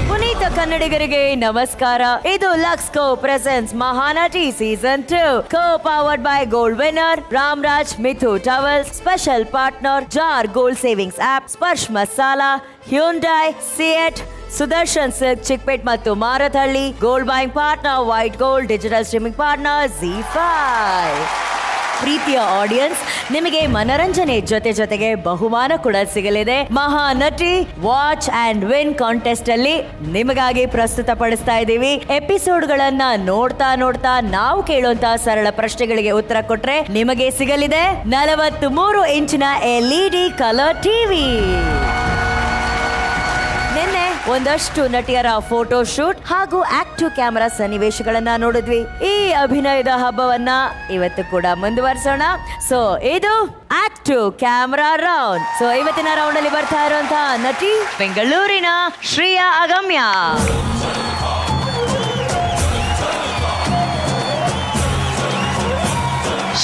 ಪುನೀತ ಕನ್ನಡಿಗರಿಗೆ ನಮಸ್ಕಾರ. ಇದು ಲಕ್ಸ್ಕೋ presents Mahanati season 2 co powered by gold winner Ramraj ಮಿಥು towels, special partner Jar gold savings app, Sparsh Masala, Hyundai, CEAT, Sudarshan silk Chickpet ಮತ್ತು Marathahalli, gold buying partner white gold, digital streaming partner ZEE5. ಪ್ರೀತಿಯ audience, ನಿಮಗೆ ಮನರಂಜನೆ ಜೊತೆಗೆ ಬಹುಮಾನ ಕೂಡ ಸಿಗಲಿದೆ. Mahanati watch and win contest ಅಲ್ಲಿ ನಿಮಗಾಗಿ ಪ್ರಸ್ತುತಪಡಿಸ್ತಾ ಇದ್ದೀವಿ. ಎಪಿಸೋಡ್ಗಳನ್ನ ನೋಡ್ತಾ ನಾವು ಕೇಳುವಂತಹ ಸರಳ ಪ್ರಶ್ನೆಗಳಿಗೆ ಉತ್ತರ ಕೊಟ್ರೆ ನಿಮಗೆ ಸಿಗಲಿದೆ 43 ಇಂಚಿನ LED ಕಲರ್ ಟಿವಿ. ನಿನ್ನೆ ಒಂದಷ್ಟು ನಟಿಯರ ಫೋಟೋ ಶೂಟ್ ಹಾಗೂ ಆಕ್ಟಿವ್ ಕ್ಯಾಮೆರಾ ಸನ್ನಿವೇಶಗಳನ್ನ ನೋಡಿದ್ವಿ. ಈ ಅಭಿನಯದ ಹಬ್ಬವನ್ನ ಇವತ್ತು ಕೂಡ ಮುಂದುವರಿಸೋಣ. ಸೊ ಇದು ಆಕ್ಟಿವ್ ಕ್ಯಾಮೆರಾ ರೌಂಡ್. ಸೊ ಇವತ್ತಿನ ರೌಂಡ್ ಅಲ್ಲಿ ಬರ್ತಾ ಇರುವಂತಹ ನಟಿ ಬೆಂಗಳೂರಿನ ಶ್ರೇಯಾ ಅಗಮ್ಯ.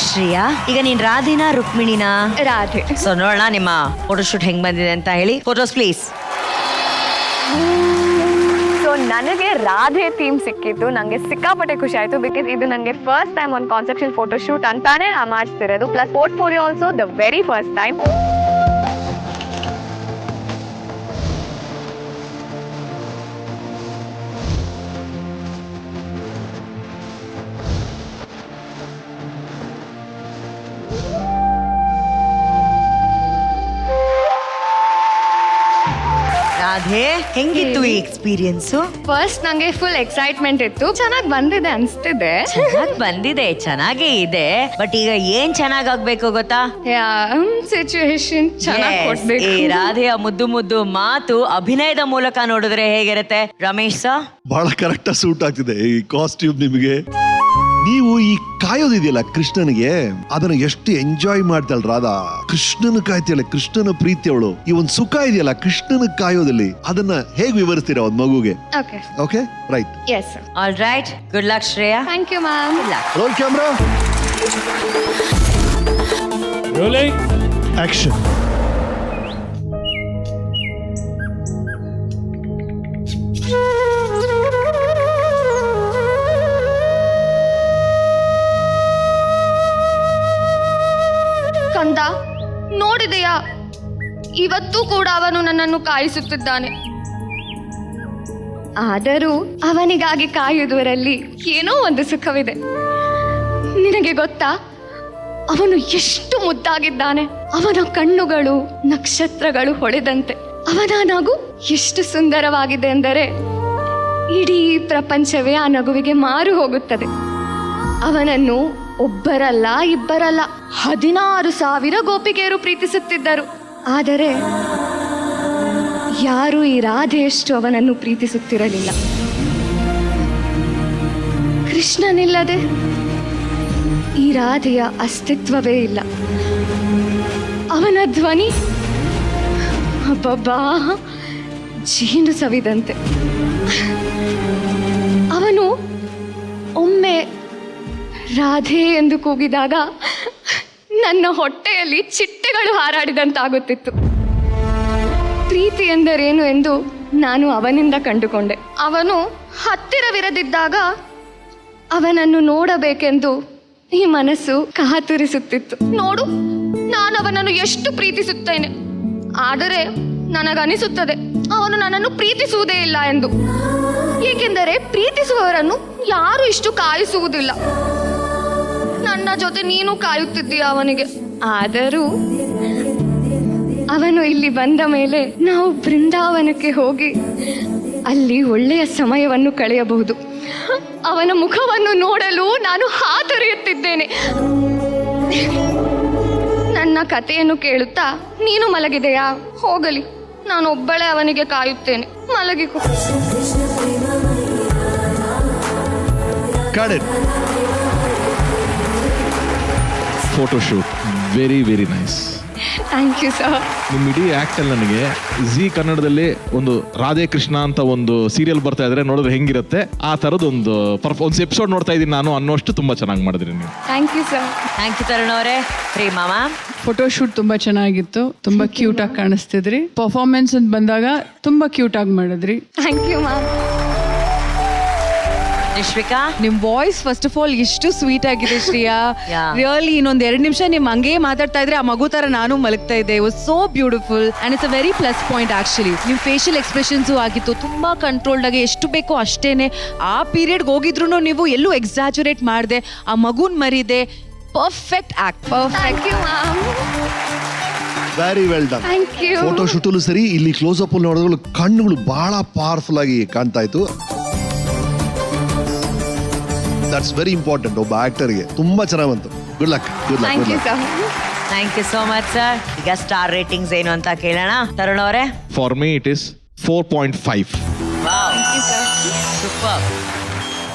ಶ್ರೇಯಾ, ಈಗ ನೀನ್ ರಾಧಿನಾ ರುಕ್ಮಿಣಿನಾ? ರಾಧೆ. ಸೊ ನೋಡೋಣ ನಿಮ್ಮ ಫೋಟೋ ಶೂಟ್ ಹೆಂಗ್ ಬಂದಿದೆ ಅಂತ ಹೇಳಿ. Photos please. ಸೊ ನನಗೆ ರಾಧೆ ಥೀಮ್ ಸಿಕ್ಕಿತ್ತು. ನನಗೆ ಸಿಕ್ಕಾಪಟ್ಟೆ ಖುಷಿ ಆಯ್ತು. ಬಿಕಾಸ್ ಇದು ನನಗೆ ಫಸ್ಟ್ ಟೈಮ್ ಒಂದು ಕಾನ್ಸೆಪ್ಷನ್ ಫೋಟೋ ಶೂಟ್ ಅಂತಾನೆ ಮಾಡ್ತಿರೋದು. Plus portfolio also the very first time. Radhe, ಹೆಂಗಿತ್ತು ಈ ಎಕ್ಸ್ಪೀರಿಯನ್ಸ್? ಫಸ್ಟ್ ನಂಗೆ ಫುಲ್ ಎಕ್ಸೈಟ್ಮೆಂಟ್ ಇತ್ತು. ಚೆನ್ನಾಗಿ ಬಂದಿದೆ ಅನ್ಸ್ತಿದೆ. ಚೆನ್ನಾಗಿ ಬಂದಿದೆ, ಚೆನ್ನಾಗೇ ಇದೆ. ಬಟ್ ಈಗ ಏನ್ ಚೆನ್ನಾಗಾಗ್ಬೇಕು ಗೊತ್ತಾ? ಸಿಚುವೇಶನ್ ಚೆನ್ನಾಗಿ ಕೊಡ್ಬೇಕು. ಈ ರಾಧೆಯ ಮುದ್ದು ಮಾತು ಅಭಿನಯದ ಮೂಲಕ ನೋಡಿದ್ರೆ ಹೇಗಿರುತ್ತೆ? ರಮೇಶ್ ಸರ್, ಬಹಳ ಕರೆಕ್ಟ್ ಸೂಟ್ ಆಗ್ತಿದೆ ಈ ಕಾಸ್ಟ್ಯೂಮ್ ನಿಮಗೆ. ನೀವು ಈ ಕಾಯೋದಿದೆಯಲ್ಲ ಕೃಷ್ಣನಿಗೆ, ಅದನ್ನ ಎಷ್ಟು ಎಂಜಾಯ್ ಮಾಡ್ತಾಳ ರಾಧಾ. ಕೃಷ್ಣನ ಕಾಯ್ತಿಯಲ್ಲ, ಕೃಷ್ಣನ ಪ್ರೀತಿ ಅವಳು. ಈ ಒಂದು ಸುಖ ಇದೆಯಲ್ಲ ಕೃಷ್ಣನ ಕಾಯೋದಲ್ಲಿ, ಅದನ್ನ ಹೇಗೆ ವಿವರಿಸ್ತೀರಾ ಒಂದ್ ಮಗುಗೆ? Okay okay, right. Yes all right, good luck Shreya. Thank you ma'am. Roll camera, rolling action. ಕಂದ, ನೋಡಿದೆಯಾ? ಇವತ್ತು ಕೂಡ ಅವನು ನನ್ನನ್ನು ಕಾಯಿಸುತ್ತಿದ್ದಾನೆ. ಆದರೂ ಅವನಿಗಾಗಿ ಕಾಯುವುದರಲ್ಲಿ ಏನೋ ಒಂದು ಸುಖವಿದೆ. ನಿನಗೆ ಗೊತ್ತಾ, ಅವನು ಎಷ್ಟು ಮುದ್ದಾಗಿದ್ದಾನೆ. ಅವನ ಕಣ್ಣುಗಳು ನಕ್ಷತ್ರಗಳು ಹೊಳೆದಂತೆ. ಅವನ ನಗು ಎಷ್ಟು ಸುಂದರವಾಗಿದೆ ಎಂದರೆ ಇಡೀ ಪ್ರಪಂಚವೇ ಆ ನಗುವಿಗೆ ಮಾರು ಹೋಗುತ್ತದೆ. ಅವನನ್ನು ಒಬ್ಬರಲ್ಲ ಇಬ್ಬರಲ್ಲ 16,000 ಗೋಪಿಕೆಯರು ಪ್ರೀತಿಸುತ್ತಿದ್ದರು. ಆದರೆ ಯಾರೂ ಈ ರಾಧೆಯಷ್ಟು ಅವನನ್ನು ಪ್ರೀತಿಸುತ್ತಿರಲಿಲ್ಲ. ಕೃಷ್ಣನಿಲ್ಲದೆ ಈ ರಾಧೆಯ ಅಸ್ತಿತ್ವವೇ ಇಲ್ಲ. ಅವನ ಧ್ವನಿ ಅಬ್ಬಬ್ಬಾ, ಜೇನು ಸವಿದಂತೆ. ಅವನು ಒಮ್ಮೆ ರಾಧೆ ಎಂದು ಕೂಗಿದಾಗ ನನ್ನ ಹೊಟ್ಟೆಯಲ್ಲಿ ಚಿಟ್ಟೆಗಳು ಹಾರಾಡಿದಂತಾಗುತ್ತಿತ್ತು. ಪ್ರೀತಿ ಎಂದರೇನು ಎಂದು ನಾನು ಅವನಿಂದ ಕಂಡುಕೊಂಡೆ. ಅವನು ಹತ್ತಿರವಿರದಿದ್ದಾಗ ಅವನನ್ನು ನೋಡಬೇಕೆಂದು ಈ ಮನಸ್ಸು ಕಾತುರಿಸುತ್ತಿತ್ತು. ನೋಡು, ನಾನು ಅವನನ್ನು ಎಷ್ಟು ಪ್ರೀತಿಸುತ್ತೇನೆ. ಆದರೆ ನನಗನಿಸುತ್ತದೆ ಅವನು ನನ್ನನ್ನು ಪ್ರೀತಿಸುವುದೇ ಇಲ್ಲ ಎಂದು. ಏಕೆಂದರೆ ಪ್ರೀತಿಸುವವರನ್ನು ಯಾರು ಇಷ್ಟು ಕಾಯಿಸುವುದಿಲ್ಲ. ನನ್ನ ಜೊತೆ ನೀನು ಕಾಯುತ್ತಿದ್ದೀಯ ಅವನಿಗೆ. ಆದರೂ ಅವನು ಇಲ್ಲಿ ಬಂದ ಮೇಲೆ ನಾವು ಬೃಂದಾವನಕ್ಕೆ ಹೋಗಿ ಅಲ್ಲಿ ಒಳ್ಳೆಯ ಸಮಯವನ್ನು ಕಳೆಯಬಹುದು. ಅವನ ಮುಖವನ್ನು ನೋಡಲು ನಾನು ಹಾತೊರೆಯುತ್ತಿದ್ದೇನೆ. ನನ್ನ ಕಥೆಯನ್ನು ಕೇಳುತ್ತಾ ನೀನು ಮಲಗಿದೆಯಾ? ಹೋಗಲಿ, ನಾನು ಒಬ್ಬಳೇ ಅವನಿಗೆ ಕಾಯುತ್ತೇನೆ. ಮಲಗಿಕೋ. Photo shoot very very nice. Thank you sir. ನಿಮ್ಮ ಇಡೀ ಆ್ಯಕ್ಟಲ್ಲಿ ನನಗೆ ಜಿ ಕನ್ನಡದಲ್ಲಿ ಒಂದು ರಾಧೆ ಕೃಷ್ಣ ಅಂತ ಒಂದು ಸೀರಿಯಲ್ ಬರ್ತಾ ಇದ್ರೆ ನೋಡಿದ್ರೆ ಹೆಂಗಿರುತ್ತೆ ಆ ಥರದೊಂದು ಒಂದು ಎಪಿಸೋಡ್ ನೋಡ್ತಾ ಇದ್ದೀನಿ ನಾನು ಅನ್ನೋಷ್ಟು ತುಂಬ ಚೆನ್ನಾಗಿ ಮಾಡಿದ್ರಿ ನೀವು. Thank you sir. Thank you Tarun ಅವರೇ. ಪ್ರೇಮಾ ಮ್ಯಾಮ್. ಫೋಟೋಶೂಟ್ ತುಂಬಾ ಚೆನ್ನಾಗಿತ್ತು, ತುಂಬಾ ಕ್ಯೂಟ್ ಆಗಿ ಕಾಣಿಸ್ತಿದ್ರಿ. ಪರ್ಫಾರ್ಮೆನ್ಸ್ ಅಂತ ಬಂದಾಗ ತುಂಬಾ ಕ್ಯೂಟ್ ಆಗಿ ಮಾಡಿದ್ರಿ. Thank you ma'am. ನಿಶ್ವಿಕಾ. ನಿಮ್ ವಾಯ್ಸ್ ಫಸ್ಟ್ ಆಫ್ ಆಲ್ ಎಷ್ಟು ಸ್ವೀಟ್ ಆಗಿದೆ ಶ್ರೇಯಾ. Yeah. ರಿಯಲಿ ಇನ್ನೊಂದ್ 2 ನಿಮಿಷ ನಿಮ್ ಹಂಗೆ ಮಾತಾಡ್ತಾ ಇದ್ರೆ ಆ ಮಗು ತರ ನಾನು ಮಲಗ್ತಾ ಇದ್ದೆ. It was so beautiful and it's a very plus point actually. ನಿಮ್ ಫೇಶಿಯಲ್ ಎಕ್ಸ್ಪ್ರೆಷನ್ಸು ಆಗಿತ್ತು ತುಂಬಾ ಕಂಟ್ರೋಲ್ಡ್ ಆಗಿ, ಎಷ್ಟು ಬೇಕೋ ಅಷ್ಟೇನೆ. ಆ ಪೀರಿಯಡ್ಗೆ ಹೋಗಿದ್ರು ನೀವು ಎಲ್ಲೂ ಎಕ್ಸಾಜುರೇಟ್ ಮಾಡದೆ, ಆ ಮಗುನ್ ಮರಿದೆ. Perfect act. Thank you ma'am. Very well done. Thank you. Photo ಶೂಟಲ್ಲೂ ಸರಿ, ಇಲ್ಲಿ ಕ್ಲೋಸ್ ಅಪ್ ನೋಡಿದ್ರು ಕಣ್ಣುಗಳು ಬಹಳ ಪವರ್ಫುಲ್ ಆಗಿ ಕಾಣ್ತಾ ಇತ್ತು. ದಟ್ಸ್ ವೆರಿ ಇಂಪಾರ್ಟೆಂಟ್ ಒಬ್ಬ ಆಕ್ಟರ್ಗೆ. ತುಂಬಾ ಚೆನ್ನಾಗಿ ಬಂತು. Good luck. Good luck. Thank you sir. Thank you so much sir. ಈಗ ಸ್ಟಾರ್ ರೇಟಿಂಗ್ಸ್ ಏನು ಅಂತ ಕೇಳೋಣ. ತರುಣ್ ಅವರೇ. For me it is 4.5. Wow, super.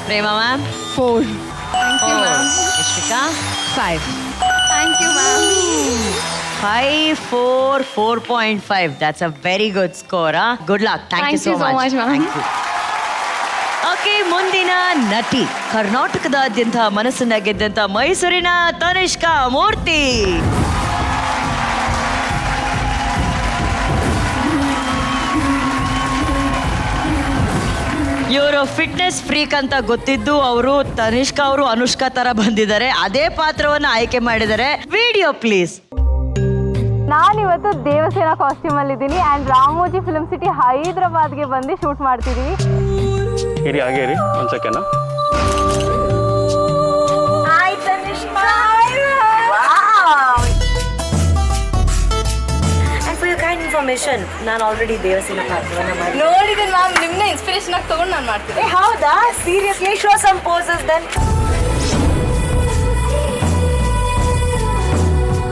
Prema ma'am. 4. Thank you ma'am. Nishvika. 5. Thank you ma'am. 5, 4, 4.5. That's a very good score. Good luck. Thank you so much. ma'am. Thank you. Okay, ಮುಂದಿನ ನಟಿ ಕರ್ನಾಟಕದಾದ್ಯಂತ ಮನಸ್ಸನ್ನ ಗೆದ್ದಂತ ಮೈಸೂರಿನ ತನಿಷ್ಕಾ ಮೂರ್ತಿ. ಇವರು ಫಿಟ್ನೆಸ್ ಫ್ರೀಕ್ ಅಂತ ಗೊತ್ತಿದ್ದು ಅವರು ತನಿಷ್ಕಾ ಅವರು ಅನುಷ್ಕಾ ತರ ಬಂದಿದ್ದಾರೆ. ಅದೇ ಪಾತ್ರವನ್ನು ಆಯ್ಕೆ ಮಾಡಿದ್ದಾರೆ. Video please. ನಾನಿವತ್ತು ದೇವಸೇನಾ ಕಾಸ್ಟ್ಯೂಮ್ ಅಲ್ಲಿ ಇದ್ದೀನಿ ಆ್ಯಂಡ್ ರಾಮೋಜಿ ಫಿಲ್ಮ್ ಸಿಟಿ ಹೈದರಾಬಾದ್ಗೆ ಬಂದು ಶೂಟ್ ಮಾಡ್ತಿದ್ದೀವಿ. ಇರಿ ಹಾಗೆ ಇರಿ ಒಂದು ಸೆಕೆಂಡ್. ಇನ್ಫಾರ್ಮೇಶನ್, ನಾನು ಆಲ್ರೆಡಿ ದೇವಸೇನಾ ಪಾತ್ರವನ್ನ ಮಾಡಿ ನೋಡಿದ್ದೀನಿ ಮ್ಯಾಮ್, ನಿಮ್ಮನ್ನ ಇನ್ಸ್ಪಿರೇಷನ್ ಆಗಿ ತಗೊಂಡು ನಾನು ಮಾಡ್ತೀನಿ. ಹೌದಾ? Seriously? Show some poses then.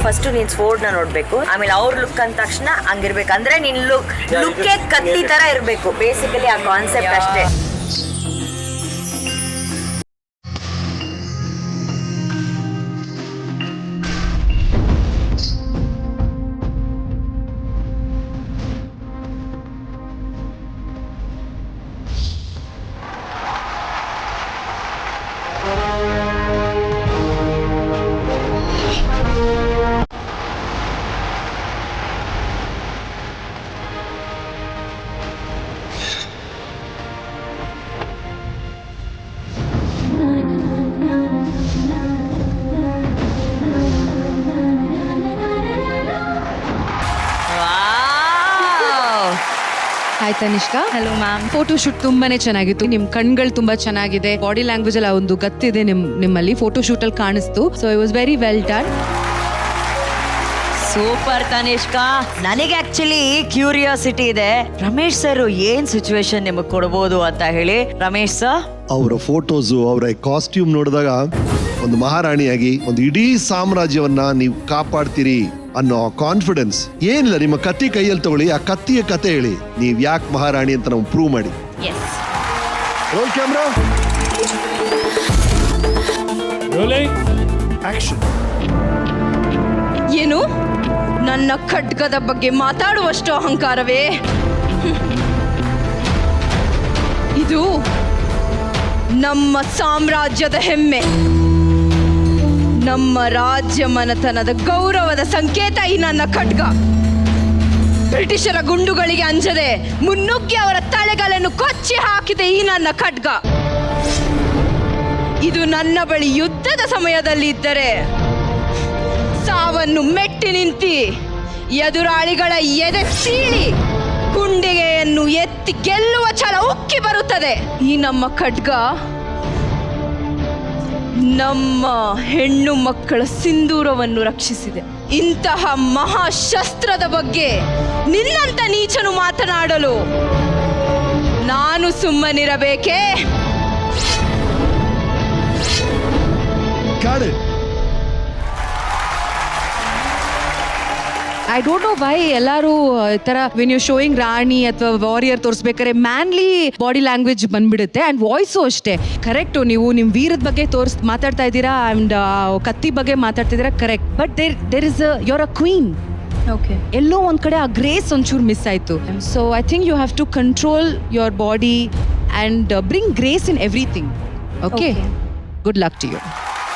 First ನೀನ್ ಸ್ಪೋರ್ಟ್ನ ನೋಡ್ಬೇಕು, ಆಮೇಲೆ ಅವ್ರ ಲುಕ್ ಅಂದ ತಕ್ಷಣ ಹಂಗಿರ್ಬೇಕು. ಅಂದ್ರೆ ನಿನ್ ಲುಕ್ಕೇ ಕತ್ತಿ ತರ ಇರ್ಬೇಕು. ಬೇಸಿಕಲಿ ಆ ಕಾನ್ಸೆಪ್ಟ್ ಅಷ್ಟೇ. Hi Tanishka. Hello ma'am. Photo shoot ತುಂಬಾನೇ ಚೆನ್ನಾಗಿತ್ತು. ನಿಮ್ ಕಣ್ಗಳು ತುಂಬಾ ಚೆನ್ನಾಗಿದೆ. ಬಾಡಿ ಲ್ಯಾಂಗ್ವೇಜ್ ಅಲ್ಲಿ ಒಂದು ಗತ್ತಿದೆ ನಿಮ್ಮಲ್ಲಿ ಫೋಟೋ ಶೂಟ್ ಅಲ್ಲಿ ಕಾಣಿಸ್ತು. So it was very well done. Super Tanishka. ನನಗೆ ಆಕ್ಚುಲಿ ಕ್ಯೂರಿಯಾಸಿಟಿ ಇದೆ, ರಮೇಶ್ ಸರ್ ಏನ್ ಸಿಚುವೇಶನ್ ನಿಮಗೆ ಕೊಡ್ಬೋದು ಅಂತ ಹೇಳಿ. ರಮೇಶ್ ಸರ್, ಅವರ ಫೋಟೋಸು, ಅವರ ಕಾಸ್ಟ್ಯೂಮ್ ನೋಡಿದಾಗ ಒಂದು ಮಹಾರಾಣಿಯಾಗಿ ಒಂದು ಇಡೀ ಸಾಮ್ರಾಜ್ಯವನ್ನ ನೀವು ಕಾಪಾಡ್ತೀರಿ ಅನ್ನೋ ಕಾನ್ಫಿಡೆನ್ಸ್ ಏನಿಲ್ಲ. ನಿಮ್ಮ ಕತ್ತಿ ಕೈಯಲ್ಲಿ ತಗೊಳ್ಳಿ, ಆ ಕತ್ತಿಯ ಕತೆ ಹೇಳಿ, ನೀವ್ ಯಾಕೆ ಮಹಾರಾಣಿ ಅಂತ ನಾವು ಪ್ರೂವ್ ಮಾಡಿ. Roll camera, rolling action. ಏನು ನನ್ನ ಖಡ್ಗದ ಬಗ್ಗೆ ಮಾತಾಡುವಷ್ಟು ಅಹಂಕಾರವೇ? ಇದು ನಮ್ಮ ಸಾಮ್ರಾಜ್ಯದ ಹೆಮ್ಮೆ, ನಮ್ಮ ರಾಜ್ಯ ಮನೆತನದ ಗೌರವದ ಸಂಕೇತ ಈ ನನ್ನ ಖಡ್ಗ. ಬ್ರಿಟಿಷರ ಗುಂಡುಗಳಿಗೆ ಅಂಜದೆ ಮುನ್ನುಗ್ಗಿ ಅವರ ತಲೆಗಳನ್ನು ಕೊಚ್ಚಿ ಹಾಕಿದೆ ಈ ನನ್ನ ಖಡ್ಗ. ಇದು ನನ್ನ ಬಳಿ ಯುದ್ಧದ ಸಮಯದಲ್ಲಿ ಇದ್ದರೆ ಸಾವನ್ನು ಮೆಟ್ಟಿ ನಿಂತಿ ಎದುರಾಳಿಗಳ ಎದೆ ಸೀಳಿ ಗುಂಡಿಗೆಯನ್ನು ಎತ್ತಿ ಗೆಲ್ಲುವ ಛಲ ಉಕ್ಕಿ ಬರುತ್ತದೆ. ಈ ನಮ್ಮ ಖಡ್ಗ ನಮ್ಮ ಹೆಣ್ಣು ಮಕ್ಕಳ ಸಿಂಧೂರವನ್ನು ರಕ್ಷಿಸಿದೆ. ಇಂತಹ ಮಹಾಶಸ್ತ್ರದ ಬಗ್ಗೆ ನಿನ್ನಂತ ನೀಚನು ಮಾತನಾಡಲು ನಾನು ಸುಮ್ಮನಿರಬೇಕೇ? ಐ ಡೋಂಟ್ ನೋ ವೈ ಎಲ್ಲರೂ ಈ ಥರ ವೆನ್ ಯು ಶೋಯಿಂಗ್ ರಾಣಿ ಅಥವಾ ವಾರಿಯರ್ ತೋರಿಸ್ಬೇಕಾದ್ರೆ ಮ್ಯಾನ್ಲಿ ಬಾಡಿ ಲ್ಯಾಂಗ್ವೇಜ್ ಬಂದ್ಬಿಡುತ್ತೆ ಆ್ಯಂಡ್ ವಾಯ್ಸು ಅಷ್ಟೇ. ಕರೆಕ್ಟು, ನೀವು ನಿಮ್ಮ ವೀರದ ಬಗ್ಗೆ ಮಾತಾಡ್ತಾ ಇದ್ದೀರಾ ಆ್ಯಂಡ್ ಕತ್ತಿ ಬಗ್ಗೆ ಮಾತಾಡ್ತಿದ್ದೀರಾ, correct. But there is your a queen. Okay ಎಲ್ಲೋ ಒಂದ್ ಕಡೆ ಆ ಗ್ರೇಸ್ ಒಂಚೂರು ಮಿಸ್ ಆಯ್ತು. So I think you have to control your body and bring grace in everything. Okay, good luck to you.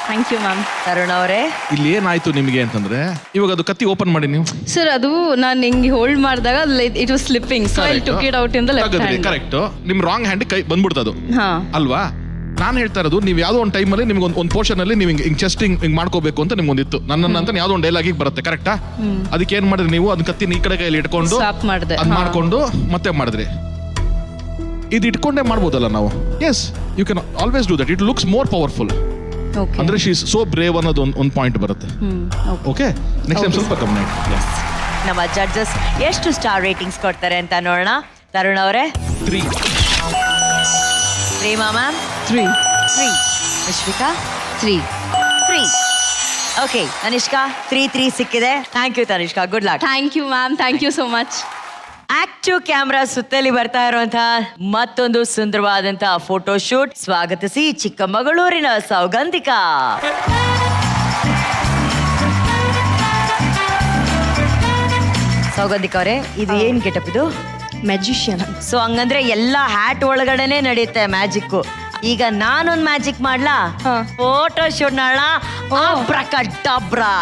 Thank you ma'am. Tarun ಅವರೇ, ಇಲ್ಲಿ ಏನಾಯ್ತು ನಿಮಗೆ ಅಂತಂದ್ರೆ, ಇವಾಗ ಅದು ಕತ್ತಿ ಓಪನ್ ಮಾಡಿ ನೀವು ಸರ್ ಅದು ನಾನು ಹಿಂಗೆ ಹೋಲ್ಡ್ ಮಾಡಿದಾಗ it was slipping, so I took it out in the left hand. Correct, ನಿಮ್ ರಾಂಗ್ ಹ್ಯಾಂಡ್ ಕೈ ಬಂದ್ಬಿಡ್ತದು ಹಾ ಅಲ್ವಾ? ನಾನು ಹೇಳ್ತಾ ಇರೋದು, ನೀವು ಯಾವ್ದೋ ಒಂದು ಟೈಮಲ್ಲಿ ನಿಮ್ಗೆ ಒಂದು ಪೋರ್ಷನ್ ಅಲ್ಲಿ ನೀವು ಹಿಂಗ್ ಚೆಸ್ಟ್ ಹಿಂಗ್ ಮಾಡ್ಕೋಬೇಕು ಅಂತ ನಿಮ್ಗೊಂದಿತ್ತು. ನನ್ನ ಅಂತ ಯಾವ್ದೋ ಒಂದು ಡೈಲಾಗಿಗೆ ಬರುತ್ತೆ, ಕರೆಕ್ಟಾ? ಅದಕ್ಕೆ ಏನ್ ಮಾಡಿದ್ರಿ ನೀವು? ಅದನ್ನ ಕತ್ತಿ ಈ ಕಡೆ ಕೈಯಲ್ಲಿ ಇಟ್ಕೊಂಡು ಸ್ವಾಪ್ ಮಾಡಿದೆ, ಅದ್ ಮಾಡ್ಕೊಂಡು ಮತ್ತೆ ಮಾಡಿದ್ರಿ. ಇದು ಇಟ್ಕೊಂಡೇ ಮಾಡ್ಬೋದಲ್ಲ ನಾವು? Yes, you can always do that. It looks more powerful. ಅಂದ್ರೆ ಶಿ ಇಸ್ ಸೋ ಬ್ರೇವ್ ಅನ್ನೋದು ಒಂದು ಪಾಯಿಂಟ್ ಬರುತ್ತೆ. ಓಕೆ, ನೆಕ್ಸ್ಟ್ ಟೈಮ್ ಸ್ವಲ್ಪ ಕಮ್ಮಿ. ನಮ್ಮ ಜಡ್ಜಸ್ ಎಷ್ಟು ಸ್ಟಾರ್ ರೇಟಿಂಗ್ಸ್ ಕೊಡ್ತಾರೆ ಅಂತ ನೋಡೋಣ. ತರುಣ್ ಅವರೇ 3. ಪ್ರೇಮಾ ಮ್ಯಾಮ್ 3. 3, ವಿಶ್ವಿಕಾ 3. 3. ಓಕೆ, ತನಿಷ್ಕಾ 3 ಸಿಕ್ಕಿದೆ. Thank you Tanishka, good luck. Thank you ma'am, thank you so much. Active camera ಸುತ್ತಲಿ ಬರ್ತಾ ಇರುವಂತಹ ಮತ್ತೊಂದು ಸುಂದರವಾದಂತಹ ಫೋಟೋ ಶೂಟ್. ಸ್ವಾಗತಿಸಿ ಚಿಕ್ಕಮಗಳೂರಿನ ಸೌಗಂಧಿಕಾ. ಸೌಗಂಧಿಕಾ ಅವರೇ, ಇದು ಏನ್ ಗೆಟಪ್ ಇದು? ಮ್ಯಾಜಿಷಿಯನ್. ಸೊ ಹಂಗಂದ್ರೆ ಎಲ್ಲ ಹ್ಯಾಟ್ ಒಳಗಡೆನೆ ನಡೆಯುತ್ತೆ ಮ್ಯಾಜಿಕ್. ಈಗ ನಾನೊಂದ್ ಮ್ಯಾಜಿಕ್ ಮಾಡ್ಲಾ? ಫೋಟೋ ಶೂಟ್ ಮಾಡೋಣ. ಅಬ್ರಕಡಬ್ರಾ.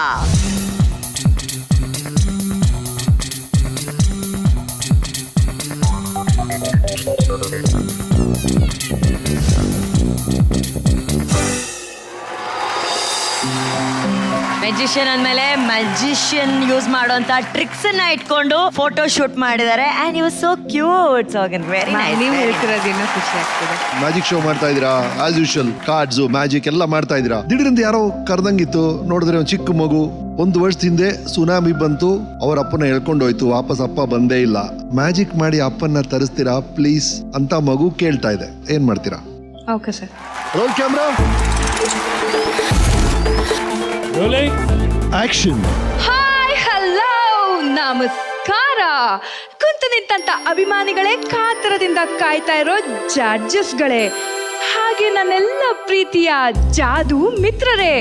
ಮೆಜಿಷಿಯನ್ ಅಂದ್ಮೇಲೆ ಮ್ಯಾಜಿಷಿಯನ್ ಯೂಸ್ ಮಾಡುವಂತ ಟ್ರಿಕ್ಸ್ ಅನ್ನ ಇಟ್ಕೊಂಡು ಫೋಟೋ ಶೂಟ್ ಮಾಡಿದ್ದಾರೆ. And you so cute. So very nice. ನೀವು ಹೇಳ್ತಿರೋದು ಇನ್ನೂ ಖುಷಿ ಆಗ್ತಿದೆ. ಮ್ಯಾಜಿಕ್ ಶೋ ಮಾಡ್ತಾ ಇದೀರಾ ಆಸ್ ಯೂಶುವಲ್. ಕಾರ್ಡ್ಸ್ ಮ್ಯಾಜಿಕ್ ಎಲ್ಲ ಮಾಡ್ತಾ ಇದೀರಾ. ದಿಢೀರಂತ ಯಾರೋ ಕರ್ದಂಗಿತ್ತು. ನೋಡಿದ್ರೆ ಒಂದು ಚಿಕ್ಕ ಮಗು 1 ವರ್ಷದ ಹಿಂದೆ ಸುನಾಮಿ ಬಂತು, ಅವ್ರ ಅಪ್ಪನ ಹೇಳ್ಕೊಂಡೋಯ್ತು, ವಾಪಸ್ ಅಪ್ಪ ಬಂದೇ ಇಲ್ಲ. ಮ್ಯಾಜಿಕ್ ಮಾಡಿ ಅಪ್ಪನ್ನ ತರಿಸ್ತೀರಾ ಪ್ಲೀಸ್ ಅಂತ ಮಗು ಕೇಳ್ತಾ ಇದೆ. ಏನ್ ಮಾಡ್ತೀರಾ? Okay sir. Roll camera, rolling action. Hi, hello, ನಮಸ್ಕಾರ. ಕುಂತು ನಿಂತಂತ ಅಭಿಮಾನಿಗಳೇ, ಕಾತರದಿಂದ ಕಾಯ್ತಾ ಇರೋ ಜಡ್ಜಸ್ಗಳೇ, ಹಾಗೆ ನನ್ನೆಲ್ಲ ಪ್ರೀತಿಯ ಜಾದು ಮಿತ್ರರೇ,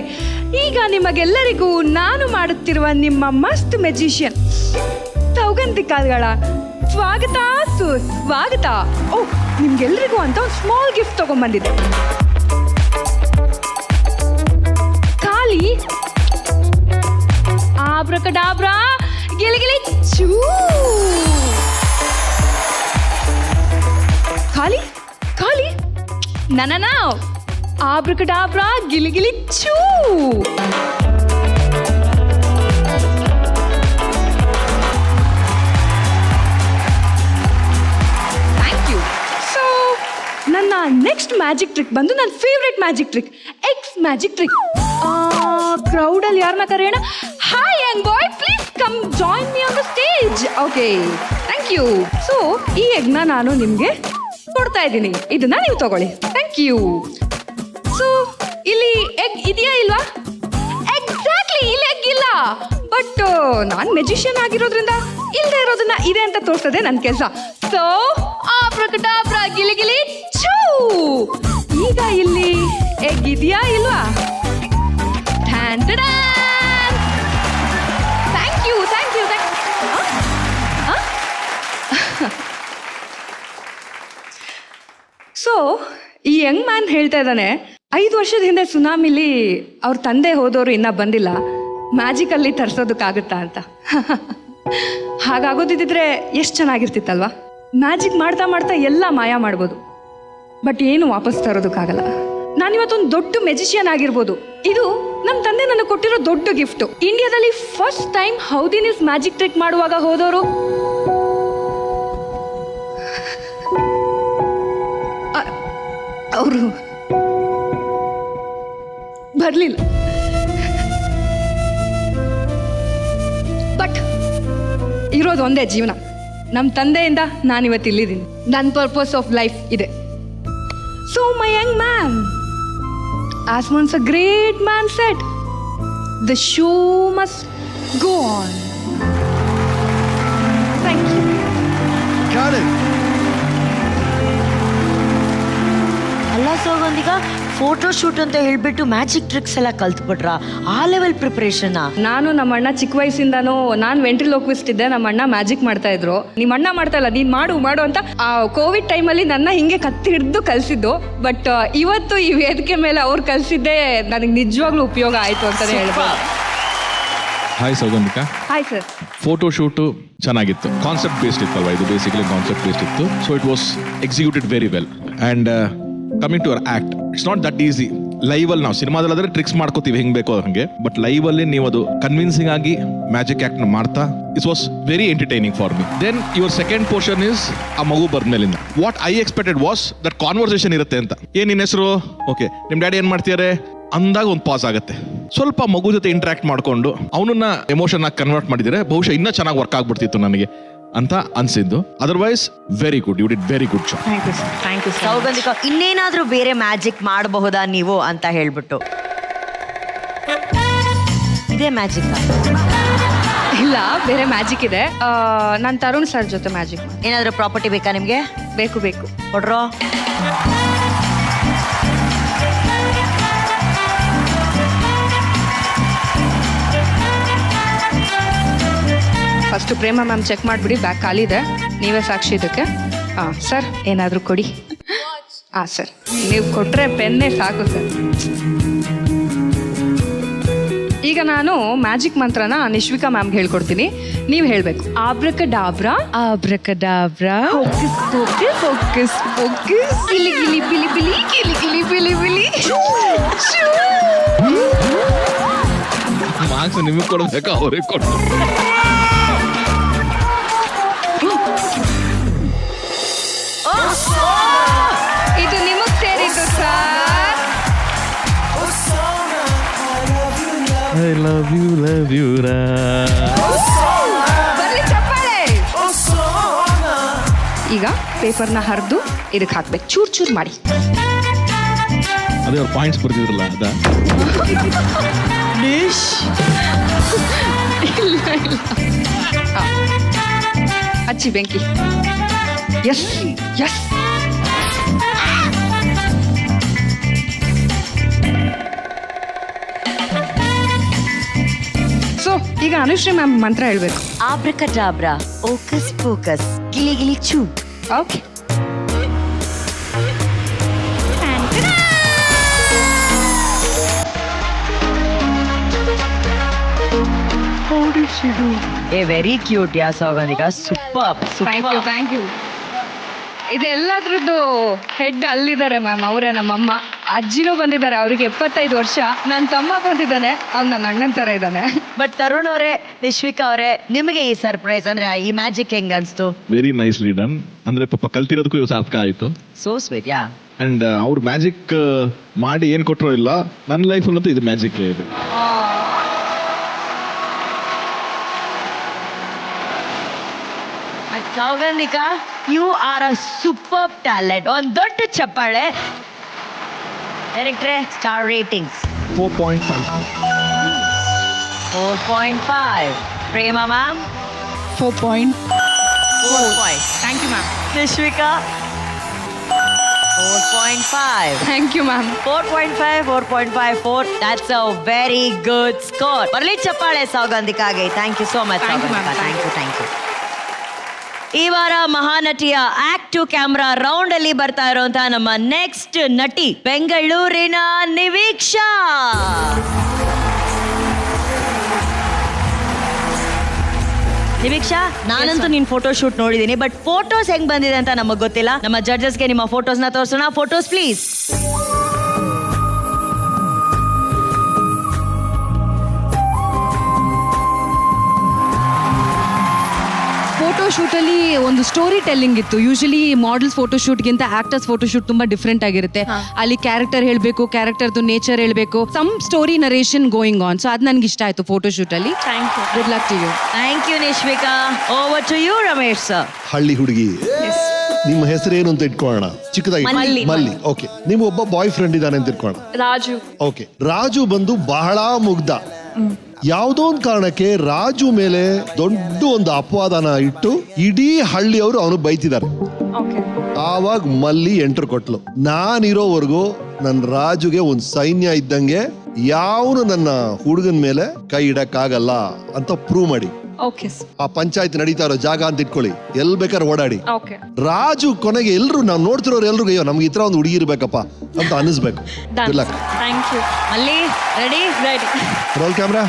ಈಗ ನಿಮಗೆಲ್ಲರಿಗೂ ನಾನು ಮಾಡುತ್ತಿರುವ ನಿಮ್ಮ ಮಸ್ತ್ ಮೆಜಿಷಿಯನ್ ಸೌಗಂಧಿಕಗಳ ಸ್ವಾಗತ ಸುಸ್ವಾಗತ. ಓ, ನಿಮ್ಗೆಲ್ಲರಿಗೂ ಅಂತ ಒಂದು ಸ್ಮಾಲ್ ಗಿಫ್ಟ್ ತಗೊಂಡ್ಬಂದಿದ್ದೆ. ಖಾಲಿ ಆಬ್ರಕಡಾಬ್ರಾ ಗಿಲಿಗಿಲಿ ಚೂ. ಖಾಲಿ ಖಾಲಿ ನನ್ನ ಆಬ್ರಕಡಾಬ್ರಾ ಗಿಲಿಗಿಲಿ ಚೂ. Thank you. ಸೊ ನನ್ನ ನೆಕ್ಸ್ಟ್ ಮ್ಯಾಜಿಕ್ ಟ್ರಿಕ್ ಬಂದು ನನ್ನ favourite magic trick, eggs magic trick. ಕ್ರೌಡಲ್ಲಿ ಯಾರನ್ನ ಕರೆಯೋಣ? Hi young boy, please come join me on the stage. Okay, thank you. So ಈ ಎಗ್ನ ನಾನು ನಿಮಗೆ ಕೊಡ್ತಾ ಇದ್ದೀನಿ, ಇದನ್ನ ನೀವು ತಗೊಳ್ಳಿ. Thank you. ಸೊ ಇಲ್ಲಿ ಎಗ್ ಇದೆಯಾ ಇಲ್ವಾ? ಎಕ್ಸಾಕ್ಟ್ಲಿ, ಇಲ್ಲಿ ಎಗ್ ಇಲ್ಲ. ಬಟ್ ನಾನು ಮೆಜಿಷಿಯನ್ ಆಗಿರೋದ್ರಿಂದ ಇಲ್ಲದೆ ಇರೋದನ್ನ ಇದೆ ಅಂತ ತೋರಿಸೋದೆ ನನ್ನ ಕೆಲಸ. ಸೊ ಆಬ್ರಕಡಾಬ್ರಾ ಗಿಲಿಗಿಲಿ ಚೂ. ಈಗ ಇಲ್ಲಿ ಎಗ್ ಇದೆಯಾ ಇಲ್ವಾ? Thank you, thank you, thank you. So ಈ ಯಂಗ್ ಮ್ಯಾನ್ ಹೇಳ್ತಾ ಇದ್ದಾನೆ, 5 ವರ್ಷದ ಹಿಂದೆ ಸುನಾಮಿಲಿ ಅವ್ರ ತಂದೆ ಹೋದವರು ಇನ್ನೂ ಬಂದಿಲ್ಲ, ಮ್ಯಾಜಿಕಲ್ಲಿ ತರಿಸೋದಕ್ಕಾಗುತ್ತಾ ಅಂತ. ಹಾಗಾಗೋದಿದ್ರೆ ಎಷ್ಟು ಚೆನ್ನಾಗಿರ್ತಿತ್ತಲ್ವಾ? ಮ್ಯಾಜಿಕ್ ಮಾಡ್ತಾ ಮಾಡ್ತಾ ಎಲ್ಲ ಮಾಯ ಮಾಡ್ಬೋದು, ಬಟ್ ಏನು ವಾಪಸ್ ತರೋದಕ್ಕಾಗಲ್ಲ. ನಾನಿವತ್ತೊಂದು ದೊಡ್ಡ ಮೆಜಿಷಿಯನ್ ಆಗಿರ್ಬೋದು. ಇದು ನಮ್ಮ ತಂದೆ ನನಗೆ ಕೊಟ್ಟಿರೋ ದೊಡ್ಡ ಗಿಫ್ಟು. ಇಂಡಿಯಾದಲ್ಲಿ ಫಸ್ಟ್ ಟೈಮ್ ಹೌದಿನಿಸ್ ಮ್ಯಾಜಿಕ್ ಟ್ರಿಕ್ ಮಾಡುವಾಗ ಹೋದವರು ಅವರು ಬರಲಿಲ್ಲ. ಬಟ್ ಇರೋದು ಒಂದೇ ಜೀವನ. ನಮ್ಮ ತಂದೆಯಿಂದ ನಾನಿವತ್ತು ಇಲ್ಲಿದ್ದೀನಿ. ನನ್ನ ಪರ್ಪಸ್ ಆಫ್ ಲೈಫ್ ಇದೆ. So my Young man, as once a great man said, the show must go on. Thank you. Got it. ಅಲ್ಲ ಸೌಗಂಧಿಕ, ಫೋಟೋ ಶೂಟ್ ಅಂತ ಹೇಳ್ಬಿಟ್ಟು ಮ್ಯಾಜಿಕ್ ಟ್ರಿಕ್ಸ್ ಎಲ್ಲ ಕಲ್ತ್ಬಿಟ್ರ? ಆ ಲೆವೆಲ್ ಪ್ರಿಪರೇಷನ್? ನಾನು ನಮ್ಮ ಅಣ್ಣ ಚಿಕ್ಕ ವಯಸ್ಸಿಂದಾನು ನಾನು ವೆಂಟ್ರಿಲೋಕ್ವಿಸ್ಟ್ ಇದ್ದೆ, ನಮ್ಮ ಅಣ್ಣ ಮ್ಯಾಜಿಕ್ ಮಾಡ್ತಾ ಇದ್ರು. ನಿಮ್ಮ ಅಣ್ಣ ಮಾಡ್ತಾ ಇಲ್ಲ, ನೀನ್ ಮಾಡು ಮಾಡು ಅಂತ ಆ ಕೋವಿಡ್ ಟೈಮಲ್ಲಿ ನನ್ನ ಹಿಂಗೆ ಕತ್ತಿ ಹಿಡಿದು ಕಲ್ಸಿದ್ದು. ಬಟ್ ಇವತ್ತು ಈ ವೇದಿಕೆ ಮೇಲೆ ಅವ್ರು ಕಲ್ಸಿದ್ದೆ ನನಗೆ ನಿಜವಾಗ್ಲೂ ಉಪಯೋಗ ಆಯ್ತು ಅಂತಾನೆ ಹೇಳ್ಬೋದು. Hi Saugandhika. Hi sir. Photo shoot ಚೆನ್ನಾಗಿತ್ತು. ಕಾನ್ಸೆಪ್ಟ್ ಬೇಸ್ಡ್ ಇತ್ತಲ್ವಾ ಇದು? ಬೇಸಿಕಲಿ ಕಾನ್ಸೆಪ್ಟ್ ಬೇಸ್ಡ್ ಇತ್ತು. So it was executed very well. And coming to our act, it's not that easy. Live ಅಲ್ಲಿ ನಾವು ಸಿನಿಮಾದಲ್ಲಾದ್ರೆ ಟ್ರಿಕ್ಸ್ ಮಾಡ್ಕೋತೀವಿ ಹೆಂಗ್ ಬೇಕೋ ಹಂಗೆ, ಬಟ್ ಲೈವ್ ಅಲ್ಲಿ ನೀವು ಅದು ಕನ್ವಿನ್ಸಿಂಗ್ ಆಗಿ ಮ್ಯಾಜಿಕ್ ಆಕ್ಟ್ ಮಾಡ್ತಾ it was very entertaining for me. Then your second portion is ಆ ಮಗು ಬರ್ಮೇಲಿಂದ what I expected was that conversation ಇರುತ್ತೆ ಅಂತ. ಏನ್ ನಿನ್ನ ಹೆಸರು? ಓಕೆ, ನಿಮ್ ಡ್ಯಾಡಿ ಏನ್ ಮಾಡ್ತಿದ್ದಾರೆ ಅಂದಾಗ ಒಂದು ಪಾಸ್ ಆಗುತ್ತೆ. ಸ್ವಲ್ಪ ಮಗು ಜೊತೆ ಇಂಟ್ರಾಕ್ಟ್ ಮಾಡ್ಕೊಂಡು ಅವನನ್ನ ಎಮೋಷನ್ ಆಗಿ ಕನ್ವರ್ಟ್ ಮಾಡಿದ್ರೆ ಬಹುಶಃ ಇನ್ನೂ ಚೆನ್ನಾಗಿ ವರ್ಕ್ ಆಗ್ಬಿಡ್ತಿತ್ತು ನನಗೆ ಅಂತ ಅನ್ಸಿದ್ದು. Otherwise very good, you did very good job. Thank you sir. Thank you sir. Saugandhika, ಇನ್ನೇನಾದ್ರೂ ಬೇರೆ ಮ್ಯಾಜಿಕ್ ಮಾಡಬಹುದಾ ನೀವು ಅಂತ ಹೇಳ್ಬಿಟ್ಟು? ಇದೇ ಮ್ಯಾಜಿಕ್? ಇಲ್ಲ, ಬೇರೆ ಮ್ಯಾಜಿಕ್ ಇದೆ. ನಾನು ತರುಣ್ ಸರ್ ಜೊತೆ ಮ್ಯಾಜಿಕ್. ಏನಾದ್ರೂ ಪ್ರಾಪರ್ಟಿ ಬೇಕಾ ನಿಮ್ಗೆ? ಬೇಕು ಬೇಕು. ಕೊಡ್ರೋ. ಫಸ್ಟ್ ಪ್ರೇಮ ಮ್ಯಾಮ್ ಚೆಕ್ ಮಾಡಿಬಿಡಿ, ಬ್ಯಾಗ್ ಖಾಲಿ ಇದೆ, ನೀವೇ ಸಾಕ್ಷಿ ಇದಕ್ಕೆ. ಹಾಂ ಸರ್, ಏನಾದರೂ ಕೊಡಿ. ಹಾಂ ಸರ್, ನೀವು ಕೊಟ್ಟರೆ ಪೆನ್ನೇ ಸಾಕು ಸರ್. ಈಗ ನಾನು ಮ್ಯಾಜಿಕ್ ಮಂತ್ರನ ನಿಶ್ವಿಕಾ ಮ್ಯಾಮ್ಗೆ ಹೇಳ್ಕೊಡ್ತೀನಿ, ನೀವು ಹೇಳಬೇಕು. ಆಬ್ರಕಡಾಬ್ರಾ ಆಬ್ರಕಡಾಬ್ರಾ ಫೋಕಸ್ ಫೋಕಸ್ ಫೋಕಸ್ ಫೋಕಸ್ ಗಿಲಿ ಗಿಲಿ ಬಿಲಿ ಬಿಲಿ ಗಿಲಿ ಗಿಲಿ ಬಿಲಿ ಬಿಲಿ. ಮಾರ್ಕ್ಸ್ ನಿಮಗೆ ಕೊಡಬೇಕಾ ಅವ್ರಿಗೆ ಕೊಡು? ಇದು ನಿಮಗೆ ಸೇರಿದ್ದು ಸರ್. I love you, ಬರ್ಲಿ ಚಪ್ಪಾಳೆ. ಈಗ ಪೇಪರ್ನ ಹರಿದು ಇದಕ್ಕೆ ಹಾಕ್ಬೇಕು, ಚೂರ್ ಚೂರ್ ಮಾಡಿ. ಅದೇ ಅವ್ರು ಪಾಯಿಂಟ್ಸ್ ಬರ್ತಿದ್ರಲ್ಲ ಅದ? ಹಚ್ಚಿ ಬೆಂಕಿ. S S. ಸೊ ಈಗ ಅನುಶ್ರೀ ಮ್ಯಾಮ್ ಮಂತ್ರ ಹೇಳ್ಬೇಕು. ಆಬ್ರಕಡಾಬ್ರಾ ಓಕಸ್ ಫೋಕಸ್ ಗಿಲಿ ಗಿಲಿ ಚೂ. ಓಕೆ. ಏ very cute yeah Saugandhika, super super. Thank you. ಇದೆಲ್ಲದ್ರದ್ದು ಹೆಡ್ ಅಲ್ಲಿದ್ದಾರೆ ಮ್ಯಾಮ್, ಅವರೇ ನಮ್ಮಮ್ಮ. ಅಜ್ಜಿನೂ ಬಂದಿದ್ದಾರೆ, ಅವ್ರಿಗೆ 75 ವರ್ಷ. ನನ್ನ ತಮ್ಮ ಬಂದಿದ್ದಾನೆ, ಅವ್ನು ನನ್ನ ಅಣ್ಣನ ಥರ ಇದ್ದಾನೆ. ಬಟ್ ತರುಣ್ ಅವರೇ, ನಿಶ್ವಿಕಾ ಅವರೇ, ನಿಮಗೆ ಈ ಸರ್ಪ್ರೈಸ್ ಅಂದ್ರೆ ಈ ಮ್ಯಾಜಿಕ್ ಹೆಂಗ್ ಅನ್ಸ್ತು? Very nicely done. ಅಂದ್ರೆ ಪಾಪ ಕಲ್ತಿರೋದಕ್ಕೂ ಇವು ಸಾರ್ಥಕ ಆಯ್ತು. So sweet yeah. ಅಂಡ್ ಅವ್ರು ಮ್ಯಾಜಿಕ್ ಮಾಡಿ ಏನ್ ಕೊಟ್ಟರೋ ಇಲ್ಲ, ನನ್ನ ಲೈಫಲ್ಲಂತೂ ಇದು ಮ್ಯಾಜಿಕ್ ಇದೆ. Saugandhika, you are a super talent. ಒಂದು ದೊಡ್ಡ ಚಪ್ಪಾಳೆ. ಡೈರೆಕ್ಟ್ರೆ, star ratings 4.5. 4.5. Prema ma'am 4. 4. Thank you ma'am. Nishvika 4.5. Thank you ma'am. 4.5, 4.5, 4. That's a very good score. ಬರ್ಲಿ ಚಪ್ಪಾಳೆ ಸೌಗಂಧಿಕಾಗೆ. Thank you so much Thank you, Saugandhika. ma'am. Thank you, thank you. ಈ ವಾರ ಮಹಾನಟಿಯ ಆಕ್ಟ್ ಟು ಕ್ಯಾಮ್ರಾ ರೌಂಡ್ ಅಲ್ಲಿ ಬರ್ತಾ ಇರುವಂತಹ ನಮ್ಮ ನೆಕ್ಸ್ಟ್ ನಟಿ ಬೆಂಗಳೂರಿನ ನಿವೀಕ್ಷಾ. ನಿವೀಕ್ಷಾ, ನಾನಂತೂ ನಿನ್ ಫೋಟೋ ಶೂಟ್ ನೋಡಿದೀನಿ, ಬಟ್ ಫೋಟೋಸ್ ಹೆಂಗ್ ಬಂದಿದೆ ಅಂತ ನಮಗ್ ಗೊತ್ತಿಲ್ಲ. ನಮ್ಮ ಜಡ್ಜಸ್ಗೆ ನಿಮ್ಮ ಫೋಟೋಸ್ನ ತೋರಿಸೋಣ. Photos please. ಫೋಟೋ ಶೂಟಲ್ಲಿ ಒಂದು ಸ್ಟೋರಿ ಟೆಲ್ಲಿಂಗ್ ಇತ್ತು. ಯೂಶಲಿ ಮಾಡೆಲ್ಸ್ ಫೋಟೋ ಶೂಟ್ಗಿಂತ ಆಕ್ಟರ್ಸ್ ಫೋಟೋ ಶೂಟ್ ತುಂಬಾ ಡಿಫ್ರೆಂಟ್ ಆಗಿರುತ್ತೆ. ಅಲ್ಲಿ ಕ್ಯಾರೆಕ್ಟರ್ ಹೇಳಬೇಕು, ಕ್ಯಾರೆಕ್ಟರ್ದು ನೇಚರ್ ಹೇಳಬೇಕು, some story narration going on. So ಅದು ನನ್ಗೆ ಇಷ್ಟ ಆಯ್ತು ಫೋಟೋ ಶೂಟ್ ಅಲ್ಲಿ. Thank you. Good luck to you. Thank you Nishvika. Over to you Ramesh sir. ಹಳ್ಳಿ ಹುಡುಗಿ, ನಿಮ್ಮ ಹೆಸರೇನು ಅಂತ ಇಟ್ಕೊಳ್ಳೋಣ, ಚಿಕ್ಕದಾಗಿ ಮಲ್ಲಿ. ಮಲ್ಲಿ. ಓಕೆ, ನಿಮ್ಮ ಒಬ್ಬ ಬಾಯ್ ಫ್ರೆಂಡ್ ಇದ್ದಾನೆ ಅಂತ ಇಟ್ಕೊಳ್ಳೋಣ, ರಾಜು. ಓಕೆ. ರಾಜು ಬಂದು ಬಹಳ ಮುಗ್ಧ. ಯಾವುದೋ ಒಂದು ಕಾರಣಕ್ಕೆ ರಾಜು ಮೇಲೆ ದೊಡ್ಡ ಒಂದು ಅಪವಾದನ ಇಟ್ಟು ಇಡೀ ಹಳ್ಳಿಯವರು ಅವನು ಬೈತಿದ್ದಾರೆ. ಓಕೆ. ಆವಾಗ ಮಲ್ಲಿ ಎಂಟ್ರ್ ಕೊಟ್ಲು, ನಾನಿರೋವರೆಗೂ ನನ್ನ ರಾಜುಗೆ ಒಂದ್ ಸೈನ್ಯ ಇದ್ದಂಗೆ ಯಾವನು ನನ್ನ ಹುಡುಗನ ಮೇಲೆ ಕೈ ಇಡಕ್ಕಾಗಲ್ಲ ಅಂತ ಪ್ರೂವ್ ಮಾಡಿ. Okay sir. ಆ ಪಂಚಾಯತ್ ನಡೀತಾ ಇರೋ ಜಾಗ ಅಂತ ಇಟ್ಕೊಳ್ಳಿ, ಎಲ್ ಬೇಕಾದ್ರೆ ಓಡಾಡಿ. ಓಕೆ. ರಾಜು ಕೊನೆಗೆ ಎಲ್ರು ನಾವು ನೋಡ್ತಿರೋರು ಎಲ್ರಿಗೂ ಅಯ್ಯೋ ನಮ್ಗೆ ಈ ತರ ಒಂದು ಹುಡುಗಿ ಇರ್ಬೇಕಪ್ಪ ಅಂತ ಅನಿಸ್ಬೇಕು. Good luck. Thank you. ಅಲ್ಲಿ ready ready roll camera,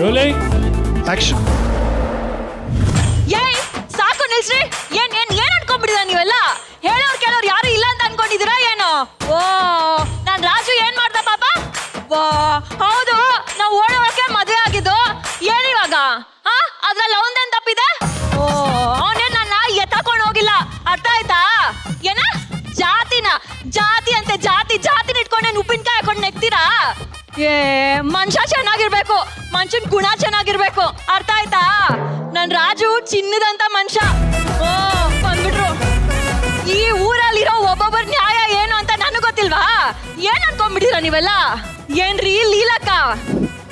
rolling action. ಏಯ್ ಸಾಕು ನಿಲ್ಸ್ರಿ. ಏನ್ ಏನ್ ಏನ್ ಅನ್ಕೊಂಡ್ಬಿಟ್ಟಿದ ನೀವೆಲ್ಲ? ಹೇಳೋರು ಕೇಳೋರು ಯಾರು ಇಲ್ಲ ಅಂತ ಅನ್ಕೊಂಡಿದ್ದೀರಾ ಏನು? ಓ ನಾನ್ ರಾಜು ಏನ್ ಮಾಡ್ದ ಪಾಪ? ವಾ ಹೌದು, ನಾವು ಓಡೋಳಕ್ಕೆ ಮದುವೆ ಆಗಿದ್ದು. ಏನಿವಾಗ ಅದ್ರಲ್ಲಿ ಅವಂದೇನ್ ತಪ್ಪಿದೆ? ಓ ಅವನೇನ್ ನನ್ನ ಎತ್ತಕೊಂಡು ಹೋಗಿಲ್ಲ, ಅರ್ಥ ಆಯ್ತಾ? ಏನ ಜಾತಿ ಅಂತೆ, ಜಾತಿನ ಇಟ್ಕೊಂಡೇನ್ ಉಪ್ಪಿನಕಾಯಿ ಹಾಕೊಂಡು ನೆಕ್ತೀರಾ? ಏ ಮನುಷ್ಯ ಚೆನ್ನಾಗಿರ್ಬೇಕು, ಮನುಷ್ಯನ್ ಗುಣ ಚೆನ್ನಾಗಿರ್ಬೇಕು, ಅರ್ಥ ಆಯ್ತಾ? ನನ್ ರಾಜು ಚಿನ್ನದಂತ ಮನುಷ್ಯ. ಓ ಬಂದ್ಬಿಟ್ರು. ಈ ಊರಲ್ಲಿರೋ ಒಬ್ಬೊಬ್ಬರ ನ್ಯಾಯ ಏನು ಅಂತ ನನಗ್ ಗೊತ್ತಿಲ್ವಾ? ಏನ್ ಅನ್ಕೊಂಡ್ಬಿಟ್ಟಿರ ನೀವೆಲ್ಲ? ಏನ್ರಿ ಲೀಲಕ್ಕ,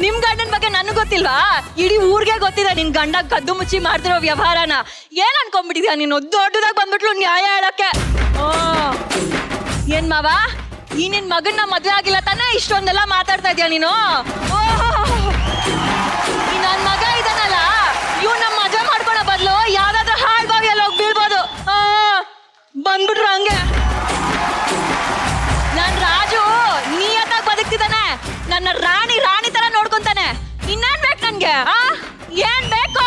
ನಿಮ್ ಗಂಡನ ಬಗ್ಗೆ ನನಗ್ ಗೊತ್ತಿಲ್ವಾ? ಇಡೀ ಊರ್ಗೆ ಗೊತ್ತಿದೆ ನಿನ್ ಗಂಡ ಕದ್ದು ಮುಚ್ಚಿ ಮಾಡ್ತಿರೋ ವ್ಯವಹಾರನ. ಏನ್ ಅನ್ಕೊಂಡ್ಬಿಟ್ಟಿದ್ಯಾ ನೀನು? ದೊಡ್ಡದಾಗ ಬಂದ್ಬಿಟ್ಲು ನ್ಯಾಯ ಹೇಳಕ್ಕೆ. ಓ ಏನ್ ಮಾವ, ಈ ನಿನ್ ಮಗನ್ನ ಮದ್ವೆ ಆಗಿಲ್ಲ ತಾನೇ ಇಷ್ಟೊಂದೆಲ್ಲ ಮಾತಾಡ್ತಾ ಇದ್ಯಾ ನೀನು? ಈ ನನ್ ಮಗ ಇದಾನಲ್ಲ, ಇವ್ ನಮ್ಮ ಮದ್ವೆ ಮಾಡ್ಕೊಳೋ ಬದ್ಲು ಯಾವ್ದಾದ್ರು ಹಾಳ್ ಬಾವಿಯಲ್ಲಿ ಹೋಗಿ ಬೀಳ್ಬೋದು. ಬಂದ್ಬಿಟ್ರು ಹಂಗೆ. ನನ್ ರಾಜು ನಿಯತ್ತಾಗಿ ಬದುಕ್ತಿದ್ದಾನೆ, ನನ್ನ ರಾಣಿ ತರ ನೋಡ್ಕೊಂತಾನೆ. ಇನ್ನೇನ್ ಬೇಕು ನನ್ಗೆ? ಏನ್ ಬೇಕು?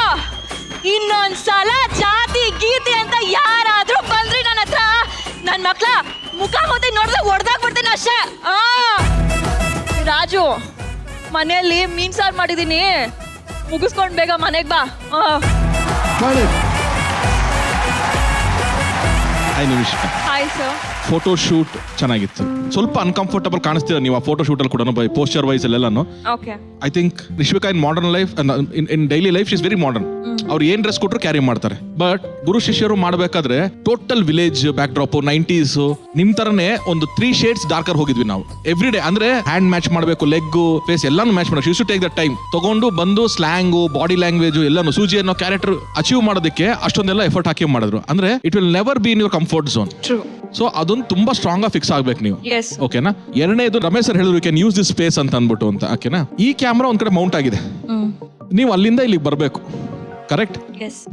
ಇನ್ನೊಂದ್ಸಲ ಜಾತಿ ಗೀತಿ ಅಂತ ಯಾರಾದ್ರೂ ಬಂದ್ರಿ ನನ್ನ ಹತ್ರ, ನನ್ ಮಕ್ಳ ಮುಖ ಮುದ್ದೆ ನೋಡಿದ್ರೆ ಹೊಡ್ದಾಗ್ಬಿಡ್ತೀನಿ ಅಷ್ಟೇ. ರಾಜು, ಮನೆಯಲ್ಲಿ ಮೀನ್ ಸಾರು ಮಾಡಿದೀನಿ, ಮುಗಿಸ್ಕೊಂಡ್ ಬೇಗ ಮನೆಗ್ ಬಾ. Hi sir. ಫೋಟೋ ಶೂಟ್ ಚೆನ್ನಾಗಿತ್ತು. ಸ್ವಲ್ಪ ಅನ್ಕಂಫರ್ಟಬಲ್ ಕಾಣಿಸ್ತೀರ ನೀವು ಆ ಫೋಟೋ ಶೂಟ್ ಅಲ್ಲಿ ಕೂಡ ಪೋಸ್ಚರ್ ವೈಸ್ ಅಲ್ಲೆಲ್ಲಾನು. Okay. I think Nishvika in modern life in daily life is very modern. ಅವ್ರು ಏನ್ ಡ್ರೆಸ್ ಕೊಟ್ಟರು ಕ್ಯಾರಿ ಮಾಡ್ತಾರೆ. ಬಟ್ ಗುರು ಶಿಷ್ಯರು ಮಾಡಬೇಕಾದ್ರೆ total village back drop 90s ನಿಮ್ ತರನೇ ಒಂದು 3 shades ಡಾರ್ಕರ್ ಹೋಗಿದ್ವಿ ನಾವು ಎವ್ರಿ ಡೇ. ಅಂದ್ರೆ ಹ್ಯಾಂಡ್ ಮ್ಯಾಚ್ ಮಾಡಬೇಕು, ಲೆಗ್ ಫೇಸ್ ಎಲ್ಲಾನು ಮ್ಯಾಚ್ ಮಾಡಬೇಕು. ಯು ಟೇಕ್ ದ ಟೈಮ್ ತಗೊಂಡು ಬಂದು ಸ್ಲ್ಯಾಂಗು, ಬಾಡಿ ಲ್ಯಾಂಗ್ವೇಜ್ ಎಲ್ಲಾನು ಸೂಜಿ ಅನ್ನೋ ಕ್ಯಾರೆಕ್ಟರ್ ಅಚೀವ್ ಮಾಡೋದಕ್ಕೆ ಅಷ್ಟೊಂದೆಲ್ಲ ಎಫರ್ಟ್ ಹಾಕಿ ಮಾಡಿದ್ರು. ಅಂದ್ರೆ it will never be in your comfort zone. So ಅದೊಂದು ತುಂಬಾ ಸ್ಟ್ರಾಂಗ್ ಆಗಿ ಫಿಕ್ಸ್ ಆಗ್ಬೇಕು ನೀವು. ಓಕೆನಾ? ಎರಡನೇದು ರಮೇಶ್ ಸರ್ ಹೇಳಿದ್ರು ಕ್ಯಾನ್ ಯೂಸ್ ದಿಸ್ ಸ್ಪೇಸ್ ಅಂತ ಅಂದ್ಬಿಟ್ಟು ಅಂತ. ಓಕೆನಾ? ಈ ಕ್ಯಾಮ್ರಾ ಒಂದ್ ಕಡೆ ಮೌಂಟ್ ಆಗಿದೆ, ನೀವು ಅಲ್ಲಿಂದ ಇಲ್ಲಿಗೆ ಬರಬೇಕು. ಕರೆಕ್ಟ್?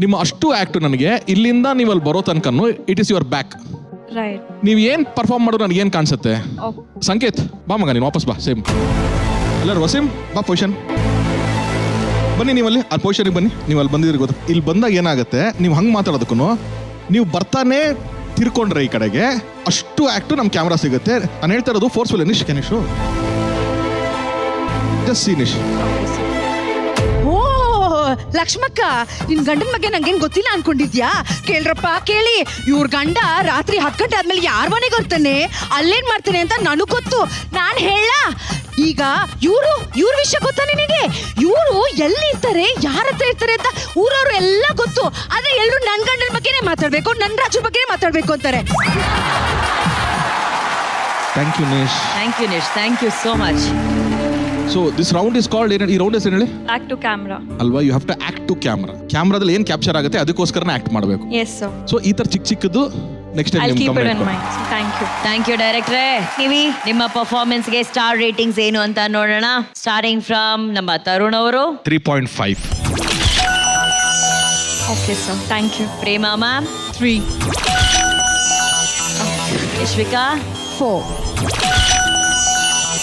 ನಿಮ್ಮ ಅಷ್ಟು ಆಕ್ಟ್ ನನಗೆ ಇಲ್ಲಿಂದ ನೀವು ಅಲ್ಲಿ ಬರೋ ತನಕನು ಇಟ್ ಇಸ್ ಯುವರ್ ಬ್ಯಾಕ್. ನೀವ್ ಏನ್ ಪರ್ಫಾರ್ಮ್ ಮಾಡೋದು ನನಗೆ ಏನ್ ಕಾಣಿಸುತ್ತೆ? ಸಂಕೇತ್ ಬಾ ಮಗ, ನೀನು ವಾಪಸ್ ಬಾ. ಸೇಮ್ ಎಲ್ಲರೂ ವಸೀಂ ಬಾ, ಪೊಸಿಷನ್ ಬನ್ನಿ. ನೀವಲ್ಲಿ ಆ ಪೊಸಿಷನ್ಗೆ ಬನ್ನಿ. ನೀವು ಅಲ್ಲಿ ಬಂದಿದ್ರಿ ಗೊತ್ತಾ? ಇಲ್ಲಿ ಬಂದಾಗ ಏನಾಗುತ್ತೆ, ನೀವು ಹಂಗೆ ಮಾತಾಡೋದಕ್ಕೂ ನೀವು ಬರ್ತಾನೆ ತಿರ್ಕೊಂಡ್ರೆ ಈ ಕಡೆಗೆ ಅಷ್ಟು ಆಕ್ಟು ನಮ್ಮ ಕ್ಯಾಮ್ರಾ ಸಿಗುತ್ತೆ. ನಾನು ಹೇಳ್ತಾ ಇರೋದು ಫೋರ್ಸ್ಫುಲ್. ನಿಶ್ ಕೆನಿಶು ಜಸ್ಟ್ ಸಿ ನಿಶ್. ಓ ಲಕ್ಷ್ಮಕ್ಕ, ನಿನ್ ಗಂಡನ ಬಗ್ಗೆ ನಂಗೇನ್ ಗೊತ್ತಿಲ್ಲ ಅನ್ಕೊಂಡಿದ್ಯಾ? ಕೇಳ್ರಪ್ಪ ಕೇಳಿ, ಇವ್ರ ಗಂಡ ರಾತ್ರಿ 10 ಗಂಟೆ ಆದ್ಮೇಲೆ ಯಾರ ಮನೆಗೆ ಬರ್ತಾನೆ, ಅಲ್ಲೇನ್ ಮಾಡ್ತಾನೆ ಅಂತ ನನಗ್ ಗೊತ್ತು. ನಾನ್ ಹೇಳ ಈಗ ಇವ್ರ ವಿಷಯ ಗೊತ್ತಾ ನಿನಗೆ? ಇವ್ರು ಎಲ್ಲಿ ಇರ್ತಾರೆ, ಯಾರ ಹತ್ರ ಇರ್ತಾರೆ ಅಂತ ಊರವ್ರು ಎಲ್ಲ ಗೊತ್ತು. ಆದ್ರೆ ಎಲ್ರು ನನ್ ಗಂಡನ ಬಗ್ಗೆನೇ ಮಾತಾಡ್ಬೇಕು, ನನ್ ರಾಜು ಬಗ್ಗೆನೇ ಮಾತಾಡ್ಬೇಕು ಅಂತಾರೆ. Thank you Nish. Thank you Nish, thank you so much. So this round is called ಈ ರೌಂಡ್ ಹೆಸರು ಹೇಳಿ? ಆಕ್ಟ್ ಟು ಕ್ಯಾಮ್ರಾ ಅಲ್ವಾ? You have to act to camera. ಕ್ಯಾಮ್ರಾದಲ್ಲಿ ಏನ್ ಕ್ಯಾಪ್ಚರ್ ಆಗುತ್ತೆ ಅದಕ್ಕೋಸ್ಕರನೇ ಆಕ್ಟ್ ಮಾಡಬೇಕು. Yes sir. ಸೊ ಈ ತರ ಚಿಕ್ಕದು next time keep it in mind. Thank you ಡೈರೆಕ್ಟ್ರೆ. ನೀವಿ ನಿಮ್ಮ ಪರ್ಫಾರ್ಮೆನ್ಸ್ಗೆ ಸ್ಟಾರ್ ರೇಟಿಂಗ್ಸ್ ಏನು ಅಂತ ನೋಡೋಣ. ಸ್ಟಾರ್ಟಿಂಗ್ ಫ್ರಮ್ ನಮ್ಮ ತರುಣ್ ಅವರು 3.5. Okay sir, thank you. Prema ma'am 3. Yashvika 4.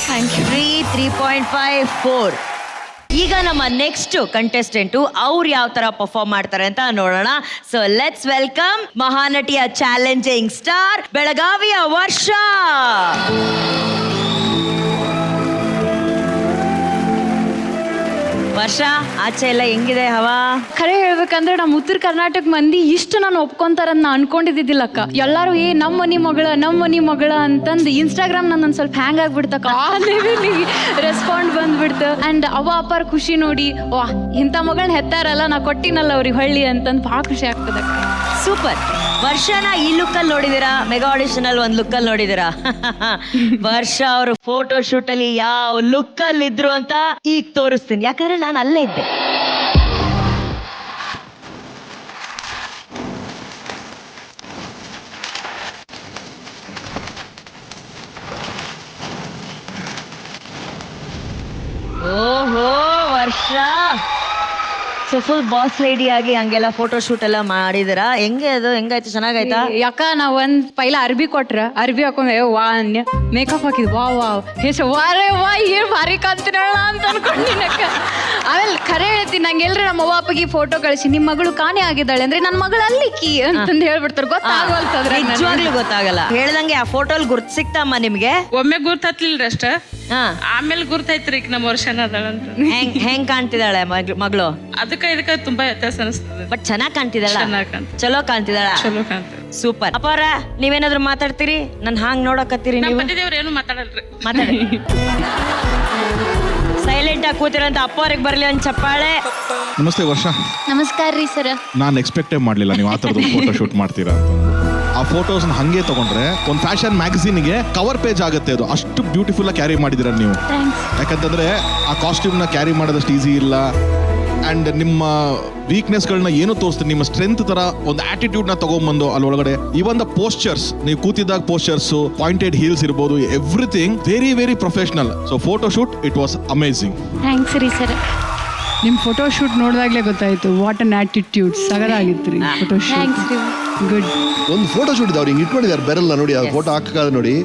Thank you. 3.5, 4. ಈಗ ನಮ್ಮ ನೆಕ್ಸ್ಟ್ ಕಂಟೆಸ್ಟೆಂಟು ಅವ್ರು ಯಾವ ತರ ಪರ್ಫಾರ್ಮ್ ಮಾಡ್ತಾರೆ ಅಂತ ನೋಡೋಣ. ಸೊ ಲೆಟ್ಸ್ ವೆಲ್ಕಮ್ ಮಹಾನಟಿಯ ಚಾಲೆಂಜಿಂಗ್ ಸ್ಟಾರ್ ಬೆಳಗಾವಿಯ ವರ್ಷ. ವರ್ಷ ಆಚೆ ಎಲ್ಲ ಹೆಂಗಿದೆ ಹವಾ? ಖರೆ ಹೇಳ್ಬೇಕಂದ್ರೆ ನಮ್ಮ ಉತ್ತರ ಕರ್ನಾಟಕ ಮಂದಿ ಇಷ್ಟು ನಾನು ಒಪ್ಕೊಂತಾರಂತ ನಾ ಅನ್ಕೊಂಡಿದ್ದಿದ್ದಿಲ್ಲಕ್ಕ. ಎಲ್ಲಾರು ನಮ್ಮ ಮನಿ ಮಗಳ ಅಂತಂದು ಇನ್ಸ್ಟಾಗ್ರಾಮ್ ನನ್ನ ಸ್ವಲ್ಪ ಹ್ಯಾಂಗ್ ಆಗ್ಬಿಡ್ತಕ್ಕ. ಆ ಲೆವೆಲಿಗೆ ರೆಸ್ಪಾಂಡ್ ಬಂದ್ಬಿಡ್ತು. ಅಂಡ್ ಅವ ಅಪ್ಪಾರ ಖುಷಿ ನೋಡಿ, ವಾ ಇಂಥ ಮಗಳನ್ನ ಹೆತ್ತಾರಲ್ಲ, ನಾ ಕೊಟ್ಟಿನಲ್ಲ ಅವ್ರಿಗೆ ಹೊಳ್ಳಿ ಅಂತಂದು ಭಾಳ ಖುಷಿ ಆಗ್ತದಕ್ಕ. ಸೂಪರ್. ವರ್ಷನ ಈ ಲುಕ್ಕಲ್ಲಿ ನೋಡಿದಿರಾ, ಮೆಗಾ ಆಡಿಷನ್ ಅಲ್ಲಿ ಒಂದು ಲುಕ್ಕಲ್ಲಿ ನೋಡಿದಿರಾ? ವರ್ಷ ಅವರು ಫೋಟೋ ಶೂಟ್ ಅಲ್ಲಿ ಯಾವ ಲುಕ್ಕಲ್ಲಿ ಇದ್ರು ಅಂತ ಈಗ ತೋರಿಸ್ತೀನಿ, ಯಾಕಂದ್ರೆ ನಾನು ಅಲ್ಲೇ ಇದ್ದೆ. ವರ್ಷ ಸೊ ಫುಲ್ ಬಾಸ್ ಲೇಡಿ ಆಗಿ ಹಂಗೆಲ್ಲ ಫೋಟೋ ಶೂಟ್ ಎಲ್ಲ ಮಾಡಿದಿರಾ? ಹೆಂಗೆ ಅದು ಹೆಂಗಾಯ್ತು? ಚೆನ್ನಾಗಾಯ್ತಾ? ಯಾಕ ನಾವ್ ಒಂದ್ ಪೈಲ ಅರ್ಬಿ ಕೊಟ್ರ ಅರ್ಬಿ ಹಾಕೊಂಡೆ ವಾ ಅನ್ಯ ಮೇಕಪ್ ಹಾಕಿದ್ ವಾ ವಾ ಹೇಸ ವಾರೇ ವಾ ಏನ್ ಭಾರಿ ಕಾಣ್ತೀನಳ ಅಂತ ಅನ್ಕೊಂಡಿನಕ್ಕ. ಆಮೇಲೆ ಖರೆ ಹೇಳ್ತೀನಿ, ನಂಗೆ ಎಲ್ರಿ ನಮ್ಮ ಅವ್ವ ಅಪ್ಪಗೆ ಫೋಟೋ ಕಳಿಸಿ ನಿಮ್ ಮಗಳು ಕಾಣೆ ಆಗಿದ್ದಾಳೆ ಅಂದ್ರೆ ನನ್ನ ಮಗಳು ಅಲ್ಲಿಕ್ಕಿ ಅಂತಂದು ಹೇಳ್ಬಿಡ್ತಾರೆ. ಗೊತ್ತಾಗಲ್ತದ್ರ ನಿಜವಾಗ್ಲೂ ಗೊತ್ತಾಗಲ್ಲ. ಹೇಳ್ದಂಗೆ ಆ ಫೋಟೋಲ್ ಗುರ್ತ್ ಸಿಕ್ತಮ್ಮ ನಿಮ್ಗೆ? ಒಮ್ಮೆ ಗುರ್ತಾತ್ಲಿಲ್ರಿ ಅಷ್ಟ, ಹಾ, ಆಮೇಲೆ ಗುರ್ತಾಯ್ತ್ರಿ ಈಗ ನಮ್ಮ ವರ್ಷನ ಅದಾಳಂತ. ಹೆಂಗ್ ಕಾಣ್ತಿದ್ದಾಳೆ ಮಗಳು? ಇದಕ್ಕ ತುಂಬಾ ವ್ಯತ್ಯಾಸ ಅನಿಸ್ತದೆ. ಬಟ್ ಚೆನ್ನಾಗ್ ಕಾಣ್ತಿದ್ದಾಳ, ಚೆನ್ನಾಗ್ ಕಾಣ್ತದೆ. ಚಲೋ ಕಾಣ್ತಿದ್ದಾಳ, ಚಲೋ ಕಾಣ್ತದೆ. ಸೂಪರ್. ಅಪ್ಪಾರ ನೀವೇನಾದ್ರು ಮಾತಾಡ್ತೀರಿ? ನನ್ ಹಾಂಗ್ ನೋಡಕತ್ತೀರಿ ನಮ್ಮ ನೀವು? ಪತಿದೇವ್ರು ಏನು ಮಾತಾಡಲ್ರಿ. ಮಾತಾಡಿ. ಸೈಲೆಂಟ್ ಆಗಿ ಕೂತಿರೋಂತ ಅಪ್ಪವ್ರಿಗೆ ಬರ್ಲಿ ಒಂದ್ ಚಪ್ಪಾಳೆ. ನಮಸ್ತೆ ವರ್ಷ. ನಮಸ್ಕಾರ ರೀ ಸರ್. ನಾನು ಎಕ್ಸ್ಪೆಕ್ಟೇ ಮಾಡಲಿಲ್ಲ ನೀವು ಆ ಥರದ್ದು ಫೋಟೋ ಶೂಟ್ ಮಾಡ್ತೀರಾ ಅಂತ. ಆ ಫೋಟೋಸ್ನ ಹಂಗೆ ತಗೊಂಡ್ರೆ ಒಂದು ಫ್ಯಾಷನ್ ಮ್ಯಾಗಝೀನ್ಗೆ ಕವರ್ ಪೇಜ್ ಆಗುತ್ತೆ. ಅದು ಅಷ್ಟು ಬ್ಯೂಟಿಫುಲ್ ಆಗಿ ಕ್ಯಾರಿ ಮಾಡಿದ್ದೀರ ನೀವು. ಯಾಕಂತಂದ್ರೆ ಆ ಕಾಸ್ಟ್ಯೂಮ್ನ ಕ್ಯಾರಿ ಮಾಡೋದಷ್ಟು ಈಸಿ ಇಲ್ಲ. ಆ್ಯಂಡ್ ನಿಮ್ಮ ವೀಕ್ನೆಸ್ಗಳನ್ನ ಏನು ತೋರಿಸ್ತೀರಿ, ನಿಮ್ಮ ಸ್ಟ್ರೆಂತ್ ತರ ಒಂದು ಆಟಿಟ್ಯೂಡ್ನ ತಗೊಂಡ್ಬಂದು ಅಲ್ಲೊಳಗಡೆ ಇವನ್ ದ ಪೋಸ್ಚರ್ಸ್, ನೀವು ಕೂತಿದ್ದಾಗ ಪೋಸ್ಚರ್ಸು, ಪಾಯಿಂಟೆಡ್ ಹೀಲ್ಸ್ ಇರ್ಬೋದು, everything very very professional. So photo shoot it was amazing. Thanks ರೀ ಸರ್. ನಿಮ್ಮ ಫೋಟೋ ಶೂಟ್ ನೋಡಿದಾಗಲೇ ಗೊತ್ತಾಯ್ತು ವಾಟ್ ಅನ್ ಆಟಿಟ್ಯೂಡ್. ಸಗದಾಗಿತ್ತು ರೀ ಫೋಟೋ ಶೂಟ್. ಗುಡ್. ಒಂದು ಫೋಟೋ ಶೂಟ್ ಇದೆ, ಅವ್ರಿಗೆ ಇಟ್ಕೊಂಡಿದ್ದಾರೆ ಬೆರಲ್ನ ನೋಡಿ, ಆ ಫೋಟೋ ಹಾಕಾದ ನೋಡಿ.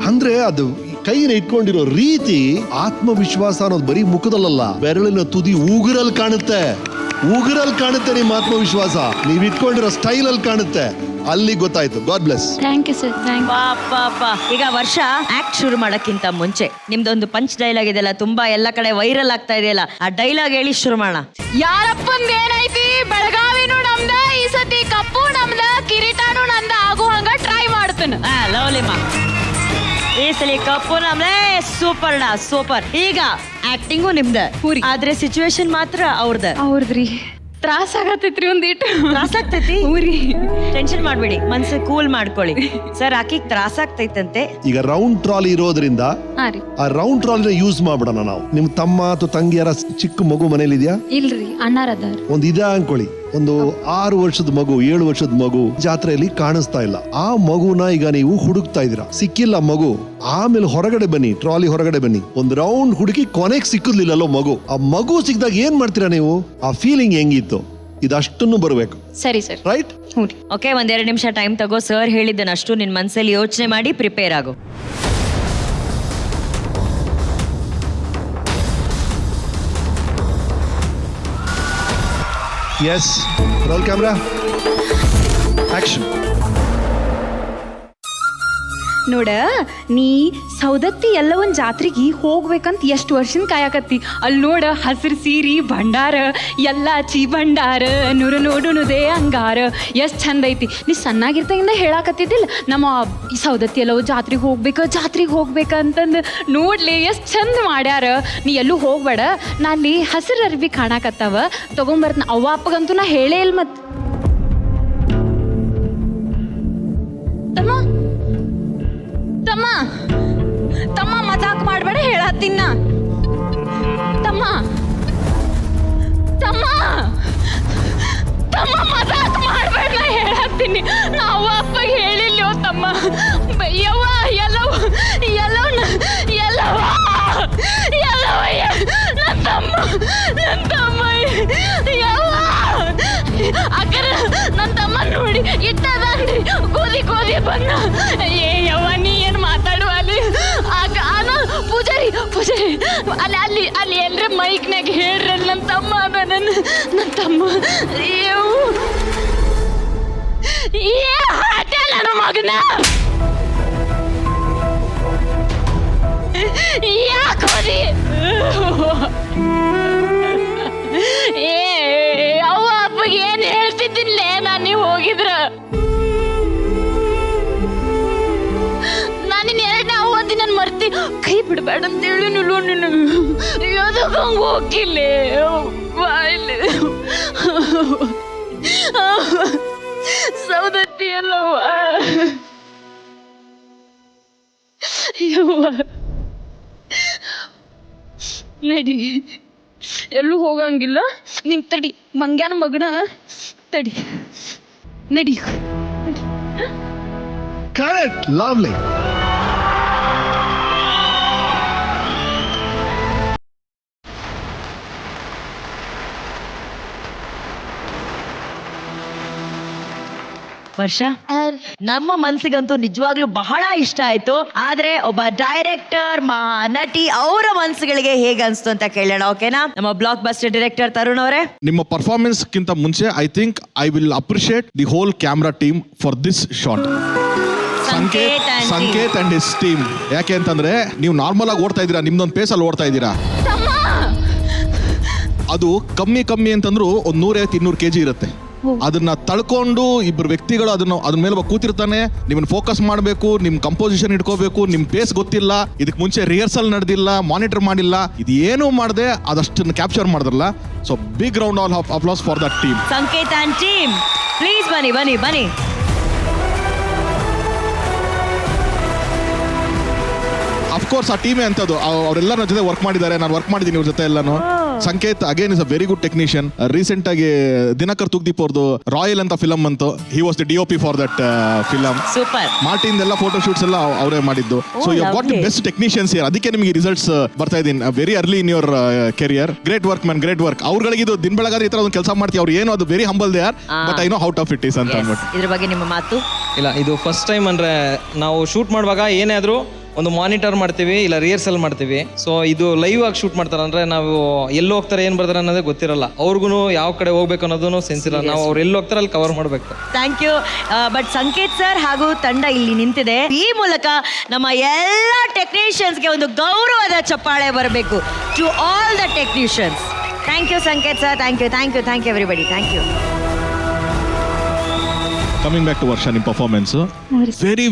ಅಂದ್ರೆ ಅದು ಕೈನ ಇಟ್ಕೊಂಡಿರೋ ರೀತಿ, ಆತ್ಮವಿಶ್ವಾಸ ಅನ್ನೋದು ಬರೀ ಮುಖದಲ್ಲ, ಬೆರಳಿನ ತುದಿ ಉಗುರಲ್ಲಿ ಕಾಣುತ್ತೆ. ಉಗುರಲ್ಲಿ ಕಾಣುತ್ತೆ ನಿಮ್ಮ ಆತ್ಮವಿಶ್ವಾಸ. ನೀವ್ ಇಟ್ಕೊಂಡಿರೋ ಸ್ಟೈಲ್ ಅಲ್ಲಿ ಕಾಣುತ್ತೆ. ಅಲ್ಲಿ ಗೊತ್ತಾಯ್ತು. God bless. Thank you sir. Thank ಪಾಪ ಈಗ ವರ್ಷ ಆಕ್ಟ್ ಶುರು ಮಾಡಕ್ಕಿಂತ ಮುಂಚೆ ನಿಮ್ದೊಂದು ಪಂಚ್ ಡೈಲಾಗ್ ಇದೆಯಲ್ಲ, ತುಂಬಾ ಎಲ್ಲ ಕಡೆ ವೈರಲ್ ಆಗ್ತಾ ಇದೆಯಲ್ಲ, ಆ ಡೈಲಾಗ್ ಹೇಳಿ ಶುರು ಮಾಡೋಣ. ಯಾರಪ್ಪಂದ ಏನೈತಿ, ಬೆಳಗಾವಿನೂ ನಮ್ದ, ಈ ಸತಿ ಕಪ್ಪು ನಮ್ದ, ಕಿರೀಟನೂ ನಂದ ಆಗೋ ಹಂಗ ಟ್ರೈ ಮಾಡ್ತೇನೆ. ಲವ್ಲಿಮ್ಮ, ಈ ಸಲ ಕಪ್ಪು ನಮ್ದೇ. ಸೂಪರ್ ಡಾ ಸೂಪರ್. ಈಗ ಆಕ್ಟಿಂಗು ನಿಮ್ದ, ಆದ್ರೆ ಸಿಚುವೇಶನ್ ಮಾತ್ರ ಅವ್ರದ. ಹೌದ್ರಿ, ತ್ರಾಸ ಆಗತೈತ್ರಿ ಒಂದಿಟ್ಟು. ತ್ರಾಸ ಆಗ್ತೈತಿ? ಊರಿ ಟೆನ್ಷನ್ ಮಾಡ್ಬೇಡಿ, ಮನ್ಸು ಕೂಲ್ ಮಾಡ್ಕೊಳ್ಳಿ. ಸರ್ ಆಕಿಗ್ ತ್ರಾಸ ಆಗ್ತೈತಂತೆ. ಈಗ ರೌಂಡ್ ಟ್ರಾಲಿ ಇರೋದ್ರಿಂದ ಹಾ ರೀ. ಆ ರೌಂಡ್ ಟ್ರಾಲಿನ ಯೂಸ್ ಮಾಡ್ಬಿಡೋಣ ನಾವು. ನಿಮ್ ತಮ್ಮ ಅಥವಾ ತಂಗಿಯರ ಚಿಕ್ಕ ಮಗು ಮನೇಲಿ ಇದೆಯಾ? ಇಲ್ರಿ, ಅಣ್ಣಾರದಾರ. ಒಂದು ಇದೆ ಅನ್ಕೊಳ್ಳಿ, ಒಂದು 6 ವರ್ಷದ ಮಗು, 7 ವರ್ಷದ ಮಗು ಜಾತ್ರೆಯಲ್ಲಿ ಕಾಣಿಸ್ತಾ ಇಲ್ಲ. ಆ ಮಗುನ ಈಗ ನೀವು ಹುಡುಕ್ತಾ ಇದೀರಾ, ಸಿಕ್ಕಿಲ್ಲ ಮಗು. ಆಮೇಲೆ ಹೊರಗಡೆ ಬನ್ನಿ, ಟ್ರಾಲಿ ಹೊರಗಡೆ ಬನ್ನಿ, ಒಂದು ರೌಂಡ್ ಹುಡುಕಿ ಕೊನೆಗೆ ಸಿಕ್ಕಲಿಲ್ಲಲ್ಲೋ ಮಗು. ಆ ಮಗು ಸಿಕ್ಕಿದಾಗ ಏನ್ ಮಾಡ್ತೀರಾ ನೀವು? ಆ ಫೀಲಿಂಗ್ ಹೆಂಗಿತ್ತು, ಇದಷ್ಟನ್ನು ಬರಬೇಕು. ಸರಿ ಸರ್. ರೈಟ್? ಓಕೆ, ಒಂದೆರಡು ನಿಮಿಷ ಟೈಮ್ ತಗೋ. ಸರ್ ಹೇಳಿದ್ದನಷ್ಟು ನಿನ್ ಮನ್ಸಲ್ಲಿ ಯೋಚನೆ ಮಾಡಿ ಪ್ರಿಪೇರ್ ಆಗು. Yes, roll camera, action. ನೋಡ, ನೀ ಸೌದತ್ತಿ ಎಲ್ಲ ಒಂದ್ ಜಾತ್ರೆಗೆ ಹೋಗ್ಬೇಕಂತ ಎಷ್ಟು ವರ್ಷನ್ ಕಾಯಕತ್ತಿ. ಅಲ್ಲಿ ನೋಡ, ಹಸಿರು ಸೀರಿ ಭಂಡಾರ ಎಲ್ಲ ಚೀ ಭಂಡಾರ, ನೂರು ನೋಡುನುದೇ ಅಂಗಾರ, ಎಷ್ಟ್ ಚಂದ ಐತಿ. ನೀ ಸಣ್ಣಾಗಿರ್ತಾಗಿಂದ ಹೇಳಾಕತ್ತಿದ್ದಿಲ್ಲ, ನಮ್ಮ ಈ ಸೌದತ್ತಿ ಎಲ್ಲವೂ ಜಾತ್ರೆಗೆ ಹೋಗ್ಬೇಕಂತಂದು. ನೋಡ್ಲಿ ಎಷ್ಟ್ ಚಂದ ಮಾಡ್ಯಾರ. ನೀ ಎಲ್ಲೂ ಹೋಗ್ಬೇಡ, ನಾ ಅಲ್ಲಿ ಹಸಿರು ಅರ್ಬಿ ಕಾಣಾಕತ್ತಾವ, ತಗೊಂಬರ್ತನ. ಅವ್ವ ಅಪ್ಪಗಂತೂ ನಾ ಹೇಳೇ ಇಲ್ಲ. ಮತ್ ತಮ್ಮ ತಮ್ಮ ಮಜಾಕ್ ಮಾಡ್ಬೇಡ, ಹೇಳತ್ತೀನ. ತಮ್ಮ ತಮ್ಮ ತಮ್ಮ ಮಜಾಕ್ ಮಾಡ್ಬೇಡ, ನಾ ಹೇಳತ್ತೀನಿ. ನಾವು ಅಪ್ಪಗೆ ಹೇಳಿಲ್ಲ ತಮ್ಮ. ಯವ್ವ ಎಲ್ಲವ ನನ್ನ ತಮ್ಮ ಯವ್ವ ಅಕ್ಕರ ನನ್ನ ತಮ್ಮ ನೋಡಿ ಇಟ್ಟದನ್ರಿ, ಗೋದಿ ಬನ್ನ. ಯವ್ವ ನೀ ಏನ್ ಮಾತಾಡುವ ಅಲ್ಲಿ? ಪೂಜಾರಿ ಅಲ್ಲಿ ಎಲ್ರ ಮೈಕ್ನಾಗ ಹೇಳ್ರಿ, ನನ್ನ ತಮ್ಮ ಅದ. ನನ್ನ ತಮ್ಮ ನನ್ನ ಮಗನ ಯಾಕೆ ಹೋದಿ? ಅವ್ವ ಅಪ್ಪಗೆ ಏನ್ ಹೇಳ್ತಿದ್ದಿಲ್ಲ ನಾನು, ನೀವು ಹೋಗಿದ್ರ. ನಾನಿನ್ 2ನೇ ಅವಧಿ ನನ್ ಮರ್ತಿ. ಕೈ ಬಿಡ್ಬೇಡ ಅಂತೇಳಿ ನೀನು ಯಾವ್ದಕ್ಕ ಹಂಗ ಹೋಗಿಲ್ಲ. ಸೌದತ್ತಿ ಅಲ್ಲವ್ವ. ನಡಿ, ಎಲ್ಲೂ ಹೋಗಂಗಿಲ್ಲ. ನಿಂಗ್ ತಡಿ, ಮಂಗ್ಯಾನ ಮಗನ ತಡಿ, ನಡಿ. Correct, lovely. ವರ್ಷ ನಮ್ಮ ಮನ್ಸಿಗಂತೂ ನಿಜವಾಗ್ಲೂ ಬಹಳ ಇಷ್ಟ ಆಯ್ತು. ಆದ್ರೆ ಒಬ್ಬ ಡೈರೆಕ್ಟರ್ ನಟಿ ಅವರ ಮನ್ಸುಗಳಿಗೆ ಹೇಗೆ ಅನ್ಸ್ತು ಅಂತ ಕೇಳೋಣ, ಓಕೆನಾ? ನಮ್ಮ ಬ್ಲಾಕ್ ಬಸ್ಟರ್ ಡೈರೆಕ್ಟರ್ ತರುಣ್ ಅವರೇ, ನಿಮ್ಮ ಪರ್ಫಾರ್ಮೆನ್ಸ್ ಗಿಂತ ಮುಂಚೆ I think I will appreciate the whole camera team for this shot. Sanket and his team. ಯಾಕೆ ಅಂತಂದ್ರೆ ನೀವು ನಾರ್ಮಲ್ ಆಗಿ ಓಡ್ತಾ ಇದ್ದೀರಾ, ನಿಮ್ದೊಂದು ಪೇಸಲ್ಲಿ ಓಡ್ತಾ ಇದ್ದೀರಾ. ಅದು ಕಮ್ಮಿ ಅಂತಂದ್ರು ಒಂದು 150-200 kg ಇರುತ್ತೆ. ಅದನ್ನ ತಳ್ಕೊಂಡು ಇಬ್ಬರು ವ್ಯಕ್ತಿಗಳು ಅದ್ರ ಮೇಲೆ ಕೂತಿರ್ತಾನೆ. ನಿಮ್ಮನ್ನ ಫೋಕಸ್ ಮಾಡಬೇಕು, ನಿಮ್ ಕಂಪೋಸಿಷನ್ ಇಟ್ಕೋಬೇಕು, ನಿಮ್ ಪೇಸ್ ಗೊತ್ತಿಲ್ಲ, ಇದಕ್ಕೆ ಮುಂಚೆ ರಿಹರ್ಸಲ್ ನಡೆದಿಲ್ಲ, ಮಾನಿಟರ್ ಮಾಡಿಲ್ಲ, ಇದು ಏನು ಮಾಡದೆ ಅದಷ್ಟನ್ನು ಕ್ಯಾಪ್ಚರ್ ಮಾಡಿದ್ರಲ್ಲ. So big round of applause for that team. Sanket and team, please ಬನ್ನಿ. ಅಫ್ಕೋರ್ಸ್ ಆ ಟೀಮೇ ಅಂತದ್ದು, ಅವರೆಲ್ಲ ನನ್ನ ಜೊತೆ ವರ್ಕ್ ಮಾಡಿದ್ದಾರೆ, ನಾನು ವರ್ಕ್ ಮಾಡಿದ್ದೀನಿ ಇವ್ರ ಜೊತೆ ಎಲ್ಲಾನು. Sanket again is a very good technician. Recent ಆಗಿ ದಿನಕರ್ ತುಗ್ದೀಪ್ ಅವ್ರದ್ದು ರಾಯಲ್ ಅಂತ ಫಿಲಮ್ ಅಂತು, he was the DOP for that film. Super. Martin ಎಲ್ಲ ಫೋಟೋ ಶೂಟ್ಸ್ ಎಲ್ಲ ಅವರೇ ಮಾಡಿದ್ದು. So you got the best technicians here. ಅದಕ್ಕೆ ನಿಮಗೆ ರಿಸಲ್ಟ್ಸ್ ಬರ್ತಾ ಇದ್ದೀನಿ very early in your career. Great work man, great work. ಅವ್ರಗಳಿಗೆ ಇದು ದಿನ ಬೆಳಗಾದ್ರೆ ಈ ತರ ಒಂದು ಕೆಲಸ ಮಾಡ್ತೀವಿ. ಅವ್ರು ಏನು ಅದು very humble they are, but I know how tough it is ಅಂತ ಅಂದ್ಬಿಟ್ಟು. ಇದ್ರ ಬಗ್ಗೆ ನಿಮ್ಮ ಮಾತು? ಇಲ್ಲ, ಇದು ಫಸ್ಟ್ ಟೈಮ್ ಅಂದ್ರೆ ನಾವು ಶೂಟ್ ಮಾಡುವಾಗ ಏನೇ ಆದ್ರೂ ಒಂದು ಮಾನಿಟರ್ ಮಾಡ್ತೀವಿ, ಇಲ್ಲ ರಿಹರ್ಸಲ್ ಮಾಡ್ತೀವಿ. ಸೊ ಇದು ಲೈವ್ ಆಗಿ ಶೂಟ್ ಮಾಡ್ತಾರೆ ಅಂದ್ರೆ ನಾವು ಎಲ್ಲಿ ಹೋಗ್ತಾರೆ ಏನ್ ಬರ್ತಾರೆ ಅನ್ನೋದೇ ಗೊತ್ತಿರಲ್ಲ. ಅವ್ರಿಗೂ ಯಾವ ಕಡೆ ಹೋಗ್ಬೇಕು ಅನ್ನೋದನ್ನು ಸೆನ್ಸ್ ಇಲ್ಲ. ನಾವು ಅವ್ರು ಎಲ್ಲಿ ಹೋಗ್ತಾರೆ ಅಲ್ಲಿ ಕವರ್ ಮಾಡಬೇಕು. Thank you. But Sanket sir ಹಾಗೂ ತಂಡ ಇಲ್ಲಿ ನಿಂತಿದೆ. ಈ ಮೂಲಕ ನಮ್ಮ ಎಲ್ಲ ಟೆಕ್ನಿಷಿಯನ್ಸ್ಗೆ ಒಂದು ಗೌರವದ ಚಪ್ಪಾಳೆ ಬರಬೇಕು. To all the technicians, thank you Sanket sir. Thank you everybody. Thank you. Coming back to Varsha, ನಿಮ್ಮ ಪರ್ಫಾರ್ಮೆನ್ಸ್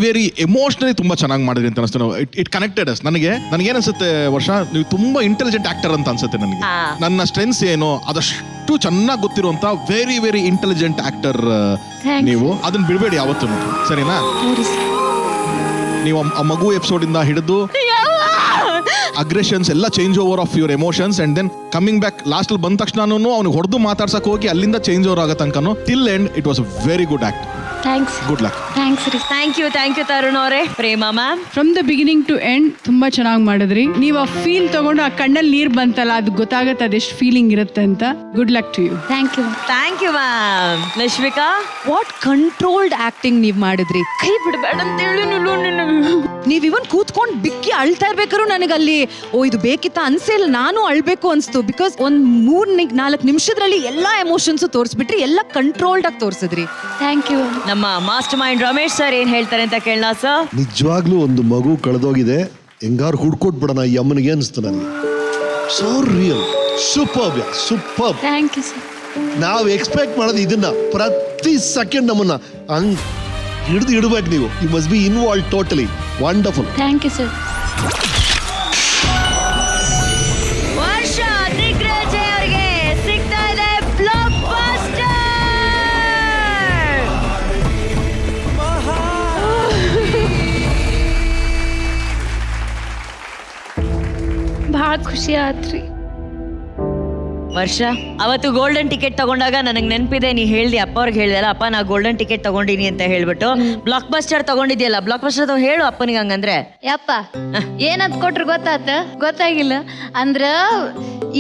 ವೆರಿ ಎಮೋಷನಲಿ ತುಂಬಾ ಚೆನ್ನಾಗಿ ಮಾಡಿದ್ರಿ ಅಂತ ಅನಿಸ್ತು. It connected us. ನನಗೆ ಅನ್ಸುತ್ತೆ ವರ್ಷ, ನೀವು ತುಂಬಾ ಇಂಟೆಲಿಜೆಂಟ್ ಆಕ್ಟರ್ ಅಂತ ಅನ್ಸುತ್ತೆ ನನಗೆ. ನನ್ನ ಸ್ಟ್ರೆಂತ್ಸ್ ಏನು ಅದಷ್ಟು ಚೆನ್ನಾಗಿ ಗೊತ್ತಿರುವಂತ ವೆರಿ ಇಂಟೆಲಿಜೆಂಟ್ ಆಕ್ಟರ್ ನೀವು. ಅದನ್ನ ಬಿಡಬೇಡಿ ಯಾವತ್ತೂ, ಸರಿನಾ? ನೀವು ಆ ಮಗು ಎಪಿಸೋಡ್ ಇಂದ ಹಿಡಿದು ಅಗ್ರೆಷನ್ಸ್ ಎಲ್ಲ change over of your emotions and then coming back last ಅಲ್ಲಿ ಬಂದ ತಕ್ಷಣ ಅವ್ನಿಗೆ ಹೊಡೆದು ಮಾತಾಡ್ಸಕ್ ಹೋಗಿ ಅಲ್ಲಿಂದ ಚೇಂಜ್ ಓವರ್ ಆಗೋ ತನಕನು till end it was a very good act. Thanks. Good luck. Thank you Tarun ಅವರೇ. Prema ma'am, from the beginning to end ತುಂಬಾ ಚೆನ್ನಾಗಿ ಮಾಡಿದ್ರಿ. ನೀವು ಆ ಫೀಲ್ ತಗೊಂಡು ಆ ಕಣ್ಣಲ್ಲಿ ನೀರ್ ಬಂತಲ್ಲ, ಅದು ಗೊತ್ತಾಗತ್ತೆ ಅದೆಷ್ಟು ಫೀಲಿಂಗ್ ಇರುತ್ತೆ ಅಂತ. Good luck to you. Thank you ma'am. Lakshmika, what controlled acting ನೀವ್ ಮಾಡಿದ್ರಿ. ಕೈ ಬಿಡಬೇಡ ಅಂತ ಹೇಳಿ ನೀವ್ ಇವನ್ ಕೂತ್ಕೊಂಡ್ ಬಿಕ್ಕಿ ಅಳ್ತಾ ಇರ್ಬೇಕಾದ್ರು ನನಗಲ್ಲಿ ಇದು ಬೇಕಿತ್ತ ಅನ್ಸಿಲ್ಲ, ನಾನು ಅಳ್ಬೇಕು ಅನ್ಸ್ತು. ಬಿಕಾಸ್ ಒಂದ್ 3-4 ನಿಮಿಷದಲ್ಲಿ ಎಲ್ಲಾ ಎಮೋಷನ್ಸ್ ತೋರಿಸ್ಬಿಟ್ರಿ, ಎಲ್ಲ ಕಂಟ್ರೋಲ್ಡ್ ಆಗಿ ತೋರಿಸಿದ್ರಿ. Thank you. ನಮ್ಮ ಮಾಸ್ಟರ್ ಮೈಂಡ್ ರಮೇಶ್ ಸರ್ ಏನ್ ಹೇಳ್ತಾರೆ ಅಂತ ಕೇಳೋಣ ಸರ್. ನಿಜವಾಗ್ಲೂ ಒಂದು ಮಗು ಕಳೆದೋಗಿದೆ, ಹೆಂಗಾರು ಹುಡ್ಕೊಟ್ಬಿಡೋಣ ಈ ಅಮ್ಮನಿಗೆ ಅನಿಸ್ತು ನನಗೆ. So real, super. Thank you sir. ನಾವು ಎಕ್ಸ್ಪೆಕ್ಟ್ ಮಾಡೋದು ಇದನ್ನ. ಪ್ರತಿ ಸೆಕೆಂಡ್ ನಮ್ಮನ್ನ ಹಂಗ್ ಹಿಡಿದು ಇಡಬೇಕು ನೀವು. You must be involve totally. Wonderful. Thank you sir. Varsha ದಿಗ್ಗಜ ಅವರಿಗೆ ಸಿಗ್ತಾ ಇದೆ ಬ್ಲಾಕ್ ಬಸ್ಟರ್. ಭಾಳ ಖುಷಿ ಆತ್ರಿ. ವರ್ಷ, ಅವತ್ತು ಗೋಲ್ಡನ್ ಟಿಕೆಟ್ ತಗೊಂಡಾಗ ನನಗೆ ನೆನಪಿದೆ, ನೀ ಹೇಳ್ದಿ ಅಪ್ಪ ಅವ್ರಿಗೆ ಹೇಳಿದಲ್ಲ, ಅಪ್ಪ ನಾ ಗೋಲ್ಡನ್ ಟಿಕೆಟ್ ತಗೊಂಡಿನಿ ಅಂತ ಹೇಳ್ಬಿಟ್ಟು. ಬ್ಲಾಕ್ ಬಸ್ಟರ್ ತಗೊಂಡಿದ್ಯಲ್ಲ, ಬ್ಲಾಕ್ ಬಸ್ಟರ್ ಹೇಳು ಅಪ್ಪನಿಗೆ ಹಂಗಂದ್ರೆ. ಯಪ್ಪ ಏನಂತ ಕೊಟ್ರು ಗೊತ್ತಾಗಿಲ್ಲ ಅಂದ್ರ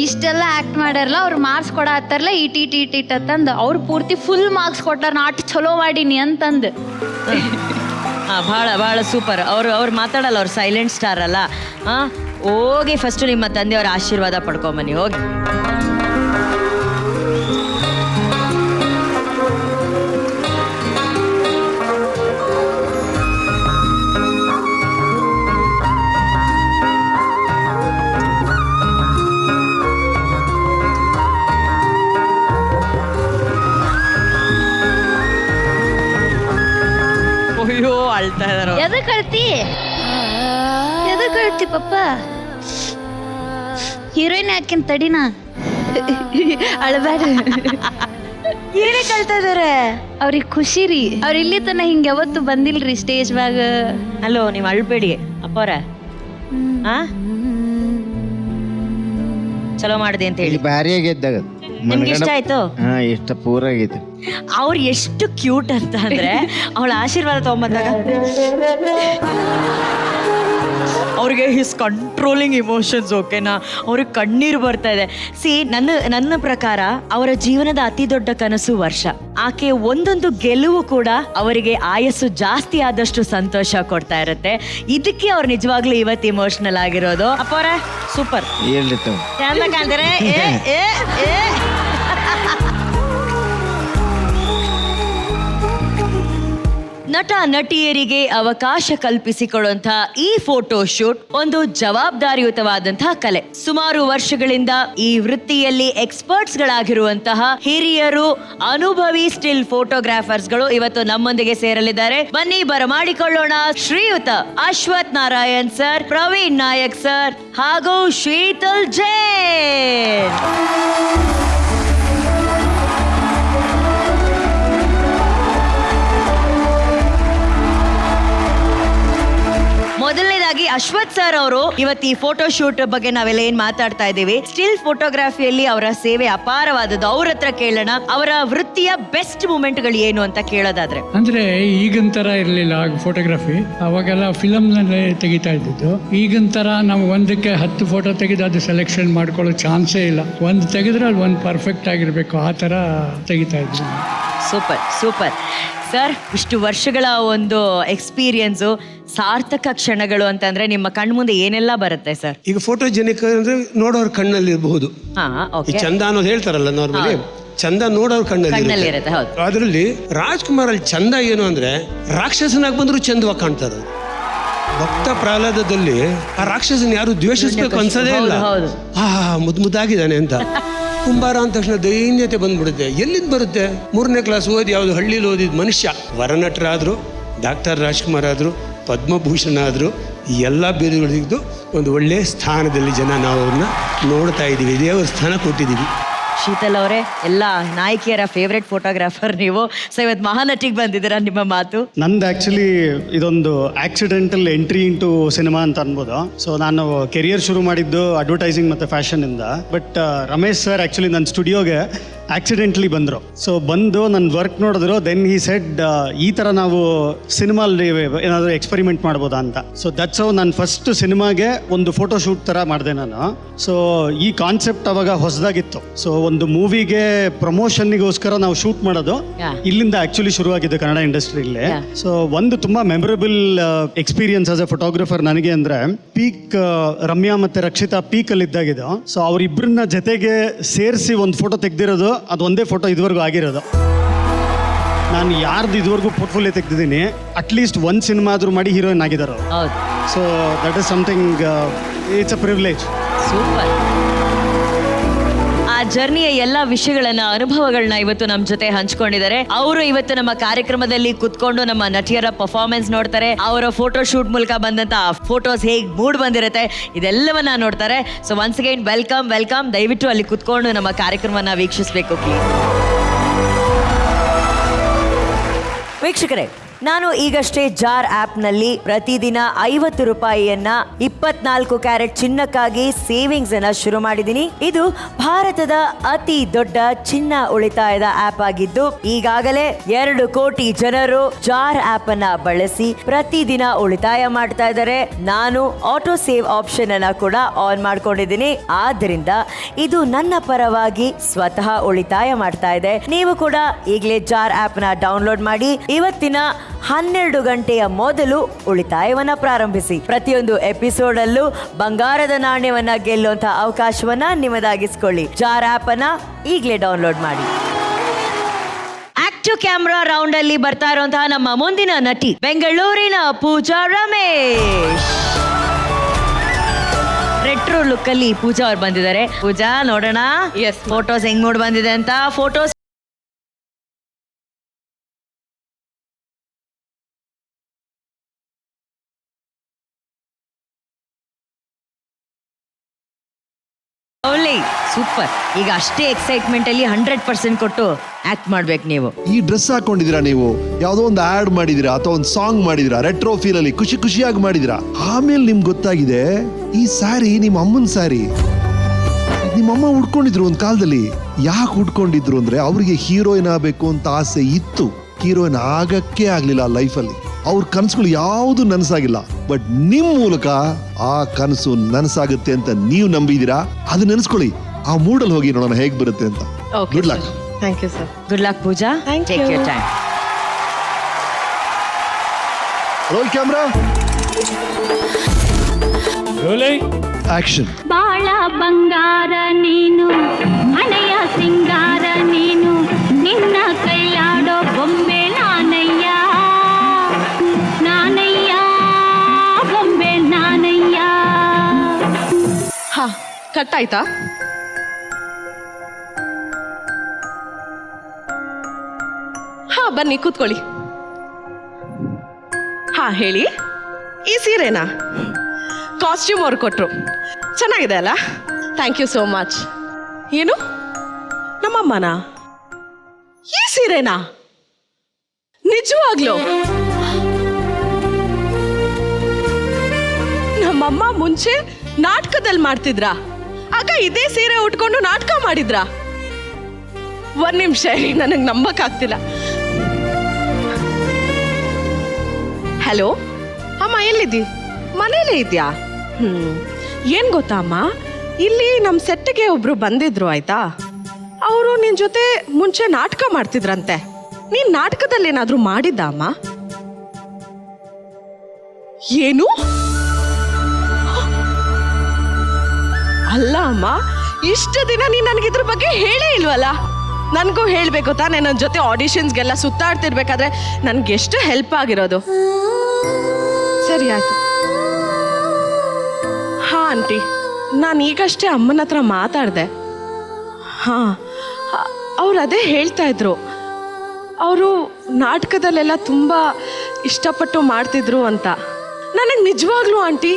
ಇಷ್ಟೆಲ್ಲ ಆಕ್ಟ್ ಮಾಡ್ಯಾರಲ್ಲ, ಅವ್ರು ಮಾರ್ಕ್ಸ್ ಕೊಡತ್ತಾರಲ್ಲ ಇಟ್ ಅಂತಂದು ಅವ್ರು ಪೂರ್ತಿ ಫುಲ್ ಮಾರ್ಕ್ಸ್ ಕೊಟ್ಟಾರ. ನಾಟ್ ಚಲೋ ಮಾಡೀನಿ ಅಂತಂದು. ಭಾಳ ಸೂಪರ್. ಅವ್ರು ಮಾತಾಡಲ್ಲ, ಅವ್ರು ಸೈಲೆಂಟ್ ಸ್ಟಾರ್ ಅಲ್ಲ. ಹೋಗಿ ಫಸ್ಟ್ ನಿಮ್ಮ ತಂದೆಯವರ ಆಶೀರ್ವಾದ ಪಡ್ಕೊಂಬನ್ನಿ, ಹೋಗಿ. ಅಯ್ಯೋ, ಅಳ್ತಾ ಇದಾರ. ಎದಕ್ ಅಳ್ತಿ ಪಪ್ಪ? ಹೀರೋಯಿನ್ ಯಾಕಿನ್ ತಡಿನಾ? ಅಳಬೇಡ. ಏನಕ್ಕೆ ಅಳ್ತಾ ಇದಾರೆ? ಅವ್ರಿಗೆ ಖುಷಿ ರೀ. ಅವ್ರ ಇಲ್ಲಿ ತನ ಹಿಂಗ ಯಾವತ್ತು ಬಂದಿಲ್ರಿ ಸ್ಟೇಜ್ ಬ್ಯಾಗ. ಹಲೋ, ನೀವು ಅಳ್ಬೇಡಿ ಅಪ್ಪವ್ರ. ಚಲೋ ಮಾಡಿದೆ ಅಂತ ಹೇಳಿ. ಭಾರಿ ಆಗೈತೆ. ನಿಮ್ಗೆ ಇಷ್ಟ ಆಯ್ತು? ಇಷ್ಟ ಪೂರ ಆಗೈತೆ. ಅವ್ರು ಎಷ್ಟು ಕ್ಯೂಟ್ ಅಂತ ಅಂದ್ರೆ, ಅವಳ ಆಶೀರ್ವಾದ ತಗೊಂಬಂದಾಗ ಅವ್ರಿಗೆ ಹಿಸ್ ಕಂಟ್ರೋಲಿಂಗ್ ಇಮೋಷನ್ಸ್ ಓಕೆನಾ, ಅವ್ರಿಗೆ ಕಣ್ಣೀರು ಬರ್ತಾ ಇದೆ. ನನ್ನ ಪ್ರಕಾರ ಅವರ ಜೀವನದ ಅತಿ ದೊಡ್ಡ ಕನಸು ವರ್ಷ. ಆಕೆ ಒಂದೊಂದು ಗೆಲುವು ಕೂಡ ಅವರಿಗೆ ಆಯಸ್ಸು ಜಾಸ್ತಿ ಆದಷ್ಟು ಸಂತೋಷ ಕೊಡ್ತಾ ಇರುತ್ತೆ. ಇದಕ್ಕೆ ಅವ್ರು ನಿಜವಾಗ್ಲೂ ಇವತ್ತು ಇಮೋಷನಲ್ ಆಗಿರೋದು. ಅಪ್ಪವ್ರ ಸೂಪರ್ ಚಂದ ಕಾಣ್ತಾರೆ. ನಟ ನಟಿಯರಿಗೆ ಅವಕಾಶ ಕಲ್ಪಿಸಿಕೊಡುವಂತಹ ಈ ಫೋಟೋ ಶೂಟ್ ಒಂದು ಜವಾಬ್ದಾರಿಯುತವಾದಂತಹ ಕಲೆ. ಸುಮಾರು ವರ್ಷಗಳಿಂದ ಈ ವೃತ್ತಿಯಲ್ಲಿ ಎಕ್ಸ್ಪರ್ಟ್ಸ್ ಗಳಾಗಿರುವಂತಹ ಹಿರಿಯರು, ಅನುಭವಿ ಸ್ಟಿಲ್ ಫೋಟೋಗ್ರಾಫರ್ಸ್ ಗಳು ಇವತ್ತು ನಮ್ಮೊಂದಿಗೆ ಸೇರಲಿದ್ದಾರೆ. ಬನ್ನಿ ಬರಮಾಡಿಕೊಳ್ಳೋಣ ಶ್ರೀಯುತ ಅಶ್ವಥ್ ನಾರಾಯಣ್ ಸರ್, ಪ್ರವೀಣ್ ನಾಯಕ್ ಸರ್ ಹಾಗೂ ಶೀತಲ್ ಜೈನ್. ಮೊದಲನೇದಾಗಿ ಅಶ್ವಥ್ ಸರ್ ಅವರು ಇವತ್ತು ಈ ಫೋಟೋ ಶೂಟ್ ಬಗ್ಗೆ ನಾವೆಲ್ಲ ಏನ್ ಮಾತಾಡ್ತಾ ಇದ್ದೀವಿ, ಸ್ಟಿಲ್ ಫೋಟೋಗ್ರಫಿಯಲ್ಲಿ ಅವರ ಸೇವೆ ಅಪಾರವಾದದ್ದು. ಅವ್ರ ಹತ್ರ ಕೇಳೋಣ ಅವರ ವೃತ್ತಿಯ ಬೆಸ್ಟ್ ಮೂಮೆಂಟ್ಗಳು ಏನು ಅಂತ ಕೇಳೋದಾದ್ರೆ. ಅಂದ್ರೆ ಈಗಿನ ತರ ಇರ್ಲಿಲ್ಲ ಆಗ ಫೋಟೋಗ್ರಫಿ. ಅವಾಗೆಲ್ಲ ಫಿಲಮ್ ನಲ್ಲೇ ತೆಗಿತಾ ಇದ್ದಿದ್ದು. ಈಗಿನ ತರ ನಾವು ಒಂದಕ್ಕೆ 10 ಫೋಟೋ ತೆಗೆದು ಅದು ಸೆಲೆಕ್ಷನ್ ಮಾಡ್ಕೊಳ್ಳೋ ಚಾನ್ಸೇ ಇಲ್ಲ. ಒಂದು ತೆಗೆದ್ರೆ ಅಲ್ಲಿ ಒಂದು ಪರ್ಫೆಕ್ಟ್ ಆಗಿರ್ಬೇಕು, ಆ ತರ ತೆಗಿತಾ ಇದ್ವಿ. Super super sir. ಇಷ್ಟು ವರ್ಷಗಳ ಒಂದು ಎಕ್ಸ್ಪೀರಿಯನ್ಸು, ಸಾರ್ಥಕ ಕ್ಷಣಗಳು ಅಂತಂದ್ರೆ ನಿಮ್ಮ ಕಣ್ಮುಂದೆ ಏನೆಲ್ಲ ಬರುತ್ತೆ ಸರ್? ಈಗ ಫೋಟೋಜೆನಿಕ್ ಅಂದ್ರೆ ನೋಡೋರ್ ಕಣ್ಣಲ್ಲಿ ಇರಬಹುದು. ಈ ಚಂದ ಅನ್ನೋದು ಹೇಳ್ತಾರಲ್ಲ ನಾರ್ಮಲಿ, ಚಂದ ನೋಡೋರ್ ಕಣ್ಣಲ್ಲಿ ಇರುತ್ತೆ. ಹೌದು. ಅದರಲ್ಲಿ ರಾಜ್ಕುಮಾರ್ ಅಲ್ಲಿ ಚಂದ ಏನು ಅಂದ್ರೆ ರಾಕ್ಷಸನಾಗಿ ಬಂದ್ರು ಚಂದವಾಗಿ ಕಾಣ್ತಾರ. ಭಕ್ತ ಪ್ರಹ್ಲಾದದಲ್ಲಿ ಆ ರಾಕ್ಷಸನ ಯಾರು ದ್ವೇಷಿಸ್ಬೇಕು ಅನ್ಸೋದೇ ಇಲ್ಲ. ಮುದ್ದಾಗಿದ್ದಾನೆ ಅಂತ. ಕುಂಬಾರ ಅಂದ ತಕ್ಷಣ ದೈನ್ಯತೆ ಬಂದ್ಬಿಡುತ್ತೆ. ಎಲ್ಲಿಂದ ಬರುತ್ತೆ? 3ನೇ ಕ್ಲಾಸ್ ಓದಿ ಯಾವುದು ಹಳ್ಳಿಲಿ ಓದಿದ ಮನುಷ್ಯ ವರನಟರಾದ್ರು, ಡಾಕ್ಟರ್ ರಾಜ್ಕುಮಾರ್ ಆದ್ರು, ಪದ್ಮಭೂಷಣ ಆದ್ರು, ಎಲ್ಲ ಬಿರುದುಗಳಿದ್ದು ಒಂದು ಒಳ್ಳೆ ಸ್ಥಾನದಲ್ಲಿ ಜನ ನಾವು ಅವ್ರನ್ನ ನೋಡ್ತಾ ಇದ್ದೀವಿ. ದೇವರ ಸ್ಥಾನ ಕೊಟ್ಟಿದ್ದೀವಿ. ಶೀತಲ್ ಅವರೇ, ಎಲ್ಲ ನಾಯಕಿಯರ ಫೇವ್ರೆಟ್ ಫೋಟೋಗ್ರಾಫರ್ ನೀವು. ಸೊ ಇವತ್ತು ಮಹಾನಟಿಗೆ ಬಂದಿದ್ದೀರಾ, ನಿಮ್ಮ ಮಾತು. ನಂದು ಆ್ಯಕ್ಚುಲಿ ಇದೊಂದು ಆಕ್ಸಿಡೆಂಟಲ್ ಎಂಟ್ರಿ ಇಂಟು ಸಿನಿಮಾ ಅಂತ ಅನ್ಬೋದು. ಸೊ ನಾನು ಕೆರಿಯರ್ ಶುರು ಮಾಡಿದ್ದು ಅಡ್ವರ್ಟೈಸಿಂಗ್ ಮತ್ತು ಫ್ಯಾಷನಿಂದ. ಬಟ್ ರಮೇಶ್ ಸರ್ ಆ್ಯಕ್ಚುಲಿ ನನ್ನ ಸ್ಟುಡಿಯೋಗೆ ಆಕ್ಸಿಡೆಂಟ್ಲಿ ಬಂದರು. ಸೊ ಬಂದು ನನ್ನ ವರ್ಕ್ ನೋಡಿದ್ರು. ದೆನ್ ಹಿ ಸೆಡ್ ಈ ಥರ ನಾವು ಸಿನಿಮಾಲ್ಲಿ ಏನಾದರೂ ಎಕ್ಸ್ಪೆರಿಮೆಂಟ್ ಮಾಡ್ಬೋದಾ ಅಂತ. ಸೊ ದಟ್ಸ್ ಹೌ ನಾನು ಫಸ್ಟ್ ಸಿನಿಮಾಗೆ ಒಂದು ಫೋಟೋ ಶೂಟ್ ಥರ ಮಾಡಿದೆ ನಾನು. ಸೊ ಈ ಕಾನ್ಸೆಪ್ಟ್ ಅವಾಗ ಹೊಸದಾಗಿತ್ತು. ಸೊ ಒಂದು ಮೂವಿಗೆ ಪ್ರಮೋಷನ್ನಿಗೋಸ್ಕರ ನಾವು ಶೂಟ್ ಮಾಡೋದು ಇಲ್ಲಿಂದ ಆ್ಯಕ್ಚುಲಿ ಶುರುವಾಗಿದ್ದು ಕನ್ನಡ ಇಂಡಸ್ಟ್ರಿಯಲ್ಲಿ. ಸೊ ಒಂದು ತುಂಬ memorable experience as A photographer ನನಗೆ ಅಂದರೆ, ಪೀಕ್ ರಮ್ಯಾ ಮತ್ತು ರಕ್ಷಿತಾ ಪೀಕಲ್ಲಿ ಇದ್ದಾಗಿದ್ದು. ಸೊ ಅವರಿಬ್ಬರನ್ನ ಜೊತೆಗೆ ಸೇರಿಸಿ ಒಂದು ಫೋಟೋ ತೆಗೆದಿರೋದು, ಅದು ಒಂದೇ ಫೋಟೋ ಇದುವರೆಗೂ ಆಗಿರೋದು. ನಾನು ಯಾರ್ದು ಇದುವರೆಗೂ ಪೋರ್ಟ್ಫೋಲಿಯೋ ತೆಗೆದಿದ್ದೀನಿ, ಅಟ್ಲೀಸ್ಟ್ ಒಂದು ಸಿನಿಮಾ ಆದರೂ ಮಾಡಿ ಹೀರೋಯಿನ್ ಆಗಿದ್ದಾರೆ. So that is something, it's a privilege. Super. ಆ ಜರ್ನಿಯ ಎಲ್ಲ ವಿಷಯಗಳನ್ನ, ಅನುಭವಗಳನ್ನ ಇವತ್ತು ನಮ್ಮ ಜೊತೆ ಹಂಚ್ಕೊಂಡಿದ್ದಾರೆ. ಅವರು ಇವತ್ತು ನಮ್ಮ ಕಾರ್ಯಕ್ರಮದಲ್ಲಿ ಕುತ್ಕೊಂಡು ನಮ್ಮ ನಟಿಯರ ಪರ್ಫಾರ್ಮೆನ್ಸ್ ನೋಡ್ತಾರೆ. ಅವರ ಫೋಟೋ ಶೂಟ್ ಮೂಲಕ ಬಂದಂತ ಫೋಟೋಸ್ ಹೇಗೆ ಮೂಡ್ ಬಂದಿರುತ್ತೆ ಇದೆಲ್ಲವನ್ನ ನೋಡ್ತಾರೆ. So once again welcome welcome. ದಯವಿಟ್ಟು ಅಲ್ಲಿ ಕುತ್ಕೊಂಡು ನಮ್ಮ ಕಾರ್ಯಕ್ರಮನ ವೀಕ್ಷಿಸಬೇಕು ಪ್ಲೀಸ್. ವೀಕ್ಷಕರೇ, ನಾನು ಈಗಷ್ಟೇ ಜಾರ್ ಆ್ಯಪ್ನಲ್ಲಿ ಪ್ರತಿದಿನ 50 ರೂಪಾಯಿಯನ್ನ 24 ಕ್ಯಾರೆಟ್ ಚಿನ್ನಕ್ಕಾಗಿ ಸೇವಿಂಗ್ಸ್ ಅನ್ನ ಶುರು ಮಾಡಿದ್ದೀನಿ. ಇದು ಭಾರತದ ಅತಿ ದೊಡ್ಡ ಚಿನ್ನ ಉಳಿತಾಯದ ಆ್ಯಪ್ ಆಗಿದ್ದು, ಈಗಾಗಲೇ 2 ಕೋಟಿ ಜನರು ಜಾರ್ ಆ್ಯಪ್ ಅನ್ನ ಬಳಸಿ ಪ್ರತಿದಿನ ಉಳಿತಾಯ ಮಾಡ್ತಾ ಇದ್ದಾರೆ. ನಾನು ಆಟೋ ಸೇವ್ ಆಪ್ಷನ್ ಅನ್ನ ಕೂಡ ಆನ್ ಮಾಡ್ಕೊಂಡಿದ್ದೀನಿ. ಆದ್ದರಿಂದ ಇದು ನನ್ನ ಪರವಾಗಿ ಸ್ವತಃ ಉಳಿತಾಯ ಮಾಡ್ತಾ ಇದೆ. ನೀವು ಕೂಡ ಈಗಲೇ ಜಾರ್ ಆ್ಯಪ್ ನ ಡೌನ್ಲೋಡ್ ಮಾಡಿ ಇವತ್ತಿನ 12 ಗಂಟೆಯ ಮೊದಲು ಉಳಿತಾಯವನ್ನ ಪ್ರಾರಂಭಿಸಿ. ಪ್ರತಿಯೊಂದು ಎಪಿಸೋಡ್ ಅಲ್ಲೂ ಬಂಗಾರದ ನಾಣ್ಯವನ್ನ ಗೆಲ್ಲುವಂತಹ ಅವಕಾಶವನ್ನ ನಿಮ್ಮದಾಗಿಸ್ಕೊಳ್ಳಿ. ಜಾರ್ ಆಪ್ ಅನ್ನ ಈಗಲೇ ಡೌನ್ಲೋಡ್ ಮಾಡಿ. ಆಕ್ಟಿವ್ ಕ್ಯಾಮ್ರಾ ರೌಂಡ್ ಅಲ್ಲಿ ಬರ್ತಾ ಇರುವಂತಹ ನಮ್ಮ ಮುಂದಿನ ನಟಿ ಬೆಂಗಳೂರಿನ ಪೂಜಾ ರಮೇಶ್. ರೆಟ್ರೋ ಲುಕ್ ಅಲ್ಲಿ ಪೂಜಾ ಅವ್ರು ಬಂದಿದ್ದಾರೆ. ಪೂಜಾ, ನೋಡೋಣ ಫೋಟೋಸ್ ಹೆಂಗ್ ಮೂಡ್ ಬಂದಿದೆ ಅಂತ. Photos super. ಈಗ ಅಷ್ಟೇ ಎಕ್ಸೈಟ್ಮೆಂಟ್ ಅಲ್ಲಿ 100% ಕೊಟ್ಟು ಆಕ್ಟ್ ಮಾಡ್ಬೇಕು ನೀವು. ಈ ಡ್ರೆಸ್ ಹಾಕೊಂಡಿದ್ದೀರಾ, ನೀವು ಯಾವುದೋ ಒಂದು ಆಡ್ ಮಾಡಿದಿರಾ ಅಥವಾ ಒಂದು ಸಾಂಗ್ ಮಾಡಿದಿರಾ, ರೆಟ್ರೋ ಫೀಲ್ ಅಲ್ಲಿ ಖುಷಿಯಾಗಿ ಮಾಡಿದಿರಾ. ಆಮೇಲೆ ನಿಮ್ಗೆ ಗೊತ್ತಾಗಿದೆ ಈ ಸ್ಯಾರಿ ನಿಮ್ಮ ಅಮ್ಮನ ಸ್ಯಾರಿ. ನಿಮ್ಮಮ್ಮ ಉಟ್ಕೊಂಡಿದ್ರು ಒಂದು ಕಾಲದಲ್ಲಿ. ಯಾಕೆ ಉಟ್ಕೊಂಡಿದ್ರು ಅಂದ್ರೆ ಅವ್ರಿಗೆ ಹೀರೋಯಿನ್ ಆಗಬೇಕು ಅಂತ ಆಸೆ ಇತ್ತು. ಹೀರೋಯಿನ್ ಆಗಕ್ಕೆ ಆಗ್ಲಿಲ್ಲ ಲೈಫಲ್ಲಿ. ಅವ್ರ ಕನಸುಗಳು ಯಾವುದು ನನಸಾಗಿಲ್ಲ. ಬಟ್ ನಿಮ್ ಮೂಲಕ ಆ ಕನಸು ನನಸಾಗುತ್ತೆ ಅಂತ ನೀವು ನಂಬಿದೀರಾ. ಅದು ನೆನೆಸ್ಕೊಳ್ಳಿ, ಆ ಮೂಡಲ್ಲಿ ಹೋಗಿ ನೋಡೋಣ ಹೇಗ್ ಬರುತ್ತೆ ಅಂತ. Good luck. Thank you sir. Good luck Pooja. Take your time. Roll camera, action. ಬಾಳ ಬಂಗಾರ ನೀನು, ಮನೆಯ ಸಿಂಗಾರ ನೀನು, ನಿನ್ನ ಕೈಲಾಡೋ ಬೊಂಬೆ ನಾನಯ್ಯ, ನಾನಯ್ಯ ಬೊಂಬೆ ನಾನಯ್ಯ. ಹಾ, ಕಟ್ ಆಯ್ತಾ? ಹಾ, ಬನ್ನಿ ಕೂತ್ಕೊಳ್ಳಿ. ಹಾ, ಹೇಳಿ. ಈ ಸೀರೆನಾ? ಕಾಸ್ಟ್ಯೂಮ್ ಅವ್ರು ಕೊಟ್ರು. ಚೆನ್ನಾಗಿದೆ ಅಲ್ಲ? Thank you so much. ಏನು, ನಮ್ಮಮ್ಮನ ಈ ಸೀರೆನಾ? ನಿಜವಾಗ್ಲೂ? ನಮ್ಮಮ್ಮ ಮುಂಚೆ ನಾಟಕದಲ್ಲಿ ಮಾಡ್ತಿದ್ರಾ? ಆಗ ಇದೇ ಸೀರೆ ಉಟ್ಕೊಂಡು ನಾಟಕ ಮಾಡಿದ್ರಾ? ಒಂದ್ ನಿಮಿಷ ರೀ, ನನಗೆ ನಂಬಕ್ಕಾಗ್ತಿಲ್ಲ. ಹಲೋ ಅಮ್ಮ, ಎಲ್ಲಿದ್ದಿ? ಮನೇಲೇ ಇದೆಯಾ? ಏನ್ ಗೊತ್ತಾ ಅಮ್ಮ, ಇಲ್ಲಿ ನಮ್ಮ ಸೆಟ್ಗೆ ಒಬ್ರು ಬಂದಿದ್ರು, ಆಯ್ತಾ? ಅವರು ನಿನ್ ಜೊತೆ ಮುಂಚೆ ನಾಟಕ ಮಾಡ್ತಿದ್ರಂತೆ. ನೀನ್ ನಾಟಕದಲ್ಲಿ ಏನಾದ್ರೂ ಮಾಡಿದ್ದ ಅಮ್ಮ? ಏನು? ಅಲ್ಲ ಅಮ್ಮ, ಇಷ್ಟು ದಿನ ನೀನ್ ನನಗಿದ್ರ ಬಗ್ಗೆ ಹೇಳೇ ಇಲ್ವಲ್ಲ? ನನಗೂ ಹೇಳ್ಬೇಕು ತಾನೇ, ನನ್ನ ಜೊತೆ ಆಡಿಷನ್ಸ್ಗೆಲ್ಲ ಸುತ್ತಾಡ್ತಿರ್ಬೇಕಾದ್ರೆ ನನ್ಗೆ ಎಷ್ಟು ಹೆಲ್ಪ್ ಆಗಿರೋದು. ಸರಿ ಆಯ್ತು. ಹಾ ಆಂಟಿ, ನಾನು ಈಗಷ್ಟೇ ಅಮ್ಮನ ಹತ್ರ ಮಾತಾಡಿದೆ. ಹಾ, ಅವ್ರು ಅದೇ ಹೇಳ್ತಾ ಇದ್ರು, ಅವರು ನಾಟಕದಲ್ಲೆಲ್ಲ ತುಂಬ ಇಷ್ಟಪಟ್ಟು ಮಾಡ್ತಿದ್ರು ಅಂತ. ನನಗೆ ನಿಜವಾಗ್ಲೂ ಆಂಟಿ,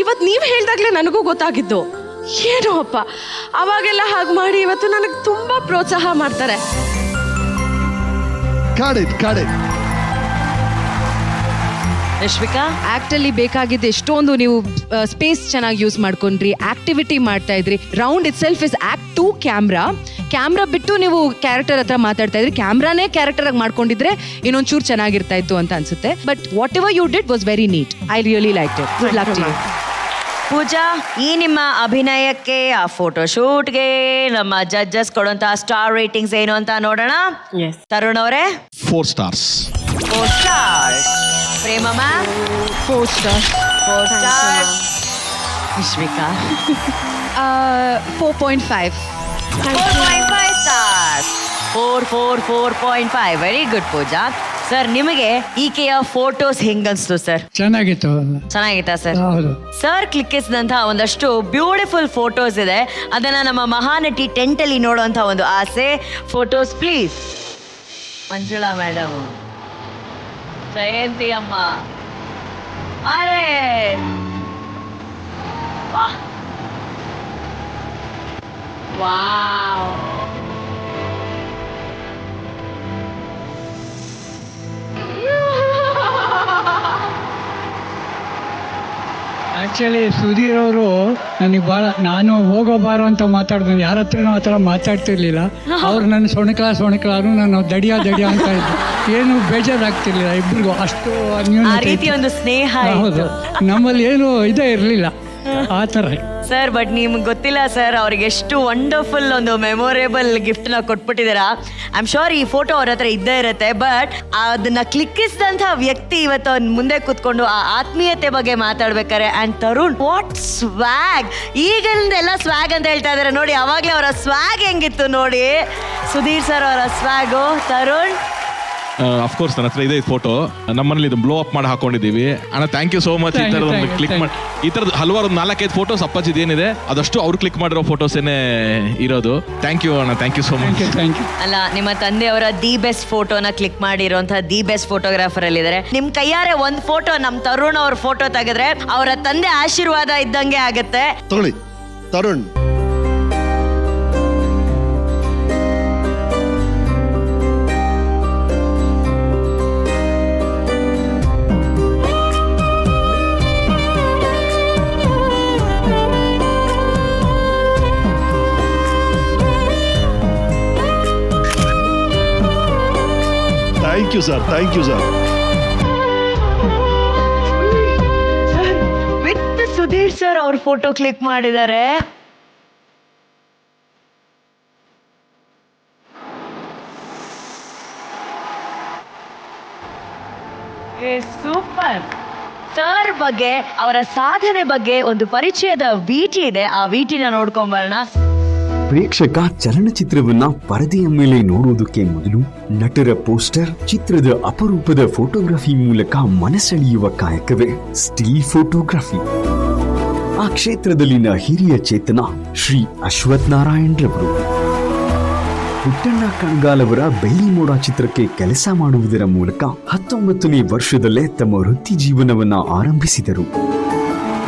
ಇವತ್ತು ನೀವು ಹೇಳ್ದಾಗಲೇ ನನಗೂ ಗೊತ್ತಾಗಿದ್ದು. ಏನೋ ಅಪ್ಪ, ಅವಾಗೆಲ್ಲ ಹಾಗೆ ಮಾಡಿ ಇವತ್ತು ನನಗೆ ತುಂಬ ಪ್ರೋತ್ಸಾಹ ಮಾಡ್ತಾರೆ. ರಶ್ಮಿಕಾ, ಆಕ್ಟ್ ಅಲ್ಲಿ ಬೇಕಾಗಿದ್ದು ಎಷ್ಟೊಂದು ನೀವು ಸ್ಪೇಸ್ ಚೆನ್ನಾಗಿ ಯೂಸ್ ಮಾಡ್ಕೊಂಡ್ರಿ, ಆಕ್ಟಿವಿಟಿ ಮಾಡ್ತಾ ಇದ್ರಿ. Round it self is act 2 camera ಬಿಟ್ಟು ನೀವು ಕ್ಯಾರೆಕ್ಟರ್ ಹತ್ರ ಮಾತಾಡ್ತಾ ಇದ್ರಿ. ಕ್ಯಾಮ್ರಾನೇ ಕ್ಯಾರೆಕ್ಟರ್ ಆಗಿ ಮಾಡ್ಕೊಂಡಿದ್ರೆ ಇನ್ನೊಂದು ಚೂರು ಚೆನ್ನಾಗಿರ್ತಾ ಇತ್ತು ಅಂತ ಅನ್ಸುತ್ತೆ. But whatever you did was very neat. I really like it. Good luck to you. Pooja, ಈ ನಿಮ್ಮ ಅಭಿನಯಕ್ಕೆ, ಆ ಫೋಟೋ ಶೂಟ್ಗೆ ನಮ್ಮ ಜಡ್ಜಸ್ ಕೊಡುವಂತಹ ಸ್ಟಾರ್ ರೇಟಿಂಗ್ಸ್ ಏನು ಅಂತ ನೋಡೋಣ. ತರುಣ್ ಅವರೇ? 4 stars. 4 stars. Prema ma'am? 4 stars. 4 stars. Vishvika? 4.5. 4.5 stars. 4.5. Very good Pooja. Sir, ನಿಮಗೆ ಈಕೆಯ ಫೋಟೋಸ್ ಹೆಂಗನ್ಸ್ತು ಸರ್? ಚೆನ್ನಾಗಿತ್ತು. ಚೆನ್ನಾಗಿತ್ತಾ ಸರ್? ಹೌದು. ಸರ್ ಕ್ಲಿಕ್ಕಿಸಿದಂತಹ ಒಂದಷ್ಟು ಬ್ಯೂಟಿಫುಲ್ ಫೋಟೋಸ್ ಇದೆ, ಅದನ್ನ ನಮ್ಮ ಮಹಾನಟಿ ಟೆಂಟಲ್ಲಿ ನೋಡುವಂತ ಒಂದು ಆಸೆ. Photos please. Manjula madam, Jayanti ಅಮ್ಮ, ಅರೆ ವಾವ್. ಆ್ಯಕ್ಚುಲಿ ಸುಧೀರ್ ಅವರು ನನಗೆ ಭಾಳ, ನಾನು ಹೋಗೋ ಬಾರೋ ಅಂತ ಮಾತಾಡಿದ್ರು, ಯಾರ ಹತ್ರನೂ ಆ ಥರ ಮಾತಾಡ್ತಿರ್ಲಿಲ್ಲ. ಅವ್ರು ನನ್ನ ಸೊಣಕಲಾರು ನಾನು ದಡಿಯ ಅಂತ ಇದ್ದೆ. ಏನು ಬೇಜಾರಾಗ್ತಿರ್ಲಿಲ್ಲ ಇಬ್ಬರಿಗೂ, ಅಷ್ಟು ಆ ರೀತಿ ಒಂದು ಸ್ನೇಹ ಹೌದು. ನಮ್ಮಲ್ಲಿ ಏನು ಇದೇ ಇರಲಿಲ್ಲ ಆ ಥರ. ಸರ್, ಬಟ್ ನಿಮ್ಗೆ ಗೊತ್ತಿಲ್ಲ ಸರ್, ಅವ್ರಿಗೆ ಎಷ್ಟು ವಂಡರ್ಫುಲ್ ಒಂದು ಮೆಮೊರೇಬಲ್ ಗಿಫ್ಟ್ನ ಕೊಟ್ಬಿಟ್ಟಿದ್ದೀರಾ. ಐ ಆಮ್ ಶೋರ್ ಈ ಫೋಟೋ ಅವ್ರ ಹತ್ರ ಇದ್ದೇ ಇರುತ್ತೆ. ಬಟ್ ಅದನ್ನ ಕ್ಲಿಕ್ಕಿಸಿದಂಥ ವ್ಯಕ್ತಿ ಇವತ್ತು ಅವ್ನ ಮುಂದೆ ಕೂತ್ಕೊಂಡು ಆ ಆತ್ಮೀಯತೆ ಬಗ್ಗೆ ಮಾತಾಡ್ಬೇಕಾರೆ. And Tarun, what swag! ಈಗಿಂದೆಲ್ಲ ಸ್ವ್ಯಾಗ್ ಅಂತ ಹೇಳ್ತಾ ಇದ್ದಾರೆ ನೋಡಿ, ಅವಾಗಲೇ ಅವರ ಸ್ವ್ಯಾಗ್ ಹೆಂಗಿತ್ತು ನೋಡಿ. ಸುಧೀರ್ ಸರ್ ಅವರ ಸ್ವ್ಯಾಗು. ತರುಣ್? ಅಫ್ಕೋರ್ಸ್ ನನ್ನ ಹತ್ರ ಇದೆ ಫೋಟೋ. ನಮ್ಮನೇಲಿ ಇದು ಬ್ಲೋ ಅಪ್ ಮಾಡಿ ಹಾಕೊಂಡಿದ್ದೀವಿ. ಅಣ್ಣ ಥ್ಯಾಂಕ್ ಯು ಸೋ ಮಚ್. ಈ ಥರದ ಒಂದು ಕ್ಲಿಕ್ ಮಾಡಿ, ಈ ಥರದ್ದು ಹಲವಾರು 4-5 ಫೋಟೋಸ್ ಅಪ್ಪಾಜಿದ್ ಏನಿದೆ ಅದಷ್ಟು ಅವ್ರು ಕ್ಲಿಕ್ ಮಾಡಿರೋ ಫೋಟೋಸೇನೆ ಇರೋದು. ಥ್ಯಾಂಕ್ ಯು ಅಣ್ಣ, thank you so much. Thank you. ಅಲ್ಲ, ನಿಮ್ಮ ತಂದೆಯವರ ದಿ ಬೆಸ್ಟ್ ಫೋಟೋನ ಕ್ಲಿಕ್ ಮಾಡಿರುವಂತಹ ದಿ ಬೆಸ್ಟ್ ಫೋಟೋಗ್ರಾಫರ್ ಅಲ್ಲಿ ಇದ್ದಾರೆ. ನಿಮ್ ಕೈಯಾರೆ ಒಂದು ಫೋಟೋ ನಮ್ ತರುಣ್ ಅವ್ರ ಫೋಟೋ ತೆಗೆದ್ರೆ ಅವರ ತಂದೆ ಆಶೀರ್ವಾದ ಇದ್ದಂಗೆ ಆಗತ್ತೆ. ತಗೊಳ್ಳಿ Tarun. Thank you sir. Ramesh sir ಅವ್ರ ಫೋಟೋ ಕ್ಲಿಕ್ ಮಾಡಿದ್ದಾರೆ. ಸೂಪರ್. ಸರ್ ಬಗ್ಗೆ, ಅವರ ಸಾಧನೆ ಬಗ್ಗೆ ಒಂದು ಪರಿಚಯದ ವಿಟಿ ಇದೆ, ಆ ವಿಟಿನ ನೋಡ್ಕೊಂಬರೋಣ. ಪ್ರೇಕ್ಷಕ ಚಲನಚಿತ್ರವನ್ನ ಪರದೆಯ ಮೇಲೆ ನೋಡುವುದಕ್ಕೆ ಮೊದಲು ನಟರ ಪೋಸ್ಟರ್, ಚಿತ್ರದ ಅಪರೂಪದ ಫೋಟೋಗ್ರಫಿ ಮೂಲಕ ಮನಸೆಳೆಯುವ ಕಾಯಕವೇ ಸ್ಟಿಲ್ ಫೋಟೋಗ್ರಫಿ. ಆ ಕ್ಷೇತ್ರದಲ್ಲಿನ ಹಿರಿಯ ಚೇತನ ಶ್ರೀ ಅಶ್ವಥ್ ನಾರಾಯಣ್ ರವರು ಪುಟ್ಟಣ್ಣ ಕಣಗಾಲ್ ಅವರ ಬೆಳ್ಳಿ ಮೋಡ ಚಿತ್ರಕ್ಕೆ ಕೆಲಸ ಮಾಡುವುದರ ಮೂಲಕ 19ನೇ ವರ್ಷದಲ್ಲೇ ತಮ್ಮ ವೃತ್ತಿ ಜೀವನವನ್ನ ಆರಂಭಿಸಿದರು.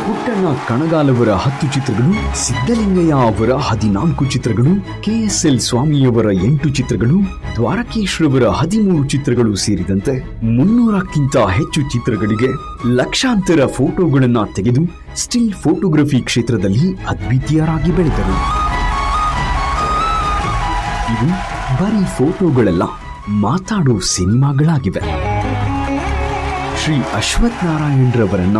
ಪುಟ್ಟಣ್ಣ ಕಣಗಾಲ್ ಅವರ 10 ಚಿತ್ರಗಳು, ಸಿದ್ದಲಿಂಗಯ್ಯ ಅವರ 14 ಚಿತ್ರಗಳು, KSL ಸ್ವಾಮಿಯವರ 8 ಚಿತ್ರಗಳು, ದ್ವಾರಕೀಶ್ ರವರ 13 ಚಿತ್ರಗಳು ಸೇರಿದಂತೆ 300ಕ್ಕಿಂತ ಹೆಚ್ಚು ಚಿತ್ರಗಳಿಗೆ ಲಕ್ಷಾಂತರ ಫೋಟೋಗಳನ್ನ ತೆಗೆದು ಸ್ಟಿಲ್ ಫೋಟೋಗ್ರಫಿ ಕ್ಷೇತ್ರದಲ್ಲಿ ಅದ್ವಿತೀಯರಾಗಿ ಬೆಳೆದರು. ಇವು ಬರೀ ಫೋಟೋಗಳೆಲ್ಲ, ಮಾತಾಡೋ ಸಿನಿಮಾಗಳಾಗಿವೆ. ಶ್ರೀ ಅಶ್ವಥ್ ನಾರಾಯಣ್ ರವರನ್ನ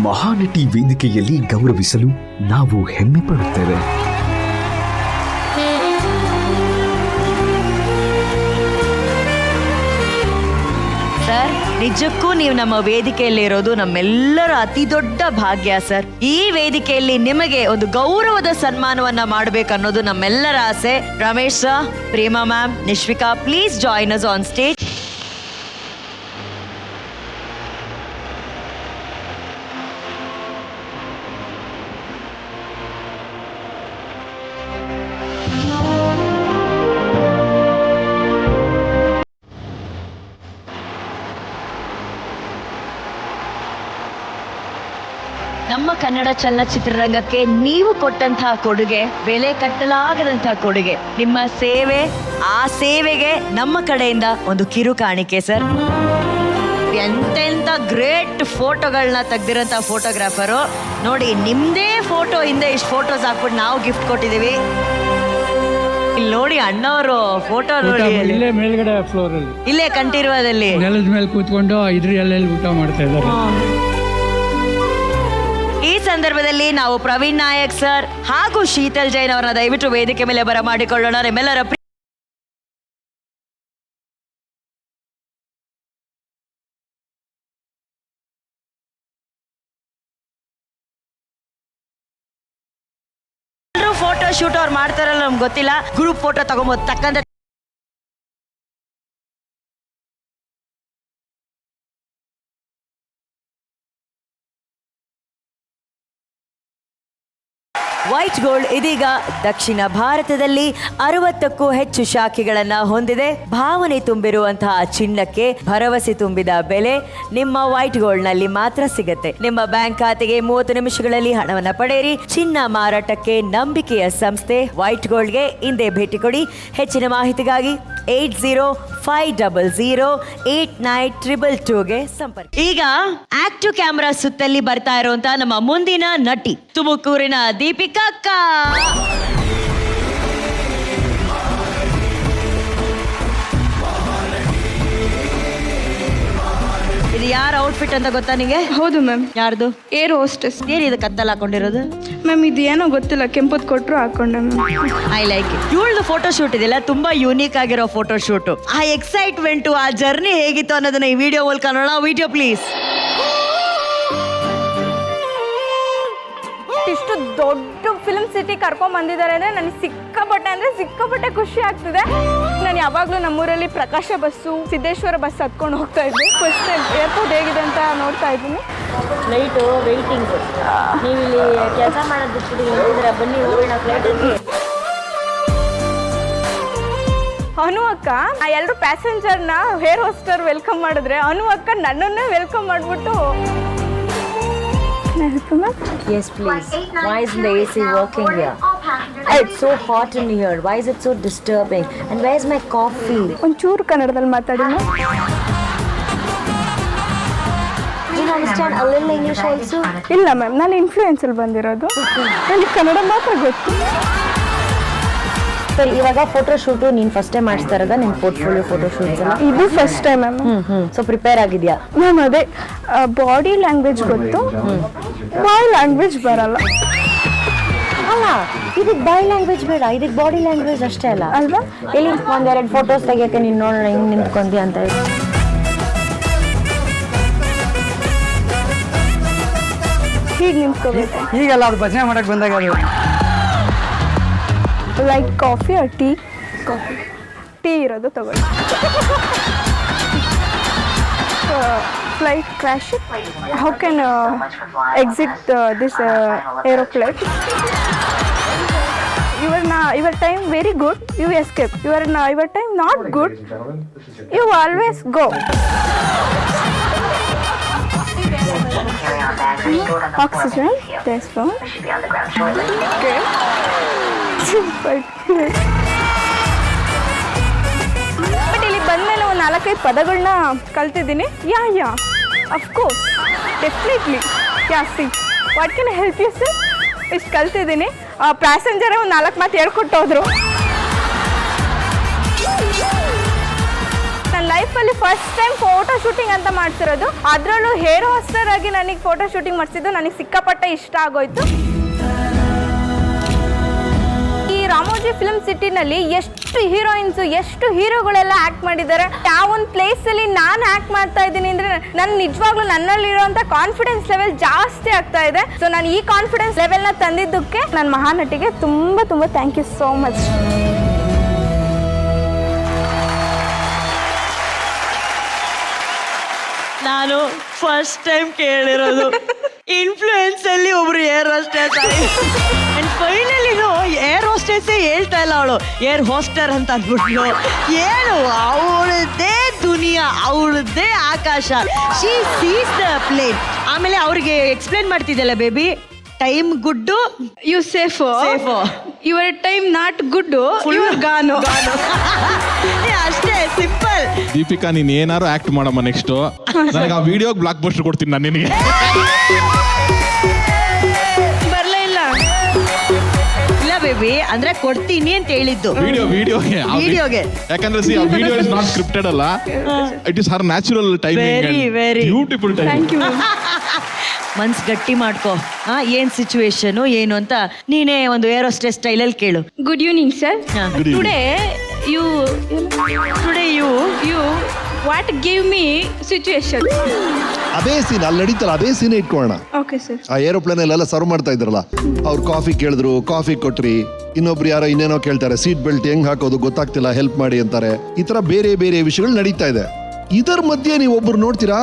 ಮಹಾನಟಿ ವೇದಿಕೆಯಲ್ಲಿ ಗೌರವಿಸಲು ನಾವು ಹೆಮ್ಮೆ ಪಡುತ್ತೇವೆ. ಸರ್, ನಿಜಕ್ಕೂ ನೀವು ನಮ್ಮ ವೇದಿಕೆಯಲ್ಲಿರೋದು ನಮ್ಮೆಲ್ಲರ ಅತಿ ದೊಡ್ಡ ಭಾಗ್ಯ ಸರ್. ಈ ವೇದಿಕೆಯಲ್ಲಿ ನಿಮಗೆ ಒಂದು ಗೌರವದ ಸನ್ಮಾನವನ್ನ ಮಾಡಬೇಕನ್ನೋದು ನಮ್ಮೆಲ್ಲರ ಆಸೆ. Ramesh sir, Prema ma'am, Nishvika, please join us on stage. ನಮ್ಮ ಕನ್ನಡ ಚಲನಚಿತ್ರರಂಗಕ್ಕೆ ನೀವು ಕೊಟ್ಟಂತಹ ಕೊಡುಗೆ ಬೆಲೆ ಕಟ್ಟಲಾಗದಂತಹ ಕೊಡುಗೆ. ನಿಮ್ಮ ಸೇವೆ, ಆ ಸೇವೆಗೆ ನಮ್ಮ ಕಡೆಯಿಂದ ಒಂದು ಕಿರು ಕಾಣಿಕೆ ಸರ್. ಎಂತೆಂಥ ಗ್ರೇಟ್ ಫೋಟೋಗಳನ್ನ ತೆಗ್ದಿರೋಂಥ ಫೋಟೋಗ್ರಾಫರು ನೋಡಿ, ನಿಮ್ದೇ ಫೋಟೋ ಹಿಂದೆ ಇಷ್ಟು ಫೋಟೋಸ್ ಹಾಕ್ಬಿಟ್ಟು ನಾವು ಗಿಫ್ಟ್ ಕೊಟ್ಟಿದ್ದೀವಿ. ಇಲ್ಲಿ ನೋಡಿ ಅಣ್ಣವರು ಫೋಟೋ ನೋಡಿ, ಇಲ್ಲೇ ಮೇಲ್ಗಡೆ ಫ್ಲೋರ್ ಅಲ್ಲಿ, ಇಲ್ಲೇ ಕಂಠೀರವದಲ್ಲಿ ನೆಲದ ಮೇಲೆ ಕೂತ್ಕೊಂಡು ಇದ್ರ ಎಲ್ಲೆಲ್ಲಿ ಊಟ ಮಾಡ್ತಾ ಇದ್ದಾರೆ. ಈ ಸಂದರ್ಭದಲ್ಲಿ ನಾವು ಪ್ರವೀಣ್ ನಾಯಕ್ ಸರ್ ಹಾಗೂ ಶೀತಲ್ ಜೈನ್ ಅವರನ್ನ ದಯವಿಟ್ಟು ವೇದಿಕೆ ಮೇಲೆ ಬರಮಾಡಿಕೊಳ್ಳೋಣ. ನಿಮ್ಮೆಲ್ಲರ ಫೋಟೋ ಶೂಟ್ ಅವ್ರು ಮಾಡ್ತಾರಲ್ಲ ನಮ್ಗೆ ಗೊತ್ತಿಲ್ಲ, ಗ್ರೂಪ್ ಫೋಟೋ ತಗೊಂಬೋದು ತಕ್ಕಂತ ವೈಟ್ ಗೋಲ್ಡ್ ಇದೀಗ ದಕ್ಷಿಣ ಭಾರತದಲ್ಲಿ 60ಕ್ಕೂ ಹೆಚ್ಚು ಶಾಖೆಗಳನ್ನ ಹೊಂದಿದೆ. ಭಾವನೆ ತುಂಬಿರುವಂತಹ ಚಿನ್ನಕ್ಕೆ ಭರವಸೆ ತುಂಬಿದ ಬೆಲೆ ನಿಮ್ಮ ವೈಟ್ ಗೋಲ್ಡ್ ನಲ್ಲಿ ಮಾತ್ರ ಸಿಗುತ್ತೆ. ನಿಮ್ಮ ಬ್ಯಾಂಕ್ ಖಾತೆಗೆ 30 ನಿಮಿಷಗಳಲ್ಲಿ ಹಣವನ್ನ ಪಡೆಯಿರಿ. ಚಿನ್ನ ಮಾರಾಟಕ್ಕೆ ನಂಬಿಕೆಯ ಸಂಸ್ಥೆ ವೈಟ್ ಗೋಲ್ಡ್ಗೆ ಹಿಂದೆ ಭೇಟಿ ಕೊಡಿ. ಹೆಚ್ಚಿನ ಮಾಹಿತಿಗಾಗಿ 8050089222ಗೆ ಸಂಪರ್ಕ. ಈಗ ಆಕ್ಟಿವ್ ಕ್ಯಾಮೆರಾ ಸುತ್ತಲ್ಲಿ ಬರ್ತಾ ಇರುವಂತಹ ನಮ್ಮ ಮುಂದಿನ ನಟಿ ತುಮಕೂರಿನ ದೀಪಿಕಾ ಅಕ್ಕ. ಇದು ಯಾರ ಔಟ್ಫಿಟ್ ಅಂತ ಗೊತ್ತಾ ನಿಂಗೆ? ಹೌದು ಮ್ಯಾಮ್. ಯಾರ್ದು? Air hostess. ಏನಿದೆ ಕತ್ತಲ್ಲಿ ಹಾಕೊಂಡಿರೋದು? ಮ್ಯಾಮ್ ಇದು ಏನೋ ಗೊತ್ತಿಲ್ಲ, ಕೆಂಪದ್ ಕೊಟ್ರು ಹಾಕೊಂಡೆ ಮ್ಯಾಮ್. I like it. ಇವಳ್ದು ಫೋಟೋ ಶೂಟ್ ಇದೆಯಲ್ಲ, ತುಂಬಾ ಯೂನಿಕ್ ಆಗಿರೋ ಫೋಟೋ ಶೂಟ್. ಆ ಎಕ್ಸೈಟ್ಮೆಂಟ್, ಆ ಜರ್ನಿ ಹೇಗಿತ್ತು ಅನ್ನೋದನ್ನ ಈ ವಿಡಿಯೋ ಮೂಲಕ ನೋಡೋಣ. Video please. ಇಷ್ಟು ದೊಡ್ಡ ಫಿಲ್ಮ್ ಸಿಟಿ ಕರ್ಕೊಂಡ್ ಬಂದಿದ್ದಾರೆ ಅಂದ್ರೆ ನನಗೆ ಸಿಕ್ಕಾಪಟ್ಟೆ ಖುಷಿ ಆಗ್ತಿದೆ. ನಾನು ಯಾವಾಗಲೂ ನಮ್ಮೂರಲ್ಲಿ ಪ್ರಕಾಶ ಬಸ್ಸು, ಸಿದ್ದೇಶ್ವರ ಬಸ್ ಹತ್ಕೊಂಡು ಹೋಗ್ತಾ ಇದ್ದೆ. ಫಸ್ಟ್ ಟೈಮ್ ಏರ್ಪೋರ್ಟ್ ಹೇಗಿದೆ ಅಂತ ನೋಡ್ತಾ ಇದ್ದೀನಿ. Flight waiting. ನೀವು ಇಲ್ಲಿ ಕೆಲಸ ಮಾಡೋದು ಬಿಟ್ಬಿಟ್ಟು ಹೇಳಿದ್ರೆ ಬನ್ನಿ ಹೋಗೋಣ ಫ್ಲೈಟಲ್ಲಿ. ಅನು ಅಕ್ಕ ಆ ಎಲ್ಲರೂ ಪ್ಯಾಸೆಂಜರ್ನ ಏರ್ ಹೋಸ್ಟರ್ ವೆಲ್ಕಮ್ ಮಾಡಿದ್ರೆ, ಅನು ಅಕ್ಕ ನನ್ನನ್ನೇ ವೆಲ್ಕಮ್ ಮಾಡಿಬಿಟ್ಟು Yes, please. Why isn't the AC working here? It's so hot in here. Why is it so disturbing? And where's my coffee? ಒಂಚೂರು ಕನ್ನಡದಲ್ಲಿ ಮಾತಾಡಿ. Do you understand a little English also? ಇಲ್ಲ ma'am, ನಾನು ಇನ್ಫ್ಲೂಯೆನ್ಸಲ್ಲಿ ಬಂದಿರೋದು. ನನಗೆ ಕನ್ನಡ ಮಾತ್ರ ಗೊತ್ತು. ಸರಿ, ಇವಾಗ ಫೋಟೋ ಶೂಟು ನೀನ್ ಫಸ್ಟ್ ಟೈಮ್ ಮಾಡಿಸ್ತಾ ಇರೋದಾ ನಿನ್ ಪೋರ್ಟ್ಫೋಲಿಯೋ ಫೋಟೋ ಶೂಟ್ಸ್ ಎಲ್ಲ? ಇದು first time ma'am. So prepare ಆಗಿದ್ಯಾ? ಮ್ಯಾಮ್ ಅದೇ ಬಾಡಿ ಲ್ಯಾಂಗ್ವೇಜ್ ಗೊತ್ತು, ಬಾಯ್ ಲ್ಯಾಂಗ್ವೇಜ್ ಬರಲ್ಲ ಅಲ್ಲ, ಇದಕ್ ಬಾಯ್ ಲ್ಯಾಂಗ್ವೇಜ್ ಬೇಡ, ಇದಕ್ ಬಾಡಿ ಲ್ಯಾಂಗ್ವೇಜ್ ಅಷ್ಟೇ ಅಲ್ಲ ಅಲ್ವಾ? ಇಲ್ಲಿ ಒಂದೆರಡು ಫೋಟೋಸ್ ತೆಗಿಯಕ್ಕೆ ನೀನ್ ನೋಡೋಣ ಹಿಂಗ್ ನಿಂತ್ಕೊಂಡಿ ಅಂತ ಹೇಳಿ. ಹೀಗೆ ನಿಂತ್ಕೋಬೇಕು. ಈಗೆಲ್ಲ ಅದು ಭಜನೆ ಮಾಡಕ್ ಬಂದಾಗ ಅದು like coffee or tea? Coffee. Tea ಇರೋದು ತಗೊಳ್ಳಿ. Flight crash, how can exit this aeroplane? your time very good, you escape. Your time not good, you always go. Oxygen, there's phone. Okay. But ಇಲ್ಲಿ ಬಂದಮೇಲೆ ಒಂದು 4-5 ಪದಗಳನ್ನ ಕಲ್ತಿದ್ದೀನಿ. Yeah of course definitely. Yeah see what can I help you sir? ಇಷ್ಟು ಕಲ್ತಿದ್ದೀನಿ. ಪ್ಯಾಸೆಂಜರೇ ಒಂದು 4 ಮಾತು ಹೇಳ್ಕೊಟ್ಟು ಹೋದ್ರು. ನನ್ನ ಲೈಫಲ್ಲಿ ಫಸ್ಟ್ ಟೈಮ್ ಫೋಟೋ ಶೂಟಿಂಗ್ ಅಂತ ಮಾಡ್ತಿರೋದು, ಅದರಲ್ಲೂ ಹೇರ್ ಹೋಸ್ಟರ್ ಆಗಿ ನನಗೆ ಫೋಟೋ ಶೂಟಿಂಗ್ ಮಾಡಿಸಿದ್ದು ನನಗೆ ಸಿಕ್ಕಾಪಟ್ಟೆ ಇಷ್ಟ ಆಗೋಯ್ತು. ಈ ರಾಮೋಜಿ ಫಿಲ್ಮ್ ಸಿಟಿನಲ್ಲಿ ಎಷ್ಟು ಹೀರೋಯಿನ್ಸು, ಎಷ್ಟು ಹೀರೋಗಳೆಲ್ಲ ಆ್ಯಕ್ಟ್ ಮಾಡಿದ್ದಾರೆ. ಯಾವೊಂದು ಪ್ಲೇಸಲ್ಲಿ ನಾನು ಆ್ಯಕ್ಟ್ ಮಾಡ್ತಾ ಇದ್ದೀನಿ ಅಂದರೆ ನನ್ನ ನಿಜವಾಗ್ಲೂ ನನ್ನಲ್ಲಿರೋಂಥ ಕಾನ್ಫಿಡೆನ್ಸ್ ಲೆವೆಲ್ ಜಾಸ್ತಿ ಆಗ್ತಾ ಇದೆ. ಸೊ ನಾನು ಈ ಕಾನ್ಫಿಡೆನ್ಸ್ ಲೆವೆಲ್ನ ತಂದಿದ್ದಕ್ಕೆ ನನ್ನ ಮಹಾನಟಿಗೆ ತುಂಬ ತುಂಬ ಥ್ಯಾಂಕ್ ಯು ಸೋ ಮಚ್. ನಾನು ಫಸ್ಟ್ ಟೈಮ್ ಕೇಳಿರೋದು ಇನ್ಫ್ಲೂಯೆನ್ಸ್ ಅಲ್ಲಿ ಒಬ್ರು air hostess and finally air ಹೋಸ್ಟೆಸ್ಸೇ ಹೇಳ್ತಾ ಇಲ್ಲ, ಅವಳು ಏರ್ ಹೋಸ್ಟರ್ ಅಂತ ಅಂದ್ಬಿಟ್ಲು. ಏನು ಅವಳದ್ದೇ ದುನಿಯಾ, ಅವಳದ್ದೇ ಆಕಾಶ. She sees the plane. ಆಮೇಲೆ ಅವ್ರಿಗೆ ಎಕ್ಸ್ಪ್ಲೇನ್ ಮಾಡ್ತಿದ್ದಲ್ಲ, baby time good, you safe, your time not good, your ಗಾನು. ಅಷ್ಟೇ ಸಿಂಪಲ್. ದೀಪಿಕಾ, ನೀನ್ ಏನಾರು ಆಕ್ಟ್ ಮಾಡಮ್ಮ ನೆಕ್ಸ್ಟ್. ನನಗೆ ಆ ವಿಡಿಯೋಗೆ ಬ್ಲಾಕ್ ಬಸ್ಟರ್ ಕೊಡ್ತೀನಿ ನಾನು ನಿನಗೆ. ಬರಲೇ ಇಲ್ಲ ಬೇಬಿ, ಅಂದ್ರೆ ಕೊಡ್ತೀನಿ ಅಂತ ಹೇಳಿದ್ದು ವಿಡಿಯೋಗೆ. ಯಾಕಂದ್ರೆ ಸಿ ಆ ವಿಡಿಯೋ ಇಸ್ ನಾಟ್ ಸ್ಕ್ರಿಪ್ಟೆಡ್ ಅಲ್ಲ, it is Har natural timing, very beautiful timing. ಮನ್ಸ್ ಗಟ್ಟಿ ಮಾಡ್ಕೋ. ಏನ್ ಸಿಚುವೇಶನ್ ಏನು ಅಂತ ನೀನೇ ಒಂದು ಏರ್ ಹೋಸ್ಟೆಸ್ ಸ್ಟೈಲಲ್ಲಿ ಕೇಳು. Good evening sir. Today you what give me situation. ಅದೇ ಸೀನ್ ಅಲ್ಲಿ ನಡೀತಲ್ಲ, ಅದೇ ಸೀನ್ ಇಟ್ಕೊಳ್ಳೋಣ. Okay sir. ಆ ಏರೋಪ್ಲೇನ್ ಅಲ್ಲೆಲ್ಲ ಸರ್ವ್ ಮಾಡ್ತಾ ಇದ್ರಲ್ಲ, ಅವ್ರು ಕಾಫಿ ಕೇಳಿದ್ರು, ಕಾಫಿ ಕೊಟ್ರಿ. ಇನ್ನೊಬ್ರು ಯಾರೋ ಇನ್ನೇನೋ ಕೇಳ್ತಾರೆ, ಸೀಟ್ ಬೆಲ್ಟ್ ಹೆಂಗ್ ಹಾಕೋದು ಗೊತ್ತಾಗ್ತಿಲ್ಲ, ಹೆಲ್ಪ್ ಮಾಡಿ ಅಂತಾರೆ. ಈ ತರ ಬೇರೆ ಬೇರೆ ವಿಷಯಗಳು ನಡೀತಾ ಇದೆ. ಇದರ ಮಧ್ಯೆ ನೀವು ಒಬ್ರು ನೋಡ್ತೀರಾ,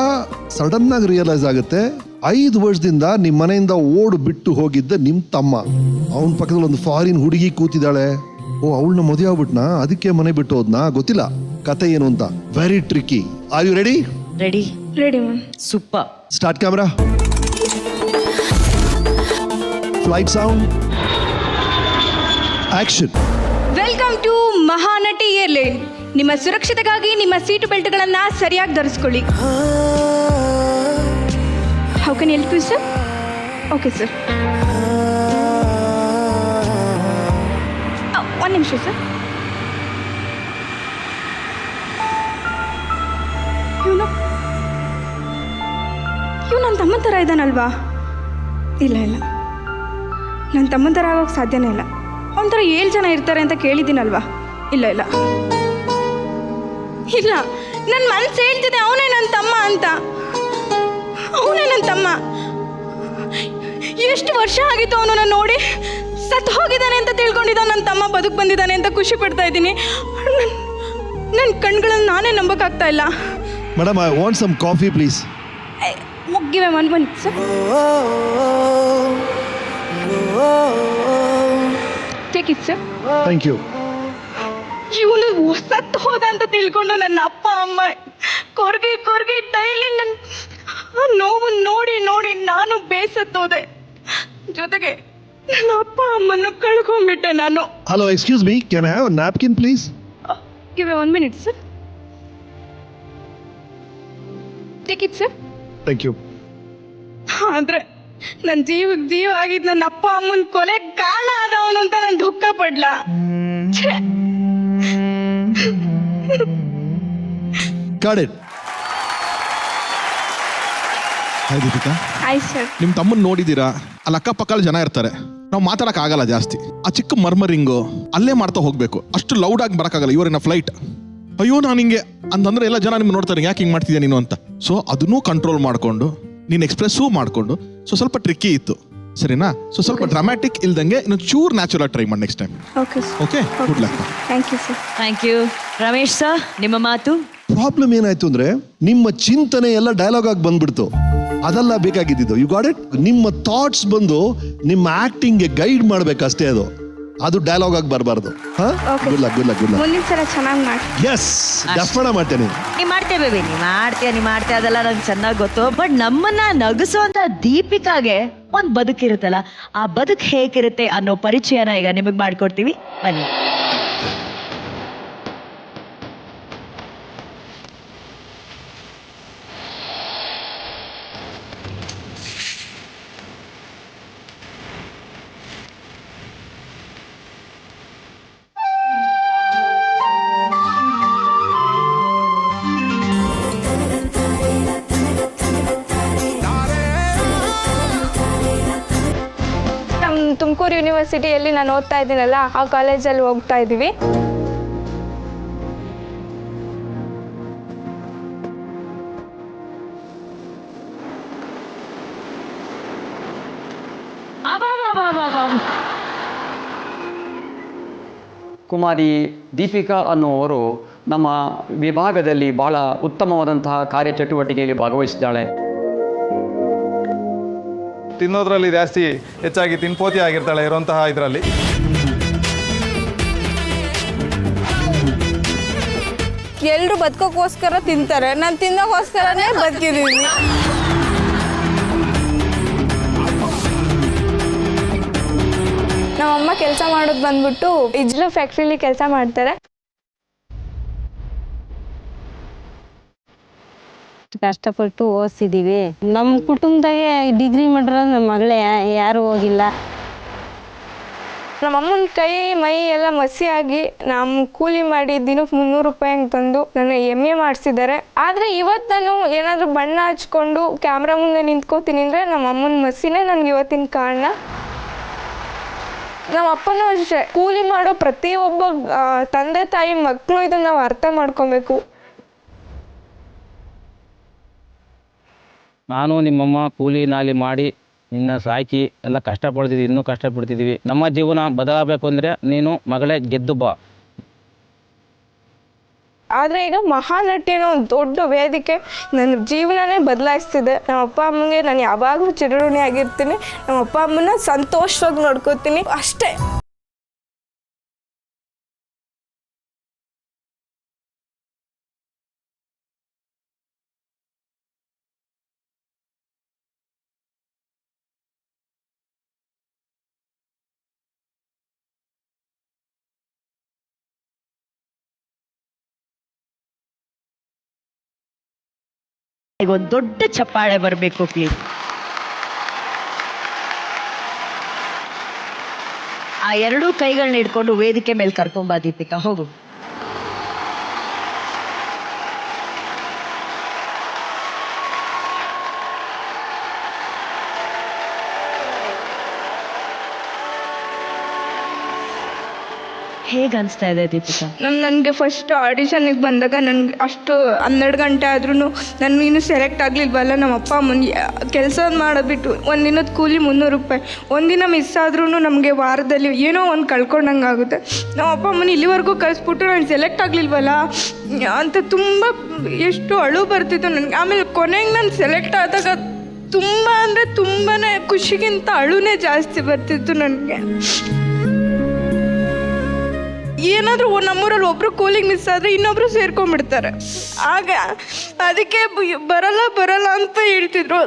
ಸಡನ್ ಆಗಿ ರಿಯಲೈಸ್ ಆಗುತ್ತೆ, 5 ವರ್ಷದಿಂದ ನಿಮ್ ಮನೆಯಿಂದ ಓಡು ಬಿಟ್ಟು ಹೋಗಿದ್ದ ನಿಮ್ ತಮ್ಮ, ಅವನ ಪಕ್ಕದಲ್ಲಿ ಒಂದು ಫಾರಿನ್ ಹುಡುಗಿ ಕೂತಿದ್ದಾಳೆ. ಓ, ಅವಳನ್ನ ಮದುವೆ ಆಗ್ಬಿಟ್ನಾ, ಅದಕ್ಕೆ ಮನೆ ಬಿಟ್ಟು ಹೋದ್ನಾ, ಗೊತ್ತಿಲ್ಲ ಕತೆ ಏನು ಅಂತ. Very tricky. Are you ready? Ready ma'am. Super. Start camera, flight sound, action. Welcome to Mahanati airline. ನಿಮ್ಮ ಸುರಕ್ಷತೆಗಾಗಿ ನಿಮ್ಮ ಸೀಟು ಬೆಲ್ಟ್ಗಳನ್ನು ಸರಿಯಾಗಿ ಧರಿಸ್ಕೊಳ್ಳಿ. How can help you sir? Okay sir, ಒಂದು ನಿಮಿಷ ಸರ್. ಇವನು ನನ್ನ ತಮ್ಮನ ಥರ ಇದ್ದಾನಲ್ವಾ? ಇಲ್ಲ, ನನ್ನ ತಮ್ಮನ ಥರ ಆಗೋಕ್ಕೆ ಸಾಧ್ಯನೇ ಇಲ್ಲ. ಅವನ ಥರ 7 ಜನ ಇರ್ತಾರೆ ಅಂತ ಕೇಳಿದ್ದೀನಲ್ವಾ? ಇಲ್ಲ, ನನ್ನ ಮನಸ್ಸು ಹೇಳ್ತಿದೆ ಅವನೇ ನನ್ನ ತಮ್ಮ ಅಂತ. ಅವನೇ ನನ್ನ ತಮ್ಮ. ಎಷ್ಟು ವರ್ಷ ಆಗಿತ್ತು ಅವನನ್ನ ನೋಡಿ. ಸತ್ತು ಹೋಗಿದ್ದಾನೆ ಅಂತ ತಿಳ್ಕೊಂಡಿದ್ದ, ನನ್ನ ತಮ್ಮ ಬದುಕು ಬಂದಿದ್ದಾನೆ ಅಂತ ಖುಷಿ ಪಡ್ತಾ ಇದ್ದೀನಿ. ನನ್ನ ಕಣ್ಗಳನ್ನು ನಾನೇ ನಂಬಕ್ಕಾಗ್ತಾ ಇಲ್ಲ. Madam, I want some coffee please. ಮುಗ್ಗಿವೆ ಒಂದು sir. Take it sir. Thank you. ಇವನು ಸತ್ತು ಹೋದ ಅಂತ ತಿಳ್ಕೊಂಡು ನನ್ನ ಅಪ್ಪ ಅಮ್ಮ ಕೊರ್ಗಿ ಡೈಲಿ ನನ್ನ ನೋವು ನೋಡಿ ನಾನು ಬೇಸತ್ತೋದೆ. ಜೊತೆಗೆ ನನ್ನ ಅಪ್ಪ ಅಮ್ಮನ್ನು ಕಳ್ಕೊಂಡ್ಬಿಟ್ಟೆ ನಾನು. Hello, excuse me, can I have a napkin please? Give a 1 minute sir. Take it sir. Thank you. ಆದರೆ ನನ್ನ ಜೀವಕ್ಕೆ ಜೀವ ಆಗಿದ್ ನನ್ನ ಅಪ್ಪ ಅಮ್ಮನ ಕೊಲೆ ಕಾರಣ ಆದವನು ಅಂತ ನಾನು ದುಃಖ ಪಡ್ಲ. Got it. ಹಾಯ್ ದೀಪಿಕಾ. ಆಯ್ತು ಸರ್. ನಿಮ್ ತಮ್ಮನ್ ನೋಡಿದೀರಾ, ಅಲ್ಲಿ ಅಕ್ಕಪಕ್ಕಲ್ಲಿ ಜನ ಇರ್ತಾರೆ, ನಾವು ಮಾತಾಡಕ್ ಆಗಲ್ಲ ಜಾಸ್ತಿ. ಆ ಚಿಕ್ಕ ಮರ್ಮರಿಂಗು ಅಲ್ಲೇ ಮಾಡ್ತಾ ಹೋಗ್ಬೇಕು, ಅಷ್ಟು ಲೌಡ್ ಆಗಿ ಬರಕ್ಕಾಗಲ್ಲ. ಇವರಿನ ಫ್ಲೈಟ್, ಅಯ್ಯೋ ನಾನು ಹಿಂಗೆ ಅಂತಂದ್ರೆ ಎಲ್ಲ ಜನ ನಿಮ್ಗೆ ನೋಡ್ತಾರೆ, ಯಾಕೆ ಹಿಂಗೆ ಮಾಡ್ತಿದ್ಯಾ ನೀನು ಅಂತ. ಸೊ ಅದನ್ನೂ ಕಂಟ್ರೋಲ್ ಮಾಡ್ಕೊಂಡು ನೀನು ಎಕ್ಸ್ಪ್ರೆಸ್ಸೂ ಮಾಡ್ಕೊಂಡು, ಸೊ ಸ್ವಲ್ಪ ಟ್ರಿಕ್ಕಿ ಇತ್ತು, ಸರಿನಾ? ಸೊ ಸ್ವಲ್ಪ ಡ್ರಾಮ್ಯಾಟಿಕ್ ಇಲ್ದಂಗೆ ಇನ್ನೊಂದು ಚೂರ್ ನ್ಯಾಚುರಲ್ ಟ್ರೈ ಮಾಡಿ next time. Okay, good luck. Thank you sir. Thank you. Ramesh sir, ನಿಮ್ಮ ಮಾತು. ಪ್ರಾಬ್ಲಮ್ ಏನಾಯ್ತು ಅಂದ್ರೆ ನಿಮ್ಮ ಚಿಂತನೆ ಎಲ್ಲ ಡೈಲಾಗ್ ಆಗಿ ಬಂದ್ಬಿಡ್ತು. ಅದೆಲ್ಲ ಬೇಕಾಗಿದ್ದು. You got it. ನಿಮ್ಮ ಥಾಟ್ಸ್ ಬಂದು ನಿಮ್ಮ ಆಕ್ಟಿಂಗ್ಗೆ ಗೈಡ್ ಮಾಡ್ಬೇಕಷ್ಟೇ. ಅದು ಡೈಲಾಗ್ ಆಗಿ ಬರಬಾರ್ದು. Good luck, good luck, good luck. ಮುಂದಿನ ಸಲ ಚೆನ್ನಾಗಿ ಮಾಡಿ. ಎಸ್, ಡಫಣ ಮಾಡ್ತೇನೆ. ನೀ ಮಾಡ್ತೇ ಬೇಬಿ, ನೀ ಮಾಡ್ತೀಯ ಅದೆಲ್ಲ ನಂಗೆ ಚೆನ್ನಾಗಿ ಗೊತ್ತು. ಬಟ್ ನಮ್ಮನ್ನ ನಗಿಸುವಂತ ದೀಪಿಕಾಗೆ ಒಂದ್ ಬದುಕಿರುತ್ತಲ್ಲ, ಆ ಬದುಕು ಹೇಗಿರುತ್ತೆ ಅನ್ನೋ ಪರಿಚಯನ ಈಗ ನಿಮಗ್ ಮಾಡ್ಕೊಡ್ತೀವಿ, ಬನ್ನಿ. ತುಮಕೂರು ಯೂನಿವರ್ಸಿಟಿಯಲ್ಲಿ ನಾನು ಓದ್ತಾ ಇದ್ದೀನಲ್ಲ, ಆ ಕಾಲೇಜಲ್ಲಿ ಹೋಗ್ತಾ ಇದ್ದೀವಿ. ಕುಮಾರಿ ದೀಪಿಕಾ ಅನ್ನುವರು ನಮ್ಮ ವಿಭಾಗದಲ್ಲಿ ಬಹಳ ಉತ್ತಮವಾದಂತಹ ಕಾರ್ಯಚಟುವಟಿಕೆಯಲ್ಲಿ ಭಾಗವಹಿಸಿದ್ದಾಳೆ. ತಿನ್ನೋದ್ರಲ್ಲಿ ಜಾಸ್ತಿ ಹೆಚ್ಚಾಗಿ ತಿನ್ಪೋತಿ ಆಗಿರ್ತಾಳೆ ಇರುವಂತಹ ಇದರಲ್ಲಿ. ಎಲ್ಲರೂ ಬದುಕೋಕ್ಕೋಸ್ಕರ ತಿಂತಾರೆ, ನಾನು ತಿನ್ನೋಕ್ಕೋಸ್ಕರನೇ ಬದುಕಿದ್ದೀನಿ. ನಮ್ಮಮ್ಮ ಕೆಲಸ ಮಾಡೋದು ಬಂದ್ಬಿಟ್ಟು ಇಜ್ಲು ಫ್ಯಾಕ್ಟ್ರಿಲಿ ಕೆಲಸ ಮಾಡ್ತಾರೆ. ಕಷ್ಟಪಟ್ಟು ಓದಿಸಿದ್ದೀವಿ. ನಮ್ಮ ಕುಟುಂಬದಾಗೆ ಡಿಗ್ರಿ ಮಾಡಿರೋ ನಮ್ಮ ಮಗಳೇ ಯಾರು ಹೋಗಿಲ್ಲ. ನಮ್ಮಮ್ಮನ ಕೈ ಮೈ ಎಲ್ಲ ಮಸಿ ಆಗಿ ನಮ್ಮ ಕೂಲಿ ಮಾಡಿ ದಿನಕ್ಕೆ 300 ರೂಪಾಯಿ ಹಂಗೆ ತಂದು ನನ್ನ MA ಮಾಡಿಸಿದ್ದಾರೆ. ಆದರೆ ಇವತ್ತು ನಾನು ಏನಾದರೂ ಬಣ್ಣ ಹಚ್ಕೊಂಡು ಕ್ಯಾಮ್ರಾ ಮುಂದೆ ನಿಂತ್ಕೋತೀನಿ ಅಂದರೆ ನಮ್ಮ ಅಮ್ಮನ ಮಸಿನೇ ನನಗೆ ಇವತ್ತಿನ ಕಾರಣ. ನಮ್ಮ ಅಪ್ಪನೂ ಅಷ್ಟೇ, ಕೂಲಿ ಮಾಡೋ ಪ್ರತಿಯೊಬ್ಬ ತಂದೆ ತಾಯಿ ಮಕ್ಕಳು ಇದನ್ನು ನಾವು ಅರ್ಥ ಮಾಡ್ಕೊಬೇಕು. ನಾನು ನಿಮ್ಮಮ್ಮ ಕೂಲಿ ನಾಲಿ ಮಾಡಿ ನಿನ್ನ ಸಾಕಿ ಎಲ್ಲ ಕಷ್ಟಪಡ್ತಿದ್ದೀವಿ, ಇನ್ನೂ ಕಷ್ಟಪಡ್ತಿದ್ದೀವಿ. ನಮ್ಮ ಜೀವನ ಬದಲಾಗಬೇಕು ಅಂದರೆ ನೀನು ಮಗಳೇ ಗೆದ್ದು ಬಾ. ಆದರೆ ಈಗ ಮಹಾನಟಿ ಅನ್ನೋ ಒಂದು ದೊಡ್ಡ ವೇದಿಕೆ ನನ್ನ ಜೀವನನೇ ಬದಲಾಯಿಸ್ತಿದೆ. ನಮ್ಮ ಅಪ್ಪ ಅಮ್ಮನಿಗೆ ನಾನು ಯಾವಾಗಲೂ ಚಿರಋಣಿ ಆಗಿರ್ತೀನಿ. ನಮ್ಮ ಅಪ್ಪ ಅಮ್ಮನ ಸಂತೋಷವಾಗಿ ನೋಡ್ಕೋತೀನಿ ಅಷ್ಟೇ. ಈಗ ಒಂದು ದೊಡ್ಡ ಚಪ್ಪಾಳೆ ಬರಬೇಕು ಪ್ಲೀಸ್. ಆ ಎರಡೂ ಕೈಗಳನ್ನ ಹಿಡ್ಕೊಂಡು ವೇದಿಕೆ ಮೇಲೆ ಕರ್ಕೊಂಬಾ ದೀಪಿಕಾ, ಹೋಗು. ಹೇಗೆ ಅನಿಸ್ತಾ ಇದೆ ದೀಪಿಕಾ? ನನಗೆ ಫಸ್ಟ್ ಆಡಿಷನ್ಗೆ ಬಂದಾಗ ನನಗೆ ಅಷ್ಟು 12 ಗಂಟೆ ಆದ್ರೂ ನಾನು ಇನ್ನೂ ಸೆಲೆಕ್ಟ್ ಆಗಲಿಲ್ವಲ್ಲ. ನಮ್ಮ ಅಪ್ಪ ಅಮ್ಮನ ಕೆಲಸ ಮಾಡೋಬಿಟ್ಟು ಒಂದಿನದ ಕೂಲಿ 300 ರೂಪಾಯಿ. ಒಂದಿನ ಮಿಸ್ ಆದ್ರೂ ನಮಗೆ ವಾರದಲ್ಲಿ ಏನೋ ಒಂದು ಕಳ್ಕೊಂಡಂಗೆ ಆಗುತ್ತೆ. ನಮ್ಮ ಅಪ್ಪ ಅಮ್ಮನ ಇಲ್ಲಿವರೆಗೂ ಕಳಿಸ್ಬಿಟ್ಟು ನಾನು ಸೆಲೆಕ್ಟ್ ಆಗಲಿಲ್ವಲ್ಲ ಅಂತ ತುಂಬ ಎಷ್ಟು ಅಳು ಬರ್ತಿತ್ತು ನನಗೆ. ಆಮೇಲೆ ಕೊನೆಗೆ ನಾನು ಸೆಲೆಕ್ಟ್ ಆದಾಗ ತುಂಬ ಅಂದರೆ ತುಂಬಾ ಖುಷಿಗಿಂತ ಅಳುನೇ ಜಾಸ್ತಿ ಬರ್ತಿತ್ತು ನನಗೆ. ಏನಾದರೂ ನಮ್ಮೂರಲ್ಲಿ ಒಬ್ರು ಕೂಲಿಂಗ್ ಮಿಸ್ ಆದರೆ ಇನ್ನೊಬ್ರು ಸೇರ್ಕೊಂಡ್ಬಿಡ್ತಾರೆ. ಆಗ ಅದಕ್ಕೆ ಬರಲ್ಲ ಅಂತ ಹೇಳ್ತಿದ್ರು.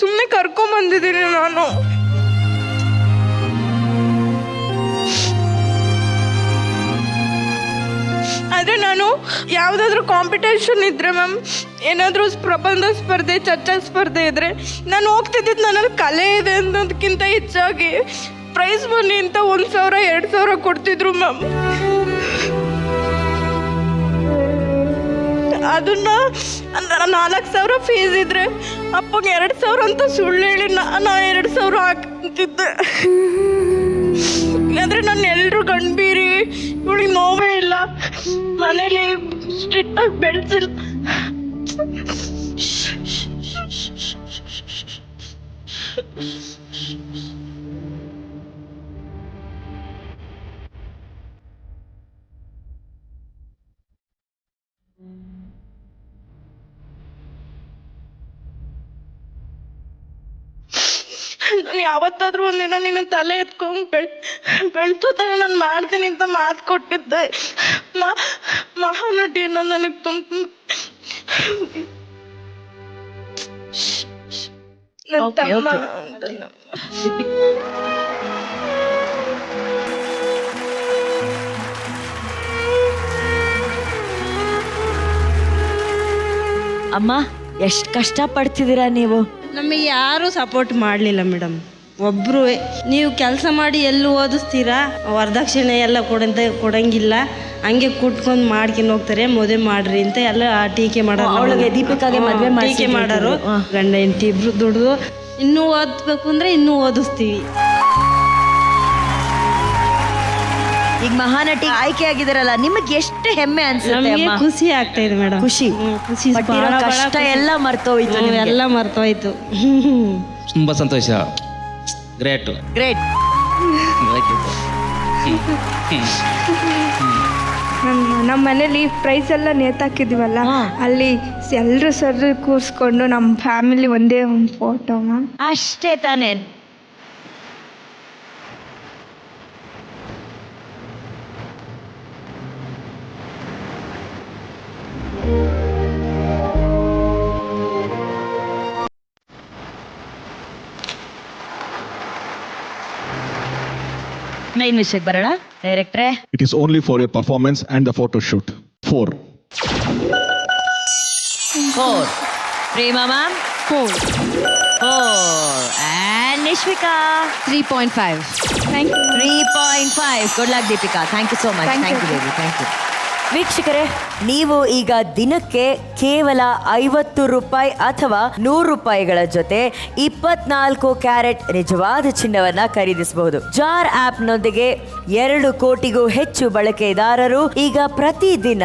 ಸುಮ್ಮನೆ ಕರ್ಕೊಂಬಂದಿದ್ದೀನಿ ನಾನು. ಆದರೆ ನಾನು ಯಾವುದಾದ್ರೂ ಕಾಂಪಿಟೇಷನ್ ಇದ್ದರೆ ಮ್ಯಾಮ್ ಏನಾದರೂ ಪ್ರಬಂಧ ಸ್ಪರ್ಧೆ ಚರ್ಚಾ ಸ್ಪರ್ಧೆ ಇದ್ರೆ ನಾನು ಹೋಗ್ತಿದ್ದಿದ್ದು ನನ್ನಲ್ಲಿ ಕಲೆ ಇದೆ ಅನ್ನೋದಕ್ಕಿಂತ ಹೆಚ್ಚಾಗಿ ಪ್ರೈಸ್ ಮನಿ ಅಂತ 1,000 2,000 ಕೊಡ್ತಿದ್ರು ಮ್ಯಾಮ್. ಅದನ್ನ 4,000 ಫೀಸ್ ಇದ್ರೆ ಅಪ್ಪಗೆ 2,000 ಅಂತ ಸುಳ್ಳು ಹೇಳಿ ನಾನು 2,000 ಹಾಕ್ತಿದ್ದೆ. ಅಂದ್ರೆ ನಾನು ಎಲ್ಲರೂ ಗಂಭೀರಿ, ಇವಳಿಗೆ ನೋವೇ ಇಲ್ಲ, ಮನೇಲಿ ಸ್ಟ್ರಿಕ್ಟ್ ಆಗಿ ಬೆಳೆಸಿಲ್ಲ. ನಾನು ಯಾವತ್ತಾದ್ರೂ ಒಂದಿನ ನಿನ್ನ ತಲೆ ಎತ್ಕೊಂಡು ಬೆಳ್ತೋತಾನೆ ನಾನು ಮಾಡ್ತೀನಿ ಅಂತ ಮಾತು ಕೊಟ್ಟಿದ್ದೆ. ಮಹಾನಟಿ ಅನ್ನೋ ನನಗೆ ತುಂಬ ನನ್ನ ತಮ್ಮ ಅಮ್ಮ, ಎಷ್ಟು ಕಷ್ಟ ಪಡ್ತಿದ್ದೀರಾ ನೀವು? ನಮಗೆ ಯಾರೂ ಸಪೋರ್ಟ್ ಮಾಡಲಿಲ್ಲ ಮೇಡಮ್. ಒಬ್ಬರು ನೀವು ಕೆಲಸ ಮಾಡಿ ಎಲ್ಲಿ ಓದಿಸ್ತೀರಾ, ವರದಕ್ಷಿಣೆ ಎಲ್ಲ ಕೊಡಂಗಿಲ್ಲ, ಹಂಗೆ ಕುಟ್ಕೊಂಡು ಮಾಡ್ಕೊಂಡು ಹೋಗ್ತಾರೆ, ಮದುವೆ ಮಾಡ್ರಿ ಅಂತ ಎಲ್ಲ ಟೀಕೆ ಮಾಡೋರು. ಅವಳಿಗೆ ದೀಪಿಕಾಗೆ ಮದುವೆ ಟೀಕೆ ಮಾಡೋರು. ಗಂಡ ಹೆಂಡತಿ ಇಬ್ರು ದುಡ್ದು ಇನ್ನೂ ಓದಬೇಕು ಅಂದರೆ ಇನ್ನೂ ಓದಿಸ್ತೀವಿ. ಈಗ ಮಹಾನಟಿ ಆಯ್ಕೆ ಆಗಿದಾರಲ್ಲ, ನಿಮಗೆ ಎಷ್ಟು ಹೆಮ್ಮೆ ಅನ್ಸುತ್ತೆ? ನಮಗೆ ಖುಷಿ ಆಗ್ತಾ ಇದೆ ಮೇಡಮ್. ಖುಷಿ ಖುಷಿ, ಕಷ್ಟ ಎಲ್ಲ ಮರ್ತೋಯ್ತು, ಎಲ್ಲ ಮರ್ತೋಯ್ತು. ತುಂಬ ಸಂತೋಷ. ಗ್ರೇಟ್. ನಮ್ಮ ಮನೇಲಿ ಪ್ರೈಸ್ ಎಲ್ಲ ನೇತಾಕಿದ್ವಲ್ಲ, ಅಲ್ಲಿ ಎಲ್ಲರೂ ಸರ್ ಕೂರಿಸ್ಕೊಂಡು ನಮ್ಮ ಫ್ಯಾಮಿಲಿ ಒಂದೇ ಒಂದು ಫೋಟೋ ಮ್ಯಾಮ್. ಅಷ್ಟೇ ತಾನೇ. ಮೇನ್ ವಿಷಯಕ್ಕೆ ಬರೋಣ ಡೈರೆಕ್ಟ್ರೆ. It is only for your performance and the photo shoot. 4. Prema ma'am 4 and Nishvika 3.5. Thank you. 3.5. Good luck Deepika. Thank you so much. Thank you baby. Thank you. ವೀಕ್ಷಕರೇ, ನೀವು ಈಗ ದಿನಕ್ಕೆ ಕೇವಲ 50 ರೂಪಾಯಿ ಅಥವಾ 100 ರೂಪಾಯಿಗಳ ಜೊತೆ 24 ಕ್ಯಾರೆಟ್ ನಿಜವಾದ ಚಿನ್ನವನ್ನ ಖರೀದಿಸಬಹುದು. ಜಾರ್ ಆಪ್ ನೊಂದಿಗೆ 2 ಕೋಟಿಗೂ ಹೆಚ್ಚು ಬಳಕೆದಾರರು ಈಗ ಪ್ರತಿದಿನ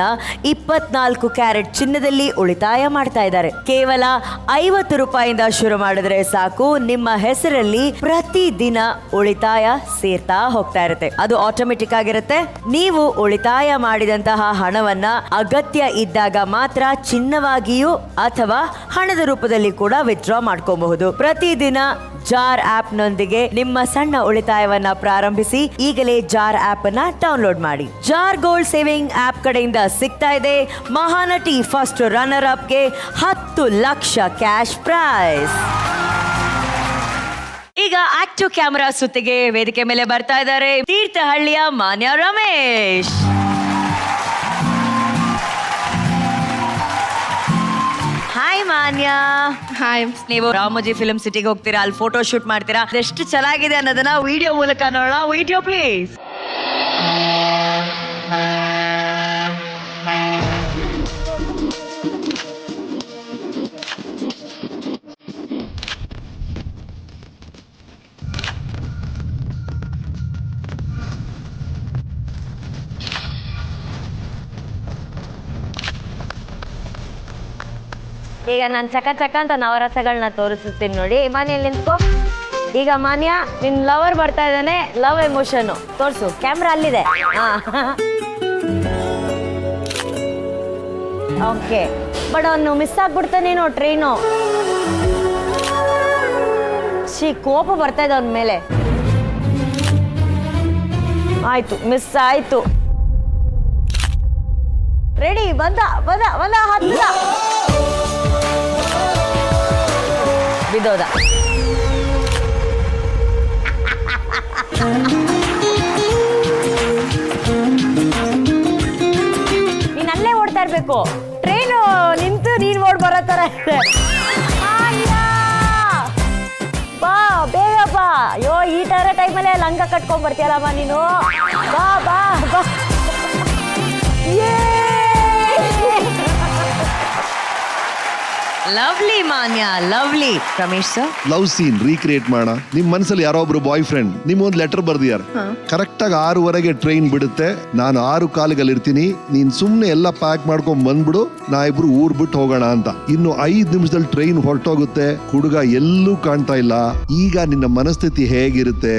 24 ಕ್ಯಾರೆಟ್ ಚಿನ್ನದಲ್ಲಿ ಉಳಿತಾಯ ಮಾಡ್ತಾ ಇದ್ದಾರೆ. ಕೇವಲ 50 ರೂಪಾಯಿಂದ ಶುರು ಮಾಡಿದ್ರೆ ಸಾಕು, ನಿಮ್ಮ ಹೆಸರಲ್ಲಿ ಪ್ರತಿದಿನ ಉಳಿತಾಯ ಸೇರ್ತಾ ಹೋಗ್ತಾ ಇರುತ್ತೆ. ಅದು ಆಟೋಮೆಟಿಕ್ ಆಗಿರುತ್ತೆ. ನೀವು ಉಳಿತಾಯ ಮಾಡಿದಂತಹ ಹಣವನ್ನ ಅಗತ್ಯ ಇದ್ದಾಗ ಮಾತ್ರ ಚಿನ್ನವಾಗಿಯೂ ಅಥವಾ ಹಣದ ರೂಪದಲ್ಲಿ ಕೂಡ ವಿತ್ಡ್ರಾ ಮಾಡ್ಕೋಬಹುದು. ಪ್ರತಿದಿನ ಜಾರ್ ಆಪ್ ನೊಂದಿಗೆ ನಿಮ್ಮ ಸಣ್ಣ ಉಳಿತಾಯವನ್ನ ಪ್ರಾರಂಭಿಸಿ. ಈಗಲೇ ಜಾರ್ ಆಪ್ ಅನ್ನ ಡೌನ್ಲೋಡ್ ಮಾಡಿ. ಜಾರ್ ಗೋಲ್ಡ್ ಸೇವಿಂಗ್ ಆಪ್ ಕಡೆಯಿಂದ ಸಿಗ್ತಾ ಇದೆ ಮಹಾನಟಿ ಫಸ್ಟ್ ರನ್ನರ್ ಅಪ್ಗೆ 10 ಲಕ್ಷ ಕ್ಯಾಶ್ ಪ್ರೈಸ್. ಈಗ ಆಕ್ಟಿವ್ ಕ್ಯಾಮೆರಾ ಸುತ್ತಿಗೆ ವೇದಿಕೆ ಮೇಲೆ ಬರ್ತಾ ಇದ್ದಾರೆ ತೀರ್ಥಹಳ್ಳಿಯ ಮಾನ್ಯ ರಮೇಶ್. ಹಾಯ್ ಮಾನ್ಯ. ಹಾಯ್. ನೀವು ರಾಮೋಜಿ ಫಿಲ್ಮ್ ಸಿಟಿಗೆ ಹೋಗ್ತೀರಾ, ಅಲ್ಲಿ ಫೋಟೋ ಶೂಟ್ ಮಾಡ್ತೀರಾ. ಎಷ್ಟು ಚೆನ್ನಾಗಿದೆ ಅನ್ನೋದನ್ನ ವಿಡಿಯೋ ಮೂಲಕ ನೋಡೋಣ. Video please. ಈಗ ನಾನು ಚಕ ಚಕ ಅಂತ ನವರಸಗಳನ್ನ ತೋರಿಸುತ್ತೀನಿ ನೋಡಿ. ಮನೇಲಿ ನಿಂತ್ಕೋ. ಈಗ ಮಾನ್ಯ, ನಿನ್ ಲವರ್ ಬರ್ತಾ ಇದ್ದಾನೆ, ಲವ್ ಎಮೋಷನ್ ತೋರಿಸು. ಕ್ಯಾಮ್ರಾ ಅಲ್ಲಿದೆ. ಓಕೆ. ಬಟ್ ಅವನು ಮಿಸ್ ಆಗ್ಬಿಡ್ತಾನೇನೋ ಟ್ರೈನು. ಕೋಪ ಬರ್ತಾ ಇದೆ ಅವನ ಮೇಲೆ. ಆಯ್ತು, ಮಿಸ್ ಆಯ್ತು. ರೆಡಿ, ಬಂದ ಬಂದ ಬಂದ ಹತ್ತ ಬಿದ್ದೋದ. ನೀನ್ ಅಲ್ಲೇ ಓಡ್ತಾ ಇರ್ಬೇಕು. ಟ್ರೈನು ನಿಂತು ನೀನ್ ಓಡ್ಬಾರ. ಬಾ ಬೇಗ ಬಾ. ಅಯ್ಯೋ ಈ ತರ ಟೈಮಲ್ಲೇ ಲಂಗ ಕಟ್ಕೊಂಡ್ ಬರ್ತೀಯಲ್ಲಮ್ಮ ನೀನು. ಬಾ ಬಾ ಬಾ. Lovely Manya, lovely. Ramesh sir, love scene recreate ಮಾಡೋಣ. ನಿಮ್ ಮನಸ್ಸಲ್ಲಿ ಯಾರೋ ಒಬ್ರು ಬಾಯ್ ಫ್ರೆಂಡ್ ನಿಮ್ಗೊಂದು ಲೆಟರ್ ಬರ್ದಿಯಾರ. ಕರೆಕ್ಟ್ ಆಗಿ 6:15 ಟ್ರೈನ್ ಬಿಡುತ್ತೆ. ನಾನು 6 ಇರ್ತೀನಿ. ನೀನ್ ಸುಮ್ನೆ ಎಲ್ಲ ಪ್ಯಾಕ್ ಮಾಡ್ಕೊಂಡ್ ಬಂದ್ಬಿಡು, ನಾ ಇಬ್ರು ಊರ್ ಬಿಟ್ಟು ಹೋಗೋಣ ಅಂತ. ಇನ್ನು 5 ನಿಮಿಷದಲ್ಲಿ ಟ್ರೈನ್ ಹೊರಟೋಗುತ್ತೆ. ಹುಡುಗ ಎಲ್ಲೂ ಕಾಣ್ತಾ ಇಲ್ಲ. ಈಗ ನಿನ್ನ ಮನಸ್ಥಿತಿ ಹೇಗಿರುತ್ತೆ?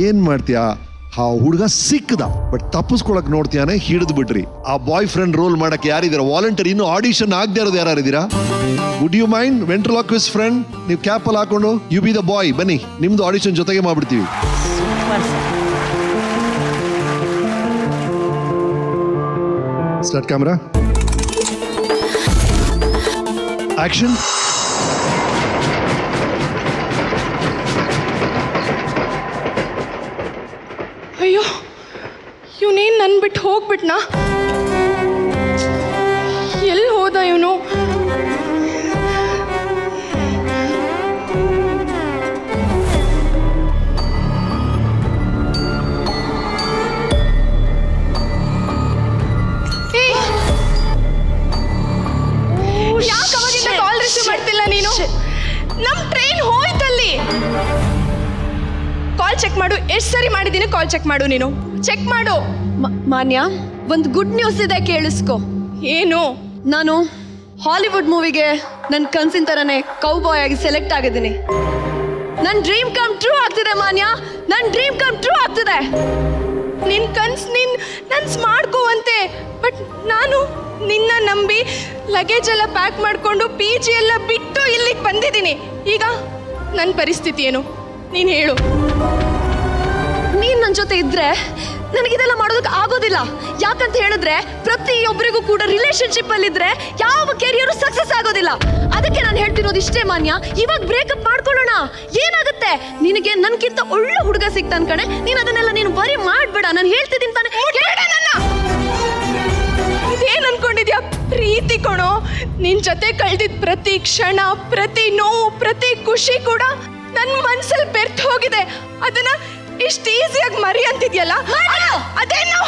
ಏನ್ ಮಾಡ್ತೀಯಾ? ಆ ಹುಡುಗ ಸಿಕ್ಕದ, ಬಟ್ ತಪ್ಪಿಸ್ಕೊಳಕ್ ನೋಡ್ತೀಯಾನೆ, ಹಿಡಿದು ಬಿಟ್ರಿ. ಆ ಬಾಯ್ ಫ್ರೆಂಡ್ ರೋಲ್ ಮಾಡಕ್ ಯಾರಿದ್ದೀರಾ? ವಾಲಂಟಿಯರ್ ಇನ್ನು ಆಡಿಷನ್ ಆಗದೆ ಇರೋದು ಯಾರಿದ್ದೀರಾ? Would you mind ventriloquist friend? ನೀವು ಕ್ಯಾಪ್ ಅಲ್ಲಿ ಹಾಕೊಂಡು ಯು ಬಿ ದ ಬಾಯ್, ಬನ್ನಿ ನಿಮ್ದು ಆಡಿಷನ್ ಜೊತೆಗೆ ಮಾಡ್ಬಿಡ್ತೀವಿ. Start camera, action. ಅಯ್ಯೋ, ಇವನೇನು ನನ್ನ ಬಿಟ್ಟು ಹೋಗ್ಬಿಟ್ನಾ? ಎಲ್ಲಿ ಹೋದ ಇವನು? ಯಾಕೆ ಅವಾಗಿಂದ ಕಾಲ್ ರಿಸೀವ್ ಮಾಡ್ತಿಲ್ಲ ನೀನು? ನಮ್ಮ ಟ್ರೈನ್ ಹೋಯ್ತಲ್ಲಿ. ಕಾಲ್ ಚೆಕ್ ಮಾಡು, ಎಷ್ಟು ಸರಿ ಮಾಡಿದ್ದೀನಿ ಕಾಲ್ ಚೆಕ್ ಮಾಡು, ನೀನು ಚೆಕ್ ಮಾಡು. ಮಾನ್ಯ, ಒಂದು ಗುಡ್ ನ್ಯೂಸ್ ಇದೆ, ಕೇಳಿಸ್ಕೊ. ಏನು? ನಾನು ಹಾಲಿವುಡ್ ಮೂವಿಗೆ ನನ್ನ ಕನ್ಸಿನ ಥರನೇ ಕೌಬಾಯ್ ಆಗಿ ಸೆಲೆಕ್ಟ್ ಆಗಿದ್ದೀನಿ. ನನ್ನ ಡ್ರೀಮ್ ಕಮ್ ಟ್ರೂ ಆಗ್ತಿದೆ ಮಾನ್ಯ, ನನ್ನ ಡ್ರೀಮ್ ಕಮ್ ಟ್ರೂ ಆಗ್ತಿದೆ. ನಿನ್ ಕನ್ಸು ನನ್ಸ್ ಮಾಡ್ಕೋವಂತೆ. ಬಟ್ ನಾನು ನಿನ್ನ ನಂಬಿ ಲಗೇಜ್ ಎಲ್ಲ ಪ್ಯಾಕ್ ಮಾಡಿಕೊಂಡು PG ಎಲ್ಲ ಬಿಟ್ಟು ಇಲ್ಲಿಗೆ ಬಂದಿದ್ದೀನಿ. ಈಗ ನನ್ನ ಪರಿಸ್ಥಿತಿ ಏನು ನೀನು ಹೇಳು. ನೀನು ನನ್ನ ಜೊತೆ ಇದ್ರೆ ನನಗಿದೆಲ್ಲ ಮಾಡೋದಕ್ಕೆ ಆಗೋದಿಲ್ಲ. ಯಾಕಂತ ಹೇಳಿದ್ರೆ ಪ್ರತಿಯೊಬ್ಬರಿಗೂ ಕೂಡ ರಿಲೇಶನ್ಶಿಪ್ ಅಲ್ಲಿದ್ರೆ ಯಾವ ಕೆರಿಯರು ಸಕ್ಸಸ್ ಆಗೋದಿಲ್ಲ. ಅದಕ್ಕೆ ನಾನು ಹೇಳ್ತಿರೋದು ಇಷ್ಟೇ ಮಾನ್ಯ, ಇವಾಗ ಬ್ರೇಕಪ್ ಮಾಡ್ಕೊಳ್ಳೋಣ. ಏನಾಗುತ್ತೆ? ನಿನಗೆ ನನ್ಗಿಂತ ಒಳ್ಳೆ ಹುಡುಗ ಸಿಗ್ತಾನ ಕಣೆ. ನೀನು ಅದನ್ನೆಲ್ಲ ನೀನು ಬರೀ ಮಾಡ್ಬೇಡ. ನಾನು ಹೇಳ್ತಿದ್ದೀನಿ ತಾನೆ. ಇದೇನ್ ಅನ್ಕೊಂಡಿದ್ಯಾ? ಪ್ರೀತಿ ಕೊಣೋ. ನಿನ್ ಜೊತೆ ಕಳೆದಿದ್ ಪ್ರತಿ ಕ್ಷಣ, ಪ್ರತಿ ನೋವು, ಪ್ರತಿ ಖುಷಿ ಕೂಡ ನನ್ನ ಮನ್ಸಲ್ಲಿ ಬೆರ್ತು ಹೋಗಿದೆ. ಅದನ್ನ ಇಷ್ಟು ಈಸಿಯಾಗಿ ಮರಿ ಅಂತಿದ್ಯಲ್ಲ, ಅದೇ ನಾವು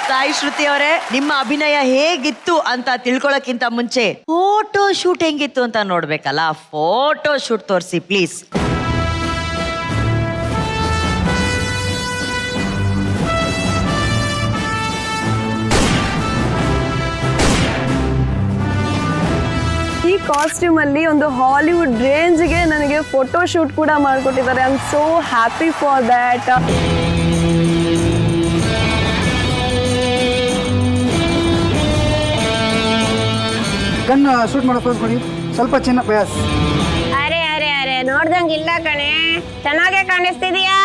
ಸಾಯಿ ಶ್ರುತಿ ಅವರೇ, ನಿಮ್ಮ ಅಭಿನಯ ಹೇಗಿತ್ತು ಅಂತ ತಿಳ್ಕೊಳಕ್ಕಿಂತ ಮುಂಚೆ ಫೋಟೋ ಶೂಟ್ ಹೆಂಗಿತ್ತು ಅಂತ ನೋಡ್ಬೇಕಲ್ಲ. ಫೋಟೋ ಶೂಟ್ ತೋರಿಸಿ ಪ್ಲೀಸ್. ಈ ಕಾಸ್ಟ್ಯೂಮ್ ಅಲ್ಲಿ ಒಂದು ಹಾಲಿವುಡ್ ರೇಂಜ್ಗೆ ನನಗೆ ಫೋಟೋ ಶೂಟ್ ಕೂಡ ಮಾಡಿಕೊಟ್ಟಿದ್ದಾರೆ. I am so happy for that. Gun shoot ಮಾಡೋ ಫೋಸ್ ಕೊಡಿ ಸ್ವಲ್ಪ ಚಿನ್ನ ಬಯಸ್. ಅರೆ ಅರೆ ಅರೆ, ನೋಡ್ದಂಗಿಲ್ಲ ಕಣೆ, ಚೆನ್ನಾಗೆ ಕಾಣಿಸ್ತಿದೀಯಾ.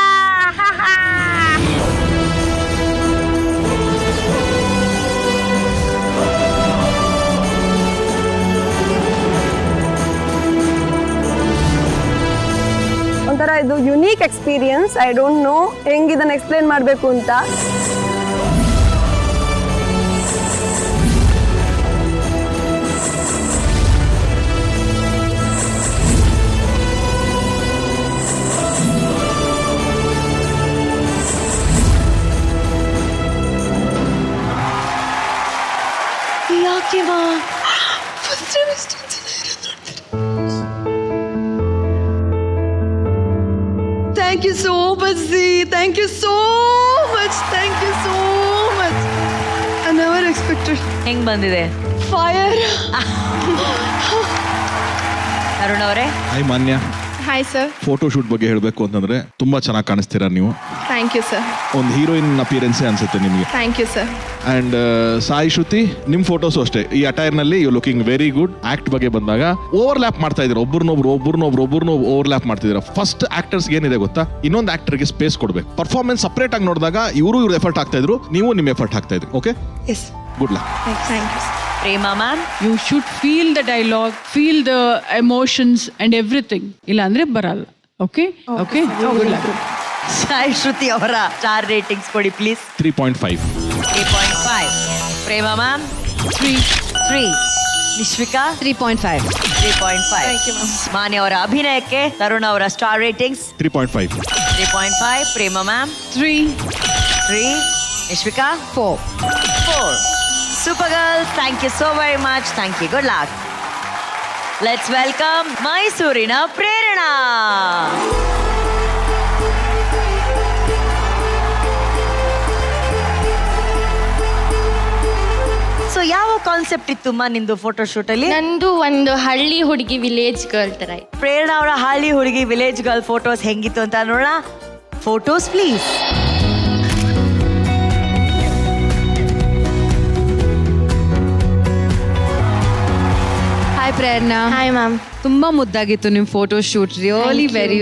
ಒಂಥರ ಇದು unique experience. I don't know ಹೆಂಗೆ ಇದನ್ನು ಎಕ್ಸ್ಪ್ಲೇನ್ ಮಾಡಬೇಕು ಅಂತ. ಯಾಕೆವಾ thank you so much ji, thank you so much, thank you so much. I never expected. ಹೆಂಗ್ ಬಂದಿದೆ ಫೈರ್. ಅರುಣ್ ಅವರೇ. ಹಾಯ್ ಮಾನ್ಯ. Hi sir. ಫೋಟೋ ಶೂಟ್ ಬಗ್ಗೆ ಹೇಳಬೇಕು ಅಂತಂದ್ರೆ ತುಂಬಾ ಚೆನ್ನಾಗಿ ಕಾಣಿಸ್ತೀರಾ ನೀವು. Thank you sir. ಒಂದು ಹೀರೋಯಿನ್ ಅಪಿಯರೆನ್ಸೇ ಅನ್ಸುತ್ತೆ ನಿಮಗೆ. Thank you sir. And Sai Shruti, ನಿಮ್ ಫೋಟೋಸು ಅಷ್ಟೇ. ಈ ಅಟೈರ್ ನಲ್ಲಿ you looking very good. Act ಬಗ್ಗೆ ಬಂದಾಗ ಓವರ್ಲ್ಯಾಪ್ ಮಾಡ್ತಾ ಇದ್ದೀರಾ, ಒಬ್ಬರನ್ನೊಬ್ರು ಓವರ್ಲ್ಯಾಪ್ ಮಾಡ್ತಿದ್ದೀರಾ. ಫಸ್ಟ್ ಆಕ್ಟರ್ಸ್ ಏನಿದೆ ಗೊತ್ತಾ, ಇನ್ನೊಂದು ಆಕ್ಟರ್ಗೆ ಸ್ಪೇಸ್ ಕೊಡ್ಬೇಕು. ಪರ್ಫಾರ್ಮೆನ್ಸ್ ಸಪರೇಟ್ ಆಗಿ ನೋಡಿದಾಗ ಇವರು ಎಫರ್ಟ್ ಹಾಕ್ತಾ ಇದ್ರು, ನೀವು ನಿಮ್ ಎಫರ್ಟ್ ಹಾಕ್ತಾ ಇದ್ರಿ. Okay, yes, good luck. Thank you. Prema ma'am, you should feel the dialogue, feel the emotions and everything. ಇಲ್ಲ ಅಂದ್ರೆ ಬರಲ್ಲ. Okay okay, good luck. Sai Shruti ಅವರ ಸ್ಟಾರ್ ರೇಟಿಂಗ್ಸ್ ಕೊಡಿ ಪ್ಲೀಸ್. 3.5. 3.5. ಪ್ರೇಮ ಮ್ಯಾಮ್ 3. ನಿಶ್ವಿಕಾ 3.5. 3.5. ಮಾನ್ಯ ಅವರ ಅಭಿನಯಕ್ಕೆ ತರುಣ್ ಅವರ star ratings 3.5. 3.5. Prema ma'am 3. Nishvika 4. Super girls, thank you so very much. Thank you. Good luck. Let's welcome ಮೈಸೂರಿನ ಪ್ರೇರಣಾ. So ಯಾವ ಕಾನ್ಸೆಪ್ಟ್ ಇತ್ತುಮ್ಮ ನಿಂದು ಫೋಟೋ ಶೂಟ್ ಅಲ್ಲಿ? ನಂದು ಒಂದು ಹಳ್ಳಿ ಹುಡುಗಿ ವಿಲೇಜ್ ಗರ್ಲ್ ತರ ಇತ್ತು. ಪ್ರೇರಣಾ ಅವರ ಹಳ್ಳಿ ಹುಡುಗಿ ವಿಲೇಜ್ ಗರ್ಲ್ ಫೋಟೋಸ್ ಹೆಂಗಿತ್ತು ಅಂತ ನೋಡೋಣ. Photos please. Hi Prerana. Hi ma'am. ತುಂಬಾ ಮುದ್ದಾಗಿತ್ತು ನಿಮ್ಮ photo shoot. Really very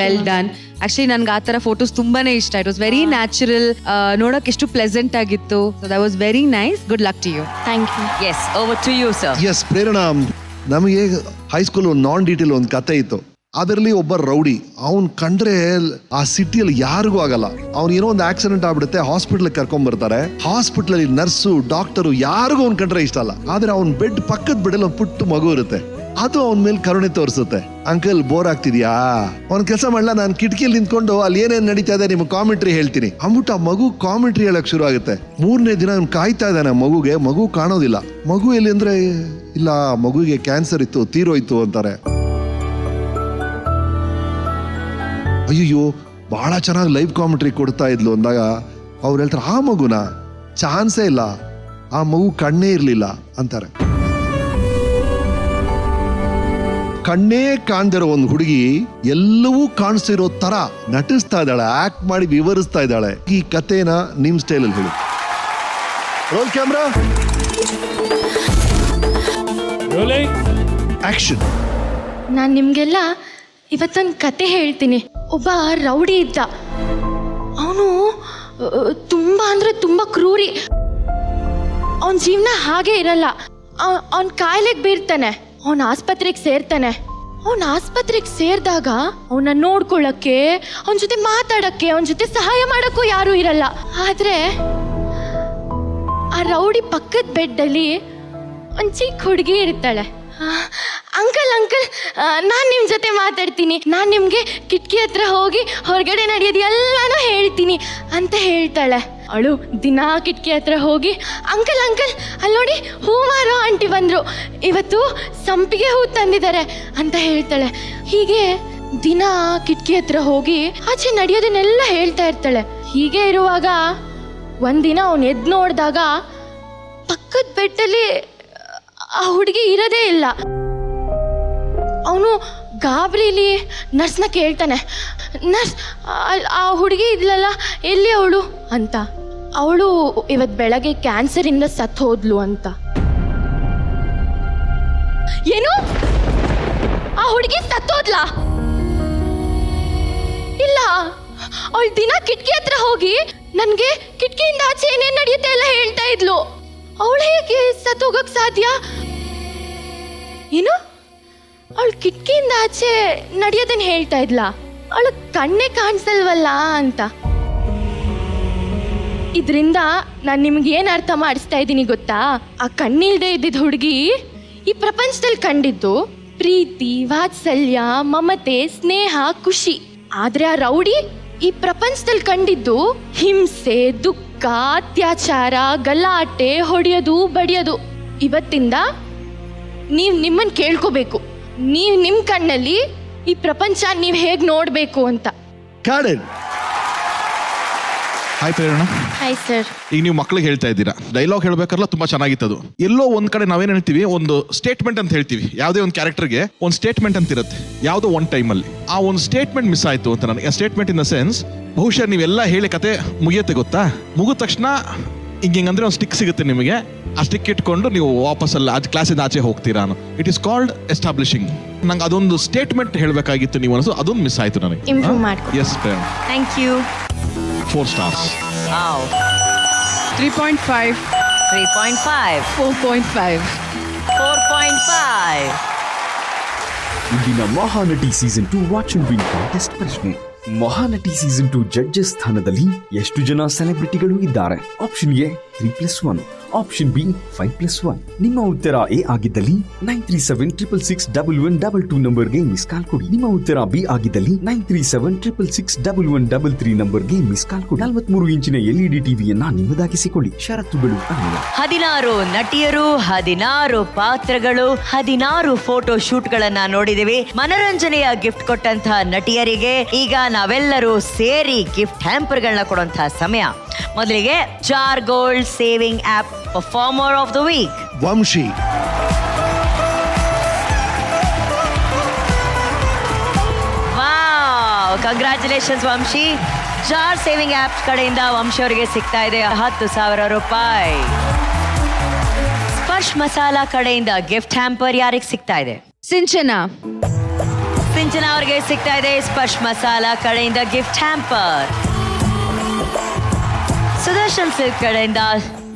well done. Actually ನನ್ಗೆ ಆ ತರ ಫೋಟೋಸ್ ತುಂಬಾನೇ ಇಷ್ಟ. ಇಟ್ ವಾಸ್ ವೆರಿ ನ್ಯಾಚುರಲ್, ನೋಡಕ್ ಎಷ್ಟು ಪ್ಲೆಸೆಂಟ್ ಆಗಿತ್ತು. So that was very nice. Good luck to you. Thank you. Yes, over to you sir. Yes Prerana, ನಮಗೆ ಹೈಸ್ಕೂಲ್ ನಾನ್ detail ಒಂದು ಕತೆ ಇತ್ತು. ಅದರಲ್ಲಿ ಒಬ್ಬ ರೌಡಿ, ಅವ್ನ್ ಕಂಡ್ರೆ ಆ ಸಿಟಿಯಲ್ಲಿ ಯಾರಿಗೂ ಆಗಲ್ಲ. ಅವ್ನು ಏನೋ ಒಂದು ಆಕ್ಸಿಡೆಂಟ್ ಆಗ್ಬಿಡುತ್ತೆ, ಹಾಸ್ಪಿಟಲ್ ಕರ್ಕೊಂಡ್ ಬರ್ತಾರೆ. ಹಾಸ್ಪಿಟಲ್ ಅಲ್ಲಿ ನರ್ಸು ಡಾಕ್ಟರು ಯಾರಿಗೂ ಅವ್ನ್ ಕಂಡ್ರೆ ಇಷ್ಟ ಅಲ್ಲ. ಆದ್ರೆ ಅವ್ನ್ ಬೆಡ್ ಪಕ್ಕದ ಬೆಡಲ್ಲಿ ಒಂದು ಪುಟ್ಟ ಮಗು ಇರುತ್ತೆ. ಅದು ಅವನ ಮೇಲೆ ಕರುಣೆ ತೋರಿಸುತ್ತೆ. ಅಂಕಲ್ ಬೋರ್ ಆಗ್ತಿದ್ಯಾ, ಅವ್ನ್ ಕೆಲಸ ಮಾಡಲ್ಲ, ನಾನು ಕಿಟಕಿಯಲ್ಲಿ ನಿಂತ್ಕೊಂಡು ಅಲ್ಲಿ ಏನೇನ್ ನಡೀತಾ ಇದೆ ನಿಮ್ಗೆ ಕಾಮೆಂಟ್ರಿ ಹೇಳ್ತೀನಿ ಅಂದ್ಬಿಟ್ಟು ಆ ಮಗು ಕಾಮೆಂಟ್ರಿ ಹೇಳಕ್ ಶುರು ಆಗುತ್ತೆ. 3ನೇ ದಿನ ಅವ್ನು ಕಾಯ್ತಾ ಇದ್ದಾನೆ ಮಗುಗೆ. ಮಗು ಕಾಣೋದಿಲ್ಲ. ಮಗು ಎಲ್ಲಿ ಅಂದ್ರೆ, ಇಲ್ಲ ಮಗುಗೆ ಕ್ಯಾನ್ಸರ್ ಇತ್ತು, ತೀರೋಯ್ತು ಅಂತಾರೆ. ಅಯ್ಯೋ ಬಹಳ ಚೆನ್ನಾಗಿ ಲೈವ್ ಕಾಮೆಂಟ್ರಿ ಕೊಡ್ತಾ ಇದ್ಲು ಅಂದಾಗ ಅವ್ರು ಹೇಳ್ತಾರೆ, ಆ ಮಗುನ ಚಾನ್ಸೇ ಇಲ್ಲ, ಆ ಮಗು ಕಣ್ಣೇ ಇರ್ಲಿಲ್ಲ ಅಂತಾರೆ. ಕಣ್ಣೇ ಕಾಣ್ದಿರೋ ಒಂದು ಹುಡುಗಿ ಎಲ್ಲವೂ ಕಾಣಿಸ್ತಿರೋ ತರ ನಟಿಸ್ತಾ ಇದ್ದಾಳೆ, ಆಕ್ಟ್ ಮಾಡಿ ವಿವರಿಸ್ತಾ ಇದ್ದಾಳೆ. ಈ ಕಥೆನ ನಿಮ್ ಸ್ಟೈಲ್ ಅಲ್ಲಿ ಹೇಳಿ. Roll camera, action. ನಾನು ನಿಮಗೆಲ್ಲ ಇವತ್ತೊಂದು ಕತೆ ಹೇಳ್ತೀನಿ. ಒಬ್ಬ ರೌಡಿ ಇದ್ದ. ಅವನು ತುಂಬ ಅಂದರೆ ತುಂಬ ಕ್ರೂರಿ. ಅವನ ಜೀವನ ಹಾಗೆ ಇರಲ್ಲ. ಅವನ ಕಾಯಿಲೆಗೆ ಬೀರ್ತಾನೆ. ಅವನ ಆಸ್ಪತ್ರೆಗೆ ಸೇರ್ತಾನೆ. ಅವನ ಆಸ್ಪತ್ರೆಗೆ ಸೇರಿದಾಗ ಅವನ್ನ ನೋಡ್ಕೊಳ್ಳೋಕ್ಕೆ, ಅವನ ಜೊತೆ ಮಾತಾಡೋಕ್ಕೆ, ಅವನ ಜೊತೆ ಸಹಾಯ ಮಾಡೋಕ್ಕೂ ಯಾರೂ ಇರಲ್ಲ. ಆದರೆ ಆ ರೌಡಿ ಪಕ್ಕದ ಬೆಡ್ಡಲ್ಲಿ ಒಂದು ಚಿಕ್ಕ ಹುಡುಗಿ ಇರ್ತಾಳೆ. ಅಂಕಲ್ ಅಂಕಲ್, ನಾನು ನಿಮ್ಮ ಜೊತೆ ಮಾತಾಡ್ತೀನಿ, ನಾನು ನಿಮಗೆ ಕಿಟಕಿ ಹತ್ರ ಹೋಗಿ ಹೊರಗಡೆ ನಡೆಯೋದು ಎಲ್ಲನೂ ಹೇಳ್ತೀನಿ ಅಂತ ಹೇಳ್ತಾಳೆ. ಅವಳು ದಿನ ಕಿಟಕಿ ಹತ್ರ ಹೋಗಿ, ಅಂಕಲ್ ಅಂಕಲ್ ಅಲ್ಲಿ ನೋಡಿ ಹೂ ಮಾರೋ ಆಂಟಿ ಬಂದರು, ಇವತ್ತು ಸಂಪಿಗೆ ಹೂ ತಂದಿದ್ದಾರೆ ಅಂತ ಹೇಳ್ತಾಳೆ. ಹೀಗೆ ದಿನ ಕಿಟಕಿ ಹತ್ರ ಹೋಗಿ ಆಚೆ ನಡೆಯೋದನ್ನೆಲ್ಲ ಹೇಳ್ತಾ ಇರ್ತಾಳೆ. ಹೀಗೆ ಇರುವಾಗ ಒಂದಿನ ಅವನು ಎದ್ದು ನೋಡಿದಾಗ ಪಕ್ಕದ ಬೆಡ್ಡಲ್ಲಿ ಆ ಹುಡುಗಿ ಇರೋದೇ ಇಲ್ಲ. ಅವನು ಗಾಬರಿಲಿ ನರ್ಸ್ನ ಕೇಳ್ತಾನೆ, ನರ್ಸ್ ಆ ಹುಡುಗಿ ಇದ್ಲಲ್ಲ, ಎಲ್ಲಿ ಅವಳು ಅಂತ. ಅವಳು ಇವತ್ತು ಬೆಳಗ್ಗೆ ಕ್ಯಾನ್ಸರಿಂದ ಸತ್ತು ಹೋದ್ಲು ಅಂತ. ಏನು, ಆ ಹುಡುಗಿ ಸತ್ತೋದ್ಲಾ? ಇಲ್ಲ, ಅವಳು ದಿನ ಕಿಟಕಿ ಹತ್ರ ಹೋಗಿ ನನಗೆ ಕಿಟಕಿಯಿಂದ ಆಚೆ ಏನೇನು ನಡೆಯುತ್ತೆ ಎಲ್ಲ ಹೇಳ್ತಾ ಇದ್ಲು. ಅವಳು ಹೇಗೆ ಸತ್ತೋಗಕ್ಕೆ ಸಾಧ್ಯ? ಏನು, ಅವಳು ಕಿಟಕಿಯಿಂದ ಆಚೆ ನಡೆಯೋದನ್ನ ಹೇಳ್ತಾ ಇದ್ಲ? ಅವಳು ಕಣ್ಣೇ ಕಾಣಿಸಲ್ವಲ್ಲ ಅಂತ. ಇದರಿಂದ ನಾನು ನಿಮ್ಗೆ ಏನು ಅರ್ಥ ಮಾಡಿಸ್ತಾ ಇದ್ದೀನಿ ಗೊತ್ತಾ? ಆ ಕಣ್ಣಿಲ್ದೇ ಇದ್ದಿದ್ದ ಹುಡುಗಿ ಈ ಪ್ರಪಂಚದಲ್ಲಿ ಕಂಡಿದ್ದು ಪ್ರೀತಿ, ವಾತ್ಸಲ್ಯ, ಮಮತೆ, ಸ್ನೇಹ, ಖುಷಿ. ಆದ್ರೆ ಆ ರೌಡಿ ಈ ಪ್ರಪಂಚದಲ್ಲಿ ಕಂಡಿದ್ದು ಹಿಂಸೆ, ದುಃಖ, ಅತ್ಯಾಚಾರ, ಗಲಾಟೆ, ಹೊಡೆಯೋದು, ಬಡಿಯೋದು. ಇವತ್ತಿಂದ ನೀವು ನಿಮ್ಮನ್ನು ಕೇಳ್ಕೋಬೇಕು, ನೀವು ನಿಮ್ಮ ಕಣ್ಣಲ್ಲಿ ಈ ಪ್ರಪಂಚ ನೀವು ಹೇಗೆ ನೋಡಬೇಕು ಅಂತ. ಹಾಯ್ ಪ್ರೇರಣಾ. Hi sir. ಈಗ ನೀವು ಮಕ್ಳಿಗೆ ಹೇಳ್ತಾ ಇದ್ದೀರಾ, ಡೈಲಾಗ್ ಹೇಳ್ಬೇಕಾರಲ್ಲ ತುಂಬಾ ಚೆನ್ನಾಗಿತ್ತದು. ಎಲ್ಲೋ ಒಂದ್ ಕಡೆ ನಾವೇನ್ ಹೇಳ್ತೀವಿ, ಒಂದು ಸ್ಟೇಟ್ಮೆಂಟ್ ಅಂತ ಹೇಳ್ತೀವಿ. ಯಾವುದೇ ಒಂದು ಕ್ಯಾರೆಕ್ಟರ್ಗೆ ಒಂದು ಸ್ಟೇಟ್ಮೆಂಟ್ ಅಂತ ಇರುತ್ತೆ ಯಾವುದೋ ಒಂದು ಟೈಮಲ್ಲಿ. ಆ ಒಂದು ಸ್ಟೇಟ್ಮೆಂಟ್ ಮಿಸ್ ಆಯ್ತು ಅಂತ ನನಗೆ. ಸ್ಟೇಟ್ಮೆಂಟ್ ಇನ್ ದ ಸೆನ್ಸ್, ಬಹುಶಃ ನೀವೆಲ್ಲ ಹೇಳಿ ಕತೆ ಮುಗಿಯುತ್ತೆ ಗೊತ್ತಾ, ಮುಗಿದ ತಕ್ಷಣ ಹಿಂಗಂದ್ರೆ ಒಂದು ಸ್ಟಿಕ್ ಸಿಗುತ್ತೆ ನಿಮಗೆ. ಆ ಸ್ಟಿಕ್ ಇಟ್ಕೊಂಡು ನೀವು ವಾಪಸ್ಸಲ್ಲ ಕ್ಲಾಸಿಂದ ಆಚೆ ಹೋಗ್ತೀರಾ. It is called establishing. ನಂಗೆ ಅದೊಂದು ಸ್ಟೇಟ್ಮೆಂಟ್ ಹೇಳಬೇಕಾಗಿತ್ತು ನೀವು ಅನಿಸು, ಅದೊಂದು ಮಿಸ್ ಆಯ್ತು ನನಗೆ. ಇಂಪ್ರೂವ್ ಮಾಡ್ಕೊ. Yes Prerana. Thank you. 4 stars. Wow. 3.5. 3.5. 4.5. 4.5. ಇಂದಿನ Mahanati season 2 watch and win contest ಪ್ರಶ್ನೆ. ಮಹಾನಟಿ ಸೀಸನ್ 2 ಜಡ್ಜಸ್ ಸ್ಥಾನದಲ್ಲಿ ಎಷ್ಟು ಜನ ಸೆಲೆಬ್ರಿಟಿಗಳು ಇದ್ದಾರೆ? Option A 3+1, option B 5+1. ನಿಮ್ಮ ಉತ್ತರ ಎ ಆಗಿದ್ದಲ್ಲಿ 9376661122 ನಂಬರ್ಗೆ ಮಿಸ್ ಕಾಲ್ ಕೊಡಿ. ನಿಮ್ಮ ಉತ್ತರ ಬಿ ಆಗಿದ್ದಲ್ಲಿ 9376661133 ನಂಬರ್ಗೆ ಮಿಸ್ ಕಾಲ್ ಕೊಡಿ. 43 ಇಂಚಿನ LED ಟಿವಿಯನ್ನ ನಿಮ್ಮದಾಗಿಸಿಕೊಳ್ಳಿ. ಷರತ್ತುಗಳು ಅನ್ವಯ. 16 ನಟಿಯರು, 16 ಪಾತ್ರಗಳು, 16 ಫೋಟೋ ಶೂಟ್ ಗಳನ್ನ ನೋಡಿದಿವಿ. ಮನರಂಜನೆಯ ಗಿಫ್ಟ್ ಕೊಟ್ಟಂತಹ ನಟಿಯರಿಗೆ ಈಗ ನಾವೆಲ್ಲರೂ ಸೇರಿ ಗಿಫ್ಟ್ ಹ್ಯಾಂಪರ್ ಗಳನ್ನ ಕೊಡುವಂತಹ ಸಮಯ. ಮೊದಲಿಗೆ Jar gold saving app performer of the week Vamshi. Wow, congratulations Vamshi. Jar saving app ಕಡೆಯಿಂದ ವಂಶಿ ಅವರಿಗೆ ಸಿಗ್ತಾ ಇದೆ 10,000 ರೂಪಾಯಿ. ಸ್ಪರ್ಶ್ ಮಸಾಲಾ ಕಡೆಯಿಂದ ಗಿಫ್ಟ್ ಹ್ಯಾಂಪರ್ ಯಾರಿಗೆ ಸಿಗ್ತಾ ಇದೆ? ಸಿಂಚನಾ ಅವರಿಗೆ ಸಿಗ್ತಾ ಇದೆ ಸ್ಪರ್ಶ್ ಮಸಾಲಾ ಕಡೆಯಿಂದ ಗಿಫ್ಟ್ ಹ್ಯಾಂಪರ್. ಸುದರ್ಶನ್ ಸಿಲ್ಕ್ ಕಡೆಯಿಂದ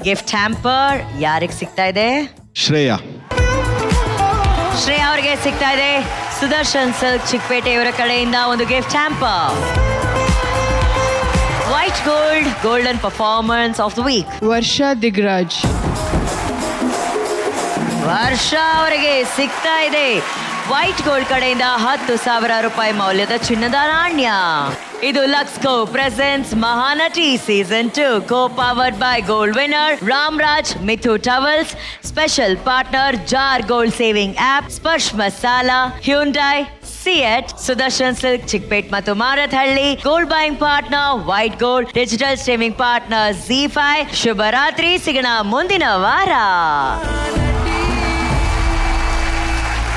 ಗಿಫ್ಟ್ ಹ್ಯಾಂಪರ್ ಯಾರಿಗೆ ಸಿಗ್ತಾ ಇದೆ? ಶ್ರೇಯಾ ಅವರಿಗೆ ಸಿಗ್ತಾ ಇದೆ ಸುದರ್ಶನ್ ಸಿಲ್ಕ್ ಚಿಕ್ಕಪೇಟೆ ಇವರ ಕಡೆಯಿಂದ ಒಂದು gift hamper. White gold golden performance of the week Varsha Digraj ಅವರಿಗೆ ಸಿಗ್ತಾ ಇದೆ ವೈಟ್ ಗೋಲ್ಡ್ ಕಡೆಯಿಂದ 10,000 ರೂಪಾಯಿ ಮೌಲ್ಯದ ಚಿನ್ನದ ನಾಣ್ಯ. ಇದು ಲಕ್ಸ್ಕೋ presents Mahanati season 2 co powered by gold winner Ramraj ಮಿಥು towels, special partner Jar gold saving app, Sparsh Masala, Hyundai, CEAT, Sudarshan silk Chickpet ಮತ್ತು Marathahalli, gold buying partner white gold, digital streaming partner ZEE5. ಶುಭರಾತ್ರಿ, ಸಿಗೋಣ ಮುಂದಿನ ವಾರ.